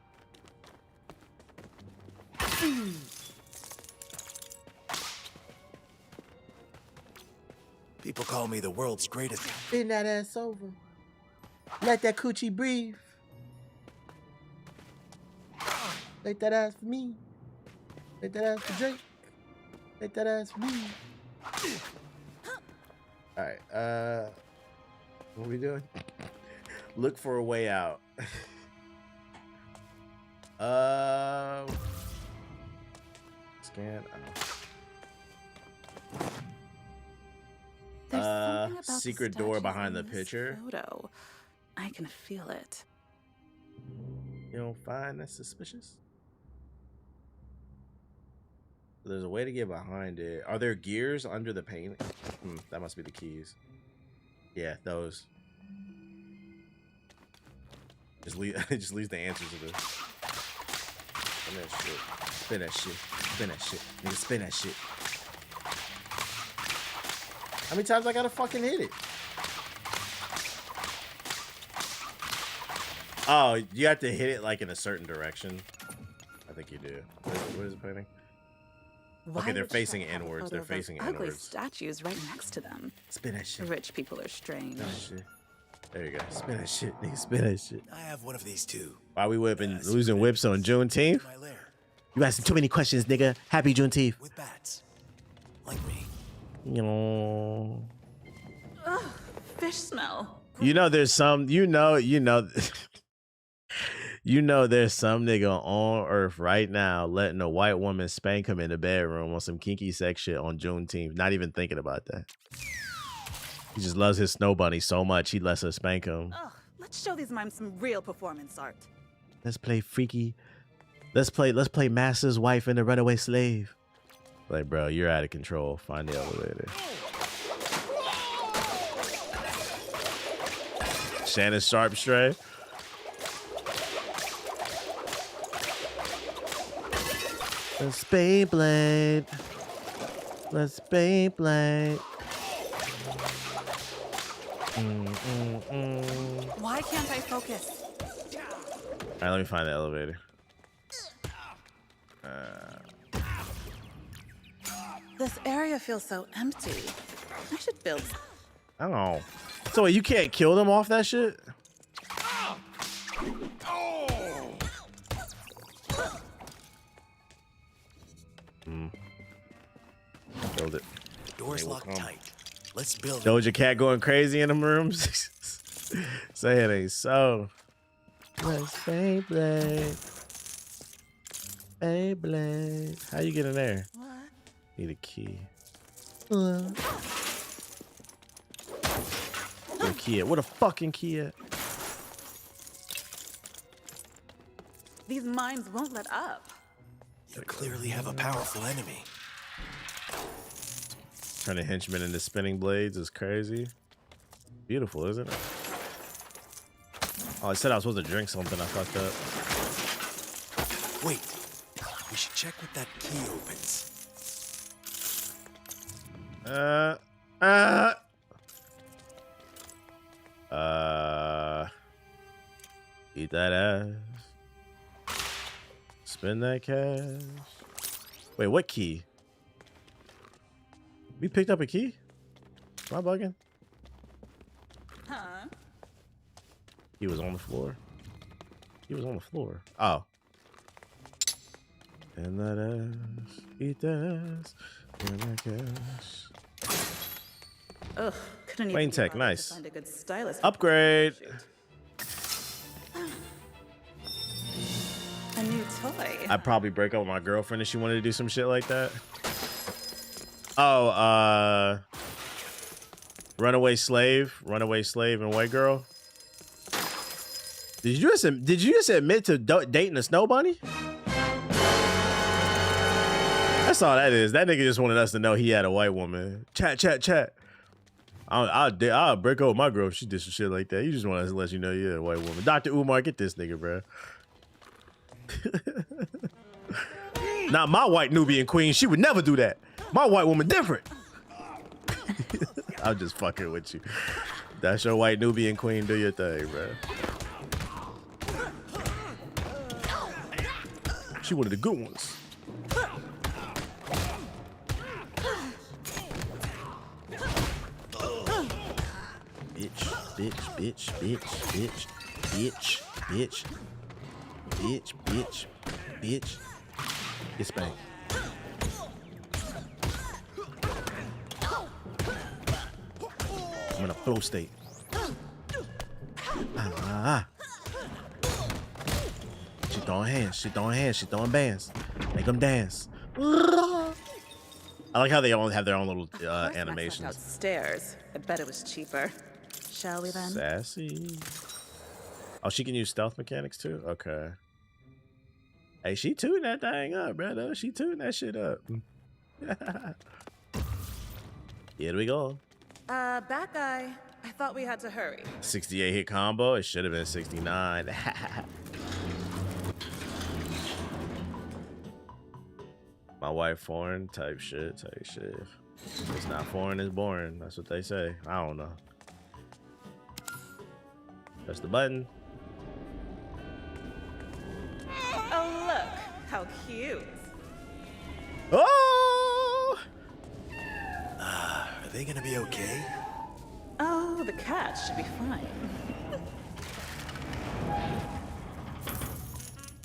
People call me the world's greatest. Bend that ass over. Let that coochie breathe. Let that ass for me. Let that ass for Drake. Let that ass for me. All right. What are we doing? Look for a way out. Scan. There's something about the Secret door statues behind the in this picture. Photo. I can feel it. You don't find that suspicious? There's a way to get behind it. Are there gears under the paint? That must be the keys. Yeah, those. Just leave. Just leaves the answers to this. Spin that shit. Spin that shit. Spin that shit. Nigga, spin that shit. How many times I gotta fucking hit it? Oh, you have to hit it like in a certain direction. I think you do. What is it pointing? Okay, they're facing inwards. They're facing ugly inwards. statues right next to them. Spin that shit. Rich people are strange. Spin that shit. There you go. Spin that shit. Nigga, spin that shit. I have one of these too. Why we whipping losing whips on Juneteenth? You asking too many questions, nigga. Happy Juneteenth. With bats. Like me. You know. Ugh, fish smell. You know there's some, you know there's some nigga on earth right now letting a white woman spank him in the bedroom on some kinky sex shit on Juneteenth. Not even thinking about that. He just loves his snow bunny so much he lets her spank him. Ugh, let's show these mimes some real performance art. Let's play freaky. Let's play master's wife and the runaway slave. Like, bro, you're out of control. Find the elevator. Shannon Sharp stray. Let's Beyblade. Let's Beyblade. Why can't I focus? All right, let me find the elevator. This area feels so empty. I should build. I don't know. So wait, you can't kill them off that shit? Build it. Doors locked tight. Let's build it. Doja Cat going crazy in them rooms. Say it ain't so. Let's Beyblade. Beyblade. How you get in there? What? Need a key. Where a key at? What a fucking key at? These mimes won't let up. You clearly have a powerful enemy. Turning henchmen into spinning blades is crazy. Beautiful, isn't it? Oh, I said I was supposed to drink something. I fucked up. Wait. We should check what that key opens. Eat that ass. Spend that cash. Wait, what key? We picked up a key? Am I bugging? Huh? He was on the floor. He was on the floor. Oh. And that ass. Eat that ass. Spend that cash. Ugh, couldn't Plain even tech, be bothered nice. to find a good stylist. Upgrade. A new toy. I'd probably break up with my girlfriend if she wanted to do some shit like that. Oh, runaway slave and white girl. Did you just admit to dating a snow bunny? That's all that is. That nigga just wanted us to know he had a white woman. Chat. I'll break up with my girl if she did some shit like that. You just want us to let you know you're a white woman. Dr. Umar, get this nigga, bro. Now my white Nubian queen, she would never do that. My white woman different. I'm just fucking with you. That's your white Nubian queen. Do your thing, bro. She one of the good ones. Bitch. bitch, bitch, bitch, bitch, bitch, bitch, bitch, bitch, bitch. Get spanked. I'm in a flow state. She throwing hands. She throwing hands. She throwing bands. Make them dance. I like how they all have their own little animations. Upstairs. I bet it was cheaper. Shall we then? Sassy. Oh, she can use stealth mechanics too? Okay. Hey, she tuned that thing up, brother. She tuned that shit up. Here we go. Bad guy. I thought we had to hurry. 68 hit combo. It should have been 69. My wife foreign type shit. It's not foreign, it's boring. That's what they say. I don't know. Press the button. Oh, look. How cute. Oh! Are they gonna be okay? Oh, the cat should be fine.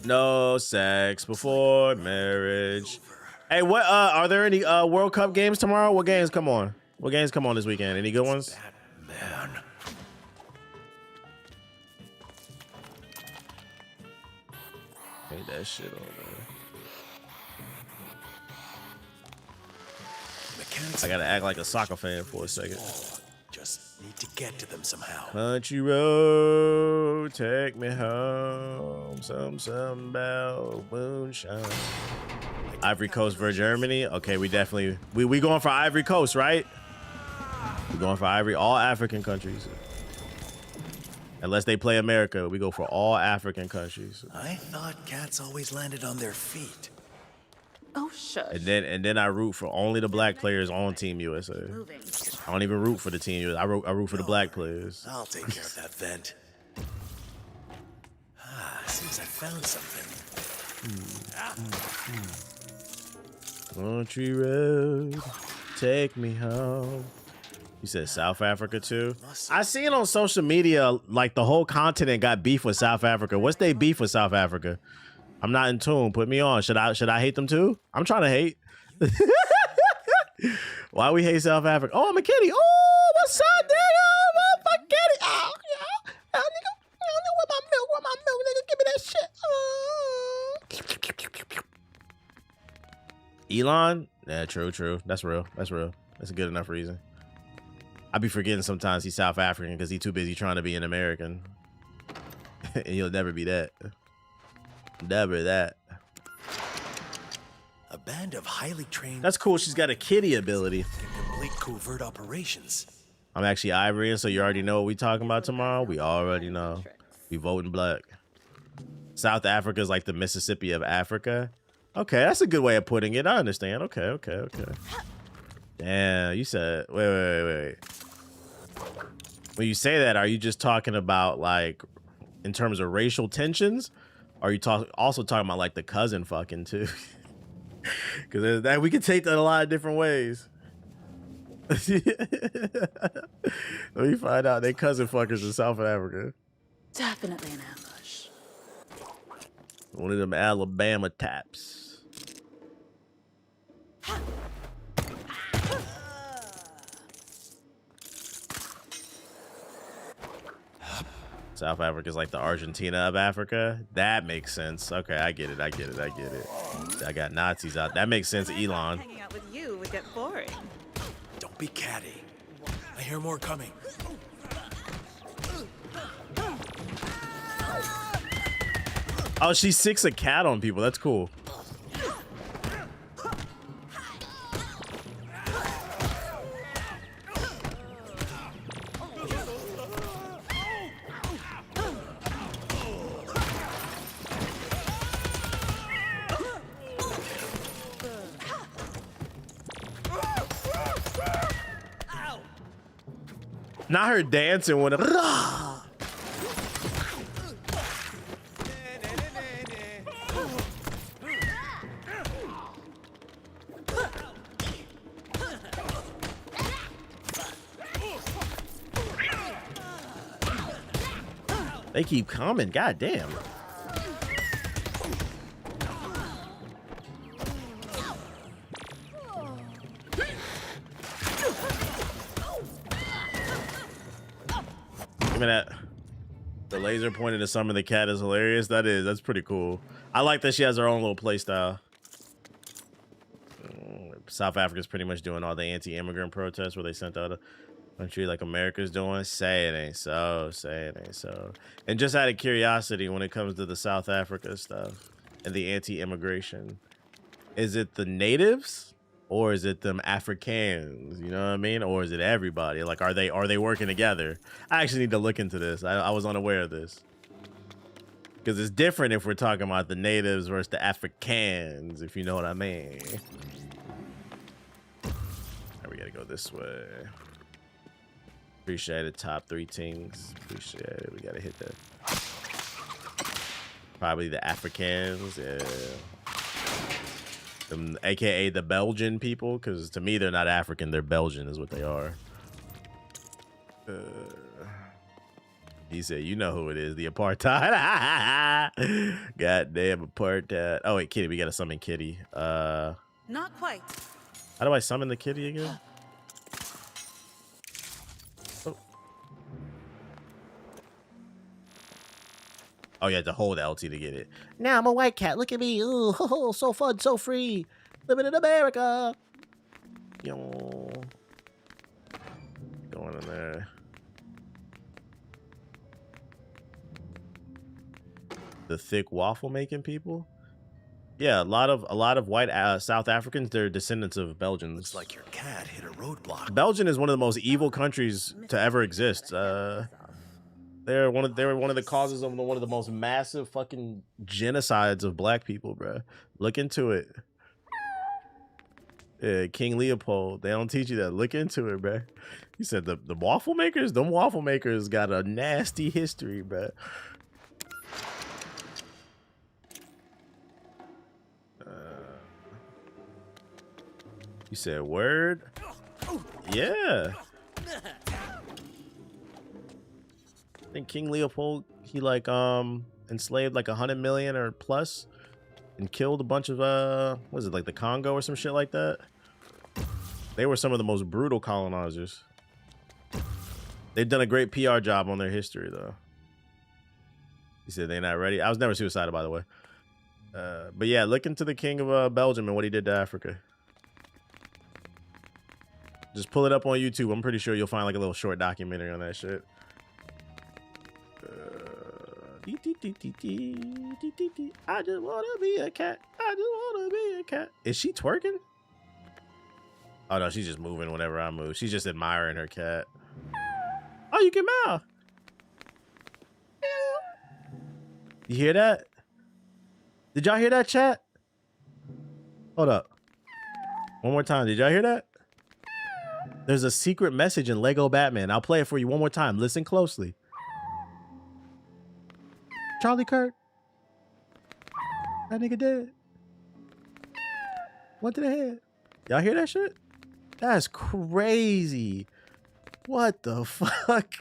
No sex before marriage. Hey, what are there any World Cup games tomorrow? What games come on? What games come on this weekend? Any good ones? Man. Ain't that shit on there. I gotta act like a soccer fan for a second. Just need to get to them somehow. Country road, take me home. Something about moonshine. Ivory Coast for Germany. Okay, we definitely we going for Ivory Coast, right? We going for all African countries. Unless they play America, we go for all African countries. I thought cats always landed on their feet. Oh, shush. And then I root for only the black players on Team USA. I don't even root for the Team USA. I root for the black players. I'll take care of that vent. Seems I found something. Country road, take me home. You said South Africa too? I seen on social media like the whole continent got beef with South Africa. What's they beef with South Africa? I'm not in tune. Put me on. Should I hate them too? I'm trying to hate. Why we hate South Africa? Oh, I'm a kitty. Oh, what's up, nigga? Oh, motherfucker, kitty. Oh, yeah. Oh, nigga. Where my milk? Where my milk, nigga? Give me that shit. Elon? Yeah, true. That's real. That's a good enough reason. I be forgetting sometimes he's South African because he's too busy trying to be an American. And he'll never be that. Never that. A band of highly trained. That's cool. She's got a kitty ability. Complete covert operations. I'm actually Ivorian, so you already know what we talking about tomorrow. We already know. We voting black. South Africa is like the Mississippi of Africa. Okay, that's a good way of putting it. I understand. Okay. Damn, you said. Wait. When you say that, are you just talking about like in terms of racial tensions? Or are you also talking about like the cousin fucking too? Because that we can take that a lot of different ways. Let me find out. They cousin fuckers in South Africa. Definitely an ambush. One of them Alabama taps. South Africa is like the Argentina of Africa. That makes sense. Okay, I get it. I got Nazis out. That makes sense, Elon. Hanging out with you would get boring. Don't be catty. I hear more coming. Oh, she sicks a cat on people. That's cool. Not her dancing with a. They keep coming. God damn. Give me that. The laser pointed to summon the cat is hilarious. That's pretty cool. I like that she has her own little play style. South Africa's pretty much doing all the anti-immigrant protests where they sent out a country like America's doing. Say it ain't so. Say it ain't so. And just out of curiosity, when it comes to the South Africa stuff and the anti-immigration, is it the natives or is it them Africans? You know what I mean? Or is it everybody? Like, are they working together? I actually need to look into this. I was unaware of this. Because it's different if we're talking about the natives versus the Africans, if you know what I mean. We gotta go this way. Appreciate it. Top 3 things. Appreciate it. We gotta hit that. Probably the Africans. Yeah. Them, AKA the Belgian people. Because to me, they're not African. They're Belgian is what they are. He said, you know who it is. The apartheid. Goddamn apartheid. Oh, wait, Kitty. We gotta summon Kitty. Not quite. How do I summon the kitty again? Oh, you have to hold LT to get it. Now I'm a white cat. Look at me. Ooh, so fun, so free. Living in America. Yo. Going in there. The thick waffle making people? Yeah, a lot of white South Africans, they're descendants of Belgians. Looks like your cat hit a roadblock. Belgium is one of the most evil countries to ever exist. They were one of the causes of one of the most massive fucking genocides of black people, bro. Look into it. Yeah, King Leopold. They don't teach you that. Look into it, bro. He said the waffle makers. Them waffle makers got a nasty history, bro. You said word? Yeah. I think King Leopold, he like enslaved like 100 million or plus and killed a bunch of what is it, like the Congo or some shit like that? They were some of the most brutal colonizers. They've done a great PR job on their history though. He said they're not ready. I was never suicidal, by the way. But yeah, look into the King of Belgium and what he did to Africa. Just pull it up on YouTube. I'm pretty sure you'll find like a little short documentary on that shit. I just want to be a cat. I just want to be a cat. Is she twerking? Oh, no, she's just moving whenever I move. She's just admiring her cat. Oh, you can meow. You hear that? Did y'all hear that, chat? Hold up. One more time. Did y'all hear that? There's a secret message in Lego Batman. I'll play it for you one more time. Listen closely. Charlie Kirk. That nigga dead. What to the head? Y'all hear that shit? That's crazy. What the fuck?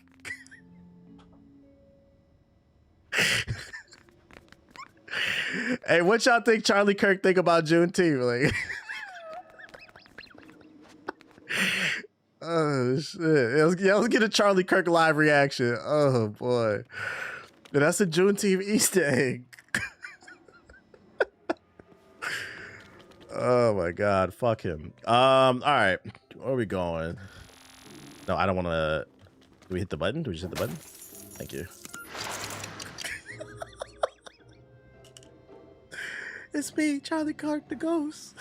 Hey, what y'all think Charlie Kirk think about Juneteenth? Like, oh shit! Let's get a Charlie Kirk live reaction. Oh boy, that's a Juneteenth Easter egg. Oh my god, fuck him. All right, where are we going? No, I don't want to. Do we hit the button? Do we just hit the button? Thank you. It's me, Charlie Kirk, the ghost.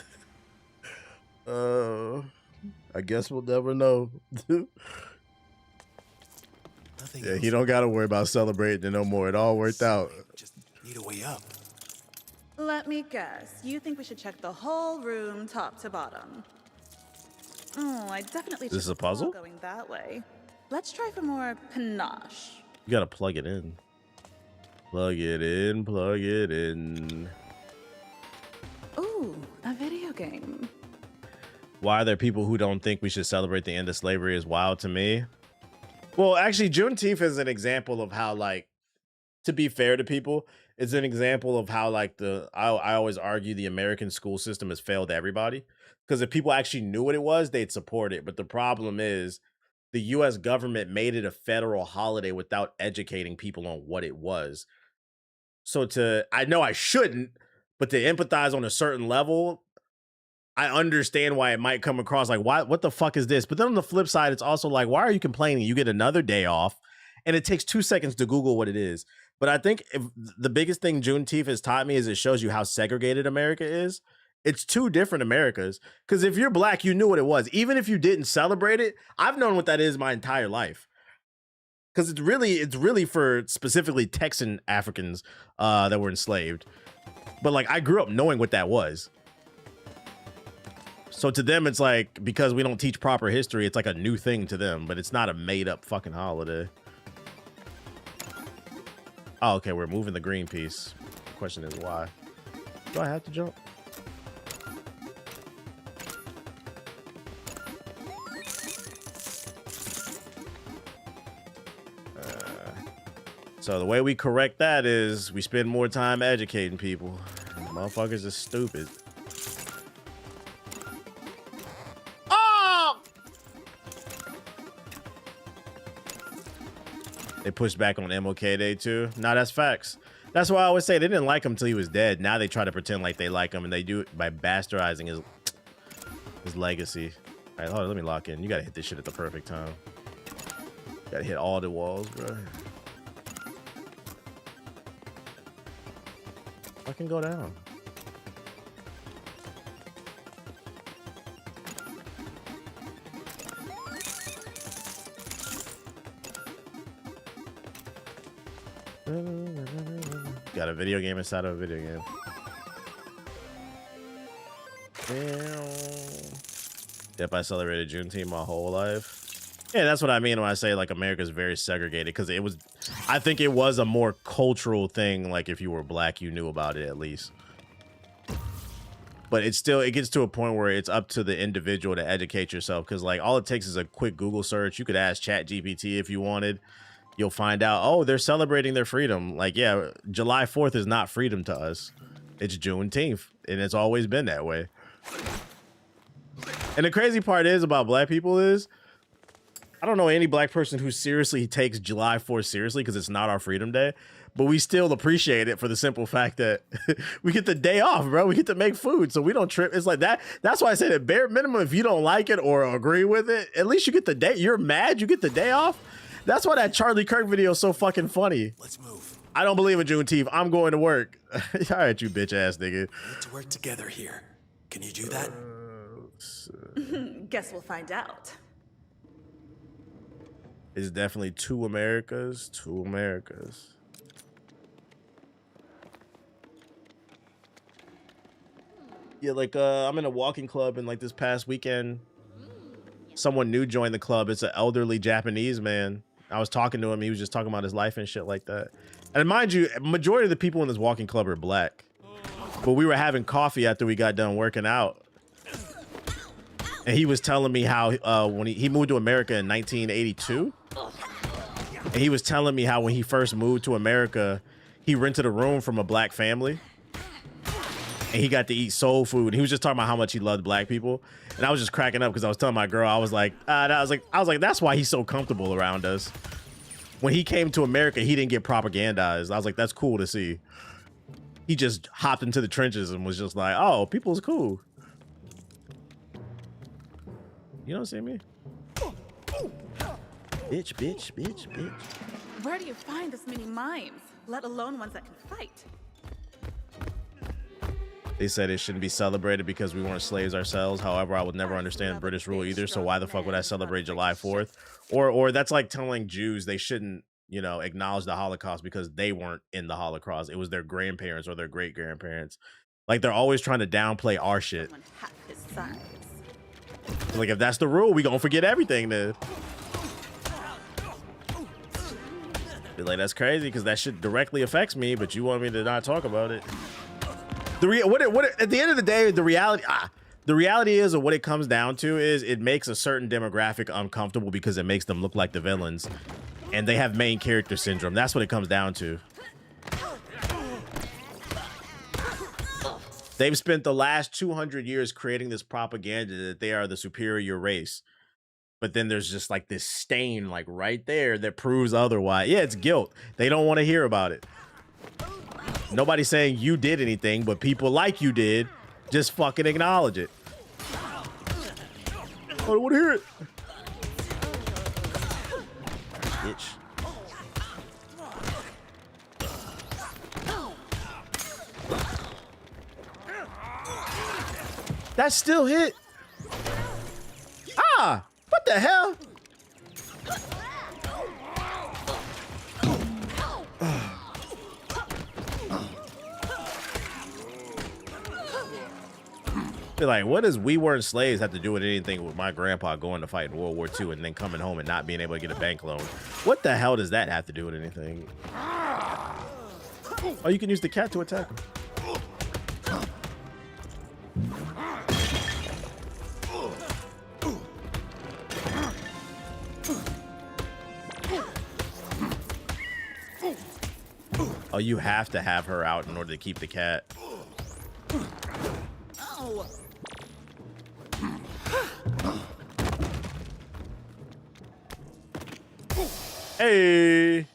I guess we'll never know. Yeah, he don't gotta worry about celebrating no more. It all worked out. Just need a way up. Let me guess. You think we should check the whole room top to bottom? Oh, I definitely. This is a puzzle? Going that way. Let's try for more panache. You gotta plug it in. Plug it in. Plug it in. Ooh, a video game. Why are there people who don't think we should celebrate the end of slavery is wild to me? Well, actually, Juneteenth is an example of how, like, to be fair to people, it's an example of how like I always argue the American school system has failed everybody. Because if people actually knew what it was, they'd support it. But the problem is the US government made it a federal holiday without educating people on what it was. So I know I shouldn't, but to empathize on a certain level, I understand why it might come across like, what the fuck is this? But then on the flip side, it's also like, why are you complaining? You get another day off and it takes 2 seconds to Google what it is. But I think the biggest thing Juneteenth has taught me is it shows you how segregated America is. It's two different Americas. Because if you're black, you knew what it was. Even if you didn't celebrate it, I've known what that is my entire life. Because it's really for specifically Texan Africans that were enslaved. But like I grew up knowing what that was. So to them, it's like, because we don't teach proper history, it's like a new thing to them, but it's not a made up fucking holiday. Oh, okay, we're moving the green piece. The question is why? Do I have to jump? So the way we correct that is we spend more time educating people. Motherfuckers are stupid. Oh! They pushed back on MLK Day too. Nah, that's facts. That's why I always say they didn't like him until he was dead. Now they try to pretend like they like him, and they do it by bastardizing his legacy. All right, hold on, let me lock in. You gotta hit this shit at the perfect time. You gotta hit all the walls, bro. I can go down. Got a video game inside of a video game. Yep, I celebrated Juneteenth my whole life. Yeah, that's what I mean when I say like America's very segregated, because I think it was a more cultural thing. Like if you were black, you knew about it at least. But it gets to a point where it's up to the individual to educate yourself, because like all it takes is a quick Google search. You could ask ChatGPT if you wanted. You'll find out, oh, they're celebrating their freedom. Like, yeah, July 4th is not freedom to us. It's Juneteenth, and it's always been that way. And the crazy part is about black people is, I don't know any black person who seriously takes July 4th seriously, because it's not our Freedom Day, but we still appreciate it for the simple fact that we get the day off, bro. We get to make food, so we don't trip. It's like that. That's why I said at bare minimum, if you don't like it or agree with it, at least you get the day. You're mad, you get the day off. That's why that Charlie Kirk video is so fucking funny. Let's move. I don't believe in Juneteenth. I'm going to work. All right, you bitch ass nigga. We need to work together here. Can you do that? Guess we'll find out. It's definitely two Americas. Two Americas. Yeah, like I'm in a walking club, and like this past weekend, someone new joined the club. It's an elderly Japanese man. I was talking to him. He was just talking about his life and shit like that. And mind you, majority of the people in this walking club are black. But we were having coffee after we got done working out. And he was telling me how when he moved to America in 1982. And he was telling me how when he first moved to America, he rented a room from a black family. And he got to eat soul food. He was just talking about how much he loved black people. And I was just cracking up because I was telling my girl, I was like, that's why he's so comfortable around us. When he came to America, he didn't get propagandized. I was like, that's cool to see. He just hopped into the trenches and was just like, oh, people's cool. You don't see me? Bitch, bitch, bitch, bitch. Where do you find this many mimes, let alone ones that can fight? They said it shouldn't be celebrated because we weren't slaves ourselves. However, I would never understand British rule either. So why the fuck would I celebrate July 4th? Or that's like telling Jews they shouldn't, you know, acknowledge the Holocaust because they weren't in the Holocaust. It was their grandparents or their great grandparents. Like they're always trying to downplay our shit. Half his size. Like if that's the rule, we gonna forget everything then. Be like, that's crazy because that shit directly affects me, but you want me to not talk about it. At the end of the day, the reality is, or what it comes down to is, it makes a certain demographic uncomfortable because it makes them look like the villains, and they have main character syndrome. That's what it comes down to. They've spent the last 200 years creating this propaganda that they are the superior race. But then there's just like this stain like right there that proves otherwise. Yeah, it's guilt. They don't want to hear about it. Nobody's saying you did anything, but people like you did just fucking acknowledge it. I don't want to hear it. Bitch. That still hit. Ah, what the hell? Be like, what does "we weren't slaves" have to do with anything with my grandpa going to fight in World War II and then coming home and not being able to get a bank loan? What the hell does that have to do with anything? Oh, you can use the cat to attack him. Oh, you have to have her out in order to keep the cat. Hey.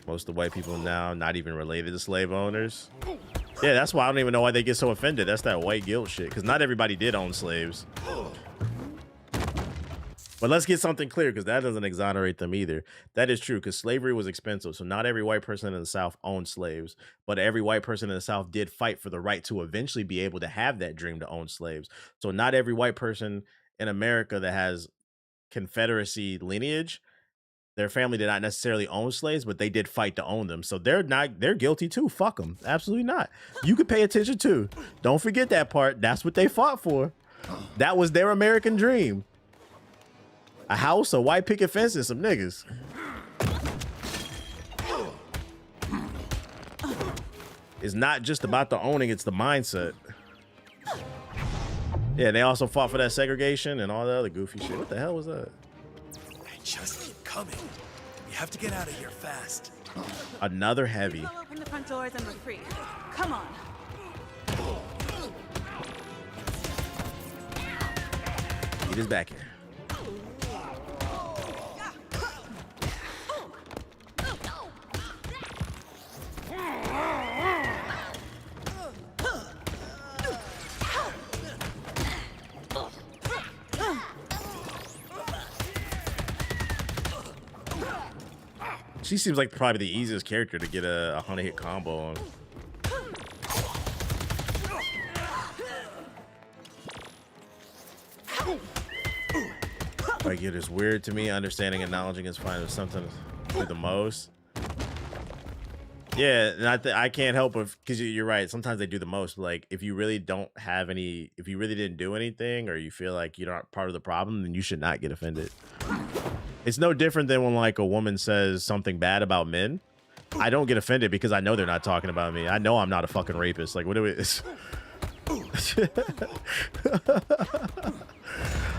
Most of the white people now not even related to slave owners. Yeah, that's why I don't even know why they get so offended. That's that white guilt shit, because not everybody did own slaves. But let's get something clear, because that doesn't exonerate them either. That is true, because slavery was expensive. So not every white person in the South owned slaves, but every white person in the South did fight for the right to eventually be able to have that dream to own slaves. So not every white person in America that has Confederacy lineage, their family did not necessarily own slaves, but they did fight to own them. So they're guilty too. Fuck them. Absolutely not. You could pay attention too. Don't forget that part. That's what they fought for. That was their American dream. A house, a white picket fence, and some niggas. It's not just about the owning, it's the mindset. Yeah, they also fought for that segregation and all the other goofy shit. What the hell was that? I just keep coming. We have to get out of here fast. Another heavy. I'll open the front doors and we're free. Come on. Get his back here. She seems like probably the easiest character to get a 100-hit combo on. Like, it is weird to me. Understanding and acknowledging is fine, but sometimes do the most. Yeah, and I can't help it, because you're right. Sometimes they do the most. Like, if you really don't have any, if you really didn't do anything, or you feel like you're not part of the problem, then you should not get offended. It's no different than when like a woman says something bad about men. I don't get offended because I know they're not talking about me. I know I'm not a fucking rapist. Like, what do we?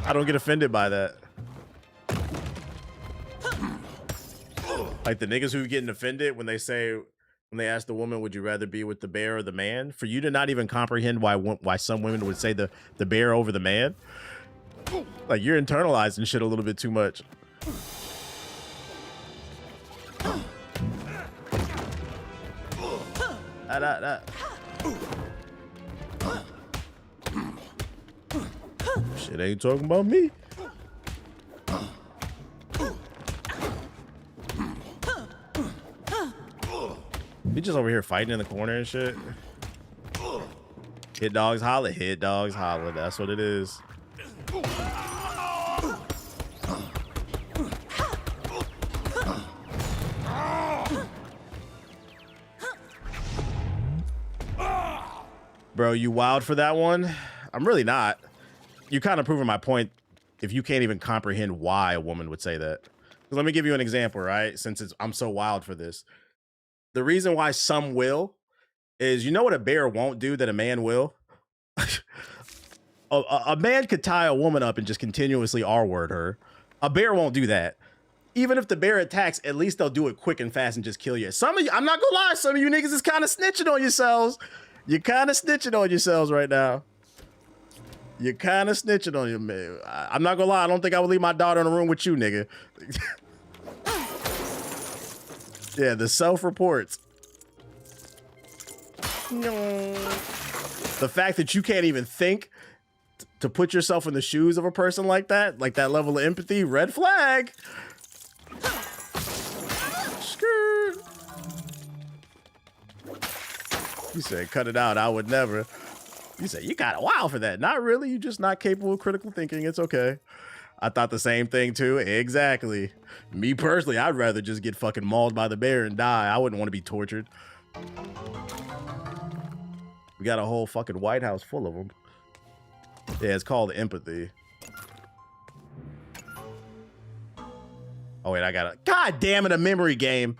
I don't get offended by that. Like the niggas who getting offended when they ask the woman, would you rather be with the bear or the man? For you to not even comprehend why some women would say the bear over the man. Like, you're internalizing shit a little bit too much. Shit ain't talking about me. We just over here fighting in the corner and shit. Hit dogs holler, hit dogs holler. That's what it is. Bro, you wild for that one? I'm really not. You kind of proving my point if you can't even comprehend why a woman would say that. Let me give you an example, right? Since I'm so wild for this. The reason why some will is, you know what a bear won't do that a man will? A man could tie a woman up and just continuously R-word her. A bear won't do that. even if the bear attacks, at least they'll do it quick and fast and just kill you. Some of you, I'm not gonna lie, some of you niggas is kind of snitching on yourselves. You're kind of snitching on yourselves right now. You're kind of snitching on you, man. I'm not gonna lie, I don't think I would leave my daughter in a room with you, nigga. Yeah, the self-reports. No. The fact that you can't even think to put yourself in the shoes of a person like that level of empathy, red flag. Skirt. You said, cut it out, I would never. You said, you got a while for that. Not really, you're just not capable of critical thinking. It's okay. I thought the same thing too. Exactly. Me personally, I'd rather just get fucking mauled by the bear and die. I wouldn't want to be tortured. We got a whole fucking White House full of them. Yeah, it's called empathy. Oh wait, I got a god damn it, a memory game.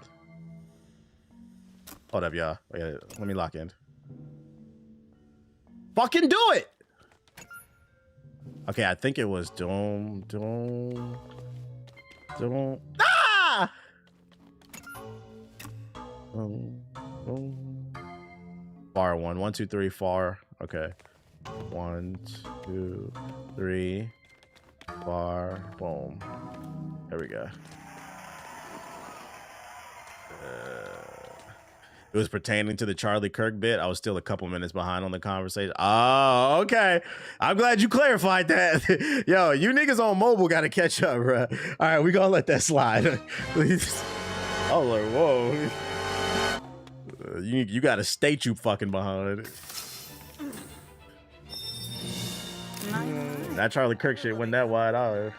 Hold up, y'all. Let me lock in. Fucking do it. Okay, I think it was don't. Ah! Far 1, 2, 3, far. Okay. 1, 2, 3, far. Boom. There we go. It was pertaining to the Charlie Kirk bit. I was still a couple minutes behind on the conversation. Oh, okay. I'm glad you clarified that. Yo, you niggas on mobile got to catch up, bro. All right, we gonna let that slide. Please. I was like, whoa. You got to state you fucking behind it. That Charlie Kirk shit wasn't that wide out.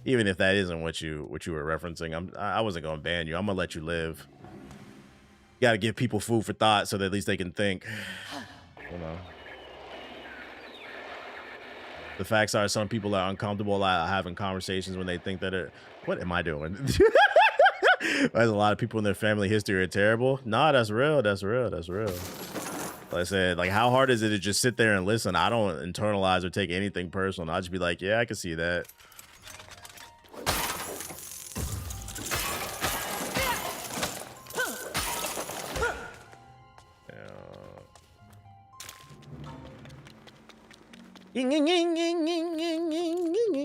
Even if that isn't what you were referencing, I wasn't gonna ban you. I'm gonna let you live. You gotta give people food for thought so that at least they can think. You know. The facts are some people are uncomfortable having conversations when they think that it. What am I doing? There's a lot of people in their family history are terrible. Nah, that's real. That's real. That's real. Like I said, like how hard is it to just sit there and listen? I don't internalize or take anything personal. I'll just be like, yeah, I can see that.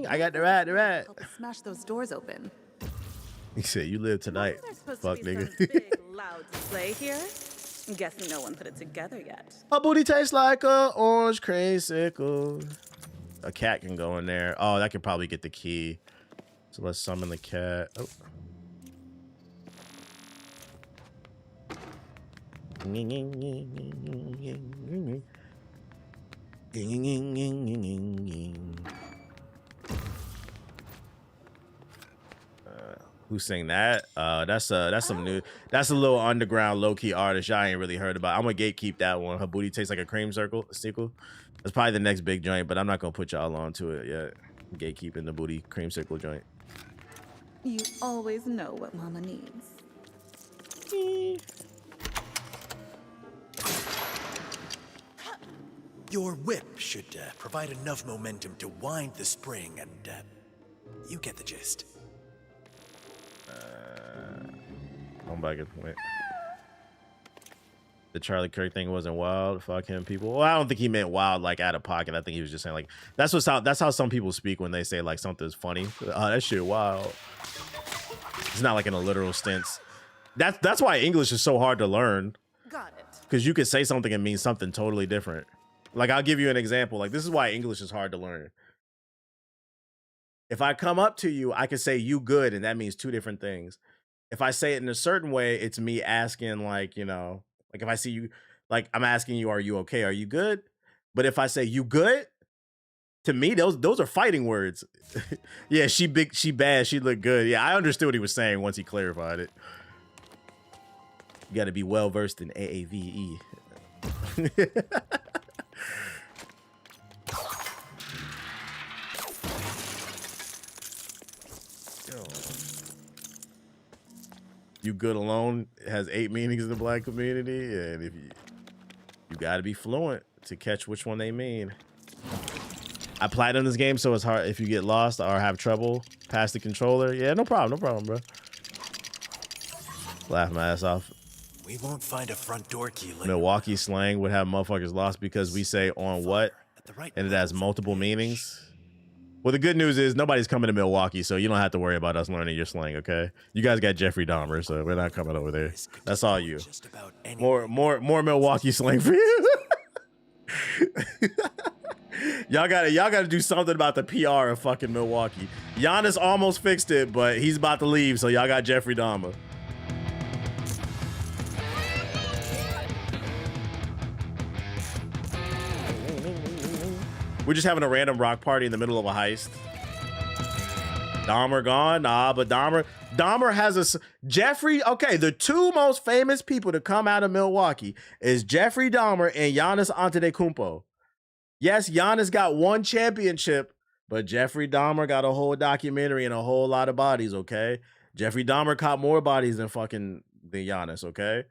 I got the rat. Help us smash those doors open. He said, "You live tonight, fuck nigga." Big, loud display here. Guess no one put it together yet. My booty tastes like a orange creamsicle. A cat can go in there. Oh, that could probably get the key. So let's summon the cat. Oh. Who's saying that? That's some new. That's a little underground, low key artist y'all ain't really heard about. I'm gonna gatekeep that one. Her booty tastes like a cream circle. That's probably the next big joint, but I'm not gonna put y'all on to it yet. Gatekeeping the booty creamsicle joint. You always know what Mama needs. Your whip should provide enough momentum to wind the spring, and you get the gist. I'm back. Wait. The Charlie Kirk thing wasn't wild. Fuck him, people. Well, I don't think he meant wild, like out of pocket. I think he was just saying like that's how some people speak when they say like something's funny. Oh, that shit wild. It's not like in a literal sense. That's why English is so hard to learn. Got it. Because you could say something and mean something totally different. Like I'll give you an example. Like this is why English is hard to learn. If I come up to you, I could say you good, and that means two different things. If I say it in a certain way, it's me asking like, you know, like if I see you, like I'm asking you, are you okay? Are you good? But if I say you good, to me, those are fighting words. Yeah, she big, she bad, she look good. Yeah, I understood what he was saying once he clarified it. You got to be well versed in AAVE. You good alone has 8 meanings in the black community, and if you got to be fluent to catch which one they mean. I platinum this game, so it's hard if you get lost or have trouble past the controller. Yeah, no problem, bro. Laugh my ass off. We won't find a front door key later. Milwaukee slang would have motherfuckers lost because we say on what, and it has multiple meanings. Well, the good news is nobody's coming to Milwaukee, so you don't have to worry about us learning your slang, okay? You guys got Jeffrey Dahmer, so we're not coming over there. That's all you. More Milwaukee slang for you. Y'all gotta do something about the PR of fucking Milwaukee. Giannis almost fixed it, but he's about to leave, so y'all got Jeffrey Dahmer. We're just having a random rock party in the middle of a heist. Dahmer gone? Nah, but Dahmer has a... Jeffrey... Okay, the two most famous people to come out of Milwaukee is Jeffrey Dahmer and Giannis Antetokounmpo. Yes, Giannis got one championship, but Jeffrey Dahmer got a whole documentary and a whole lot of bodies, okay? Jeffrey Dahmer caught more bodies than Giannis, okay?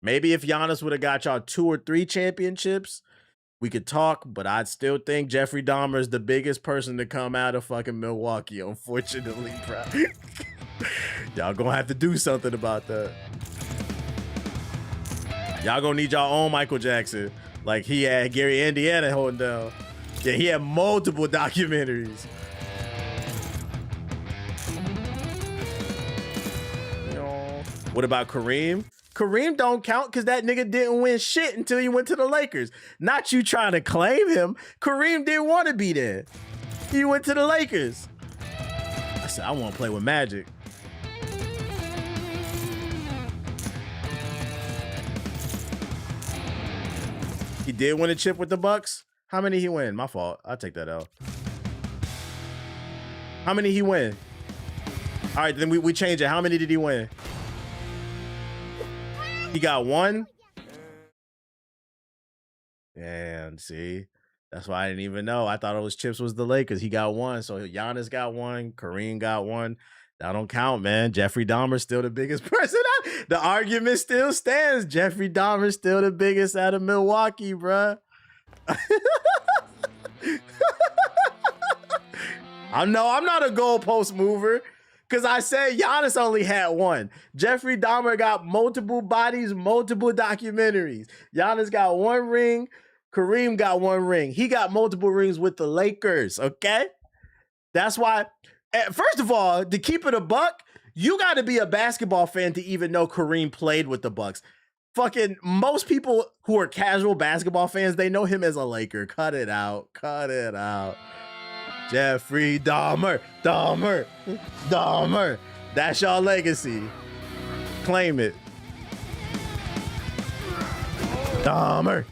Maybe if Giannis would have got y'all 2 or 3 championships, we could talk, but I'd still think Jeffrey Dahmer is the biggest person to come out of fucking Milwaukee, unfortunately, bro. Y'all gonna have to do something about that. Y'all gonna need y'all own Michael Jackson. Like he had Gary Indiana holding down. Yeah, he had multiple documentaries. What about Kareem? Kareem don't count because that nigga didn't win shit until he went to the Lakers. Not you trying to claim him. Kareem didn't want to be there. He went to the Lakers. I said, I want to play with Magic. He did win a chip with the Bucks. How many he win? My fault. I'll take that out. How many he win? All right, then we change it. How many did he win? He got 1. Damn, see? That's why I didn't even know. I thought it was chips was the Lakers. He got 1. So Giannis got 1. Kareem got 1. That don't count, man. Jeffrey Dahmer's still the biggest person. The argument still stands. Jeffrey Dahmer's still the biggest out of Milwaukee, bruh. I'm not a goalpost mover. Because I said Giannis only had 1. Jeffrey Dahmer got multiple bodies, multiple documentaries. Giannis got 1 ring. Kareem got 1 ring. He got multiple rings with the Lakers, okay? That's why, first of all, to keep it a buck, you got to be a basketball fan to even know Kareem played with the Bucks. Fucking most people who are casual basketball fans, they know him as a Laker. Cut it out. Cut it out. Jeffrey Dahmer. That's y'all legacy. Claim it. Dahmer.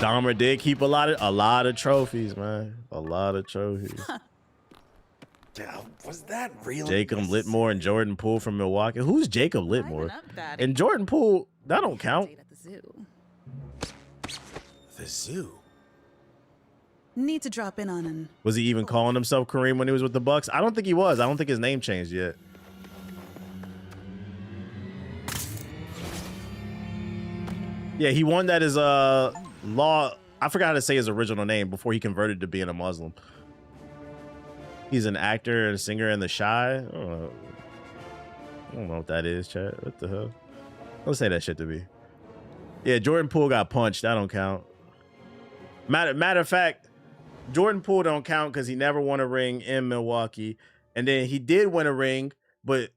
Dahmer did keep a lot of trophies, man. A lot of trophies. Was that real? Jacob Littmore and Jordan Poole from Milwaukee. Who's Jacob Littmore? And Jordan Poole, that don't count. The zoo. Need to drop in on him. Was he even calling himself Kareem when he was with the Bucks? I don't think he was. I don't think his name changed yet. Yeah, he won that as a law. I forgot how to say his original name before he converted to being a Muslim. He's an actor and singer in The Shy. I don't know what that is, chat. What the hell? Don't say that shit to me. Yeah, Jordan Poole got punched. That don't count. Matter of fact, Jordan Poole don't count because he never won a ring in Milwaukee. And then he did win a ring, but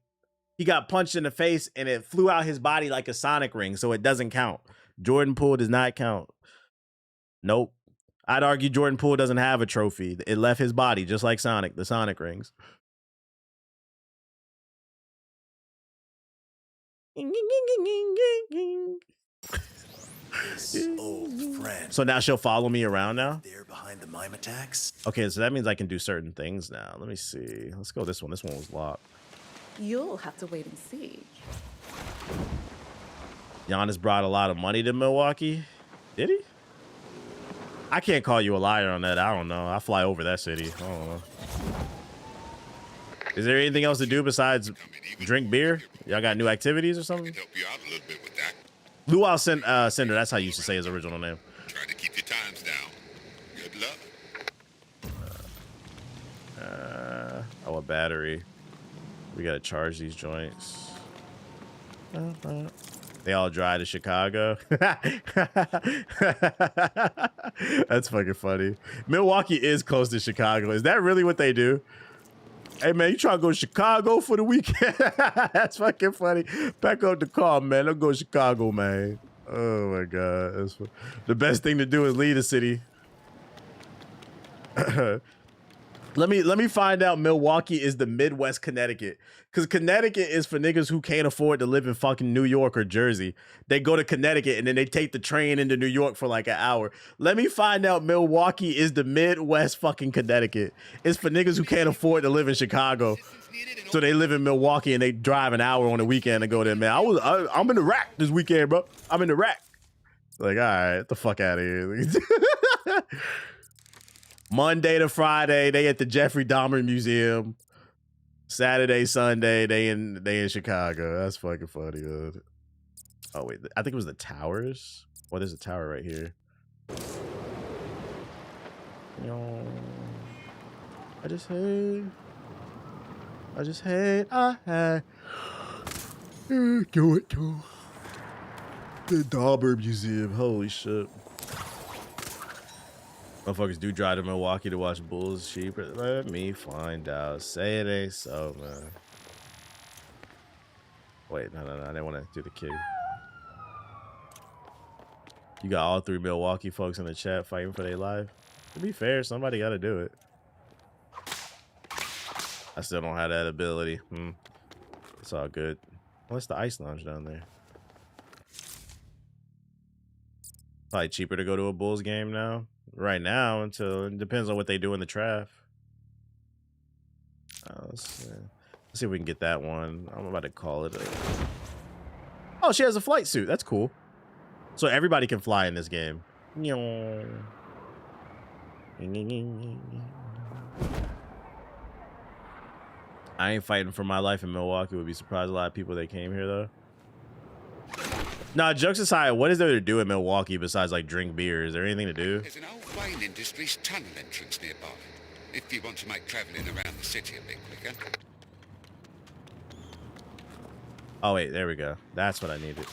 he got punched in the face and it flew out his body like a Sonic ring, so it doesn't count. Jordan Poole does not count. Nope. I'd argue Jordan Poole doesn't have a trophy. It left his body just like Sonic, the Sonic rings. Old friend. So now she'll follow me around now? There behind the mime attacks. Okay, so that means I can do certain things now. Let me see. Let's go this one. This one was locked. You'll have to wait and see. Giannis brought a lot of money to Milwaukee. Did he? I can't call you a liar on that. I don't know. I fly over that city. I don't know. Is there anything else to do besides drink beer? Y'all got new activities or something? Help you out a little bit with that. Luau Cinder, that's how you used to say his original name. Try to keep your times down. Good luck. Oh, a battery. We gotta charge these joints. They all drive to Chicago. That's fucking funny. Milwaukee is close to Chicago. Is that really what they do? Hey man, you trying to go to Chicago for the weekend? That's fucking funny. Pack up the car, man. Let's go to Chicago, man. Oh my god. The best thing to do is leave the city. Let me find out Milwaukee is the Midwest Connecticut. Because Connecticut is for niggas who can't afford to live in fucking New York or Jersey. They go to Connecticut and then they take the train into New York for like an hour. Let me find out Milwaukee is the Midwest fucking Connecticut. It's for niggas who can't afford to live in Chicago. So they live in Milwaukee and they drive an hour on the weekend to go there, man. I'm in the rack this weekend, bro. I'm in the rack. Like, all right, get the fuck out of here. Monday to Friday, they at the Jeffrey Dahmer Museum. Saturday, Sunday, they in Chicago. That's fucking funny, dude. Oh wait, I think it was the towers. Well, there's a tower right here. I just hate. Do it too. The Dahmer Museum. Holy shit. Motherfuckers do drive to Milwaukee to watch Bulls cheaper. Let me find out. Say it ain't so, man. Wait, no. I didn't want to do the kick. You got all 3 Milwaukee folks in the chat fighting for their life. To be fair, somebody got to do it. I still don't have that ability. It's all good. What's the ice lounge down there? Probably cheaper to go to a Bulls game now. Right now, until it depends on what they do in the draft. Let's see if we can get that one. I'm about to call it. Oh, she has a flight suit. That's cool. So everybody can fly in this game. I ain't fighting for my life in Milwaukee. Would be surprised a lot of people that came here though. Nah, jokes aside, what is there to do in Milwaukee besides like drink beer? Is there anything to do? There's an old wine industry's tunnel entrance nearby. If you want to make travelling around the city a bit quicker. Oh wait, there we go. That's what I needed.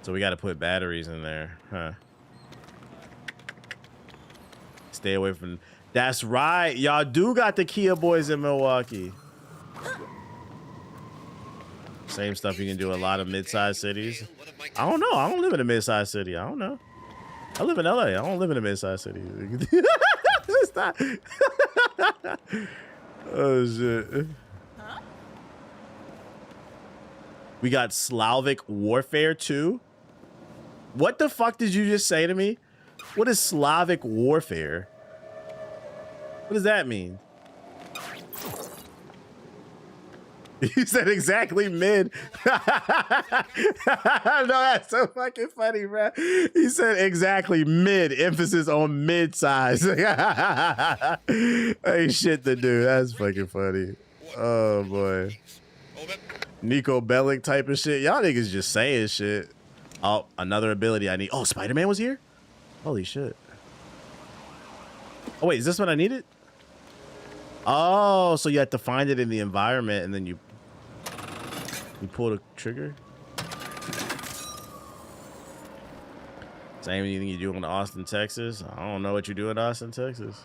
So we got to put batteries in there, huh? Stay away from. That's right. Y'all do got the Kia boys in Milwaukee. Same stuff you can do in a lot of mid-sized cities. I don't know. I don't live in a mid-sized city. I don't know. I live in LA. I don't live in a mid-sized city. Stop. Oh shit. Huh? We got Slavic Warfare 2. What the fuck did you just say to me? What is Slavic Warfare? What does that mean? You said exactly mid. No, that's so fucking funny, bro. He said exactly mid. Emphasis on mid size. Ain't shit to do. That's fucking funny. Oh boy. Nico Bellic type of shit. Y'all niggas just saying shit. Oh, another ability I need. Oh, Spider-Man was here? Holy shit. Oh wait, is this what I needed? Oh, so you have to find it in the environment and then you pull the trigger. Same thing you do in Austin, Texas. I don't know what you do in Austin, Texas.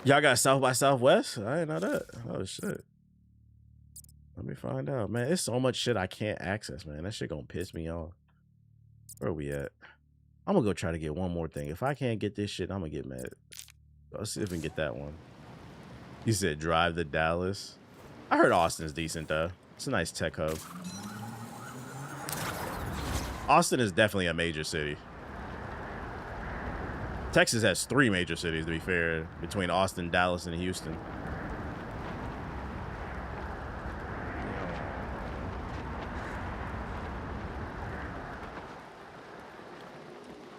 Y'all got South by Southwest? I didn't know that. Oh shit. Let me find out, man. It's so much shit I can't access, man. That shit gonna piss me off. Where are we at? I'm gonna go try to get one more thing. If I can't get this shit, I'm gonna get mad. Let's see if we can get that one. You said drive to Dallas. I heard Austin's decent though. It's a nice tech hub. Austin is definitely a major city. Texas has 3 major cities, to be fair, between Austin, Dallas, and Houston.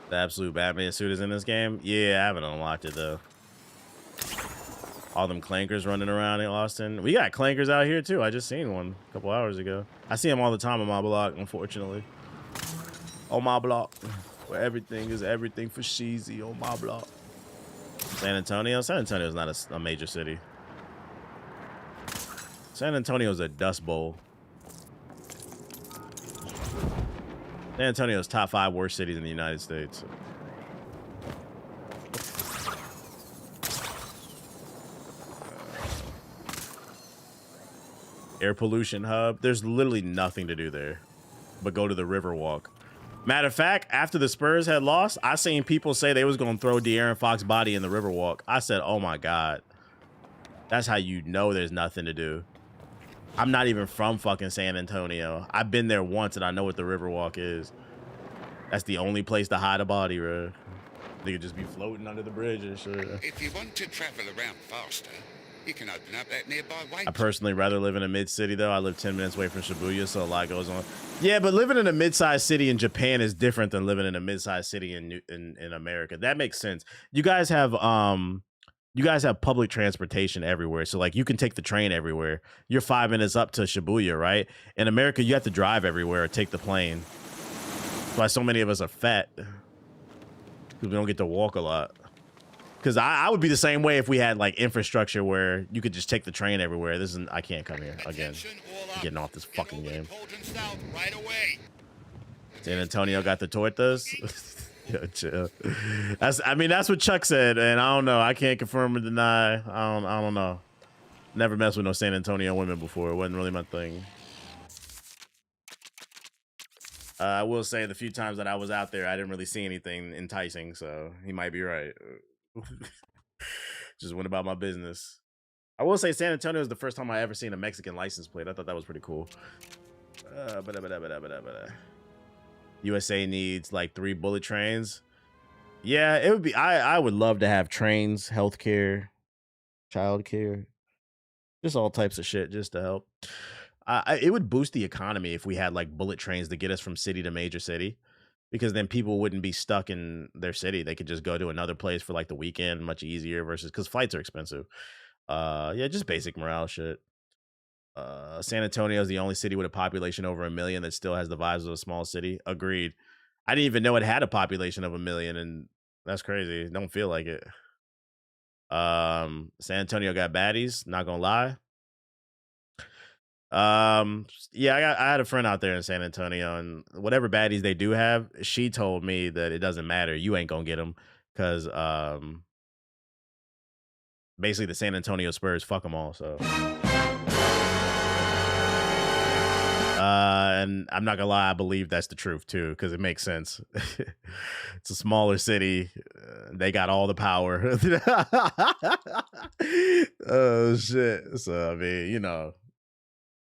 The absolute Batman suit is in this game? Yeah, I haven't unlocked it though. All them clankers running around in Austin. We got clankers out here too. I just seen one a couple hours ago. I see them all the time on my block, unfortunately. On my block, where everything is everything for Sheezy on my block. San Antonio? San Antonio is not a major city. San Antonio is a dust bowl. San Antonio is top 5 worst cities in the United States. Air pollution hub. There's literally nothing to do there but go to the Riverwalk. Matter of fact, after the Spurs had lost, I seen people say they was going to throw De'Aaron Fox's body in the Riverwalk. I said, oh my God. That's how you know there's nothing to do. I'm not even from fucking San Antonio. I've been there once and I know what the Riverwalk is. That's the only place to hide a body, bro. They could just be floating under the bridge and shit. If you want to travel around faster, you can open up that nearby wait. I personally rather live in a mid-city, though. I live 10 minutes away from Shibuya, so a lot goes on. Yeah, but living in a mid-sized city in Japan is different than living in a mid-sized city in America. That makes sense. You guys have public transportation everywhere, so like you can take the train everywhere. You're 5 minutes up to Shibuya, right? In America, you have to drive everywhere or take the plane. That's why so many of us are fat, because we don't get to walk a lot. Because I would be the same way if we had like infrastructure where you could just take the train everywhere. I can't come here again. I'm getting off this fucking game. Right away. San Antonio got the tortas. Yo, chill. That's what Chuck said, and I don't know. I can't confirm or deny. I don't know. Never messed with no San Antonio women before. It wasn't really my thing. I will say the few times that I was out there, I didn't really see anything enticing, so he might be right. Just went about my business. I will say San Antonio is the first time I ever seen a Mexican license plate. I thought that was pretty cool. USA needs like 3 bullet trains. Yeah, it would be. I would love to have trains, healthcare, childcare, just all types of shit just to help. It would boost the economy if we had like bullet trains to get us from city to major city. Because then people wouldn't be stuck in their city. They could just go to another place for like the weekend, much easier versus because flights are expensive. Yeah, just basic morale shit. San Antonio is the only city with a population over 1 million that still has the vibes of a small city. Agreed. I didn't even know it had a population of 1 million, and that's crazy. Don't feel like it. San Antonio got baddies, not gonna lie. Yeah, I had a friend out there in San Antonio, and whatever baddies they do have, she told me that it doesn't matter. You ain't gonna get them because basically the San Antonio Spurs fuck them all. So and I'm not gonna lie, I believe that's the truth too, because it makes sense. It's a smaller city. They got all the power. Oh shit. So I mean, you know,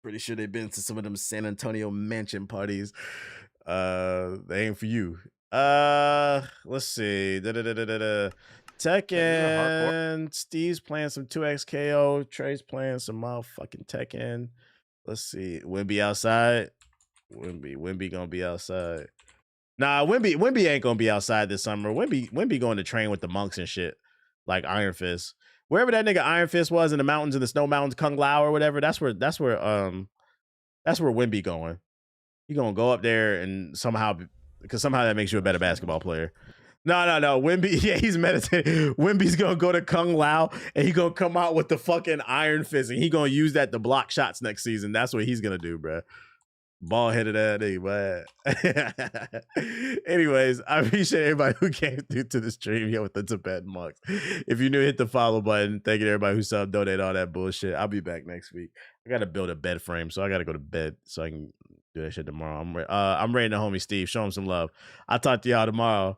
pretty sure they've been to some of them San Antonio mansion parties. They ain't for you. Let's see. Tekken. Steve's playing some 2XKO. Trey's playing some motherfucking Tekken. Let's see. Wimby outside. Wimby gonna be outside. Nah, Wimby ain't gonna be outside this summer. Wimby going to train with the monks and shit, like Iron Fist. Wherever that nigga Iron Fist was in the mountains, in the snow mountains, Kung Lao or whatever, that's where Wimby going. He gonna go up there and somehow that makes you a better basketball player. No. Wimby, yeah, he's meditating. Wimby's gonna go to Kung Lao and he gonna come out with the fucking Iron Fist and he gonna use that to block shots next season. That's what he's gonna do, bro. Ball headed at me, but anyways, I appreciate everybody who came through to the stream here with the Tibetan monks. If you're new, hit the follow button. Thank you to everybody who sub, donate, all that bullshit. I'll be back next week. I gotta build a bed frame, so I gotta go to bed so I can do that shit tomorrow. I'm ready to homie Steve. Show him some love. I'll talk to y'all tomorrow.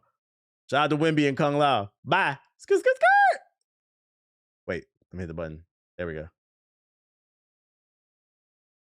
Shout out to Wimby and Kung Lao. Bye. Wait, let me hit the button. There we go.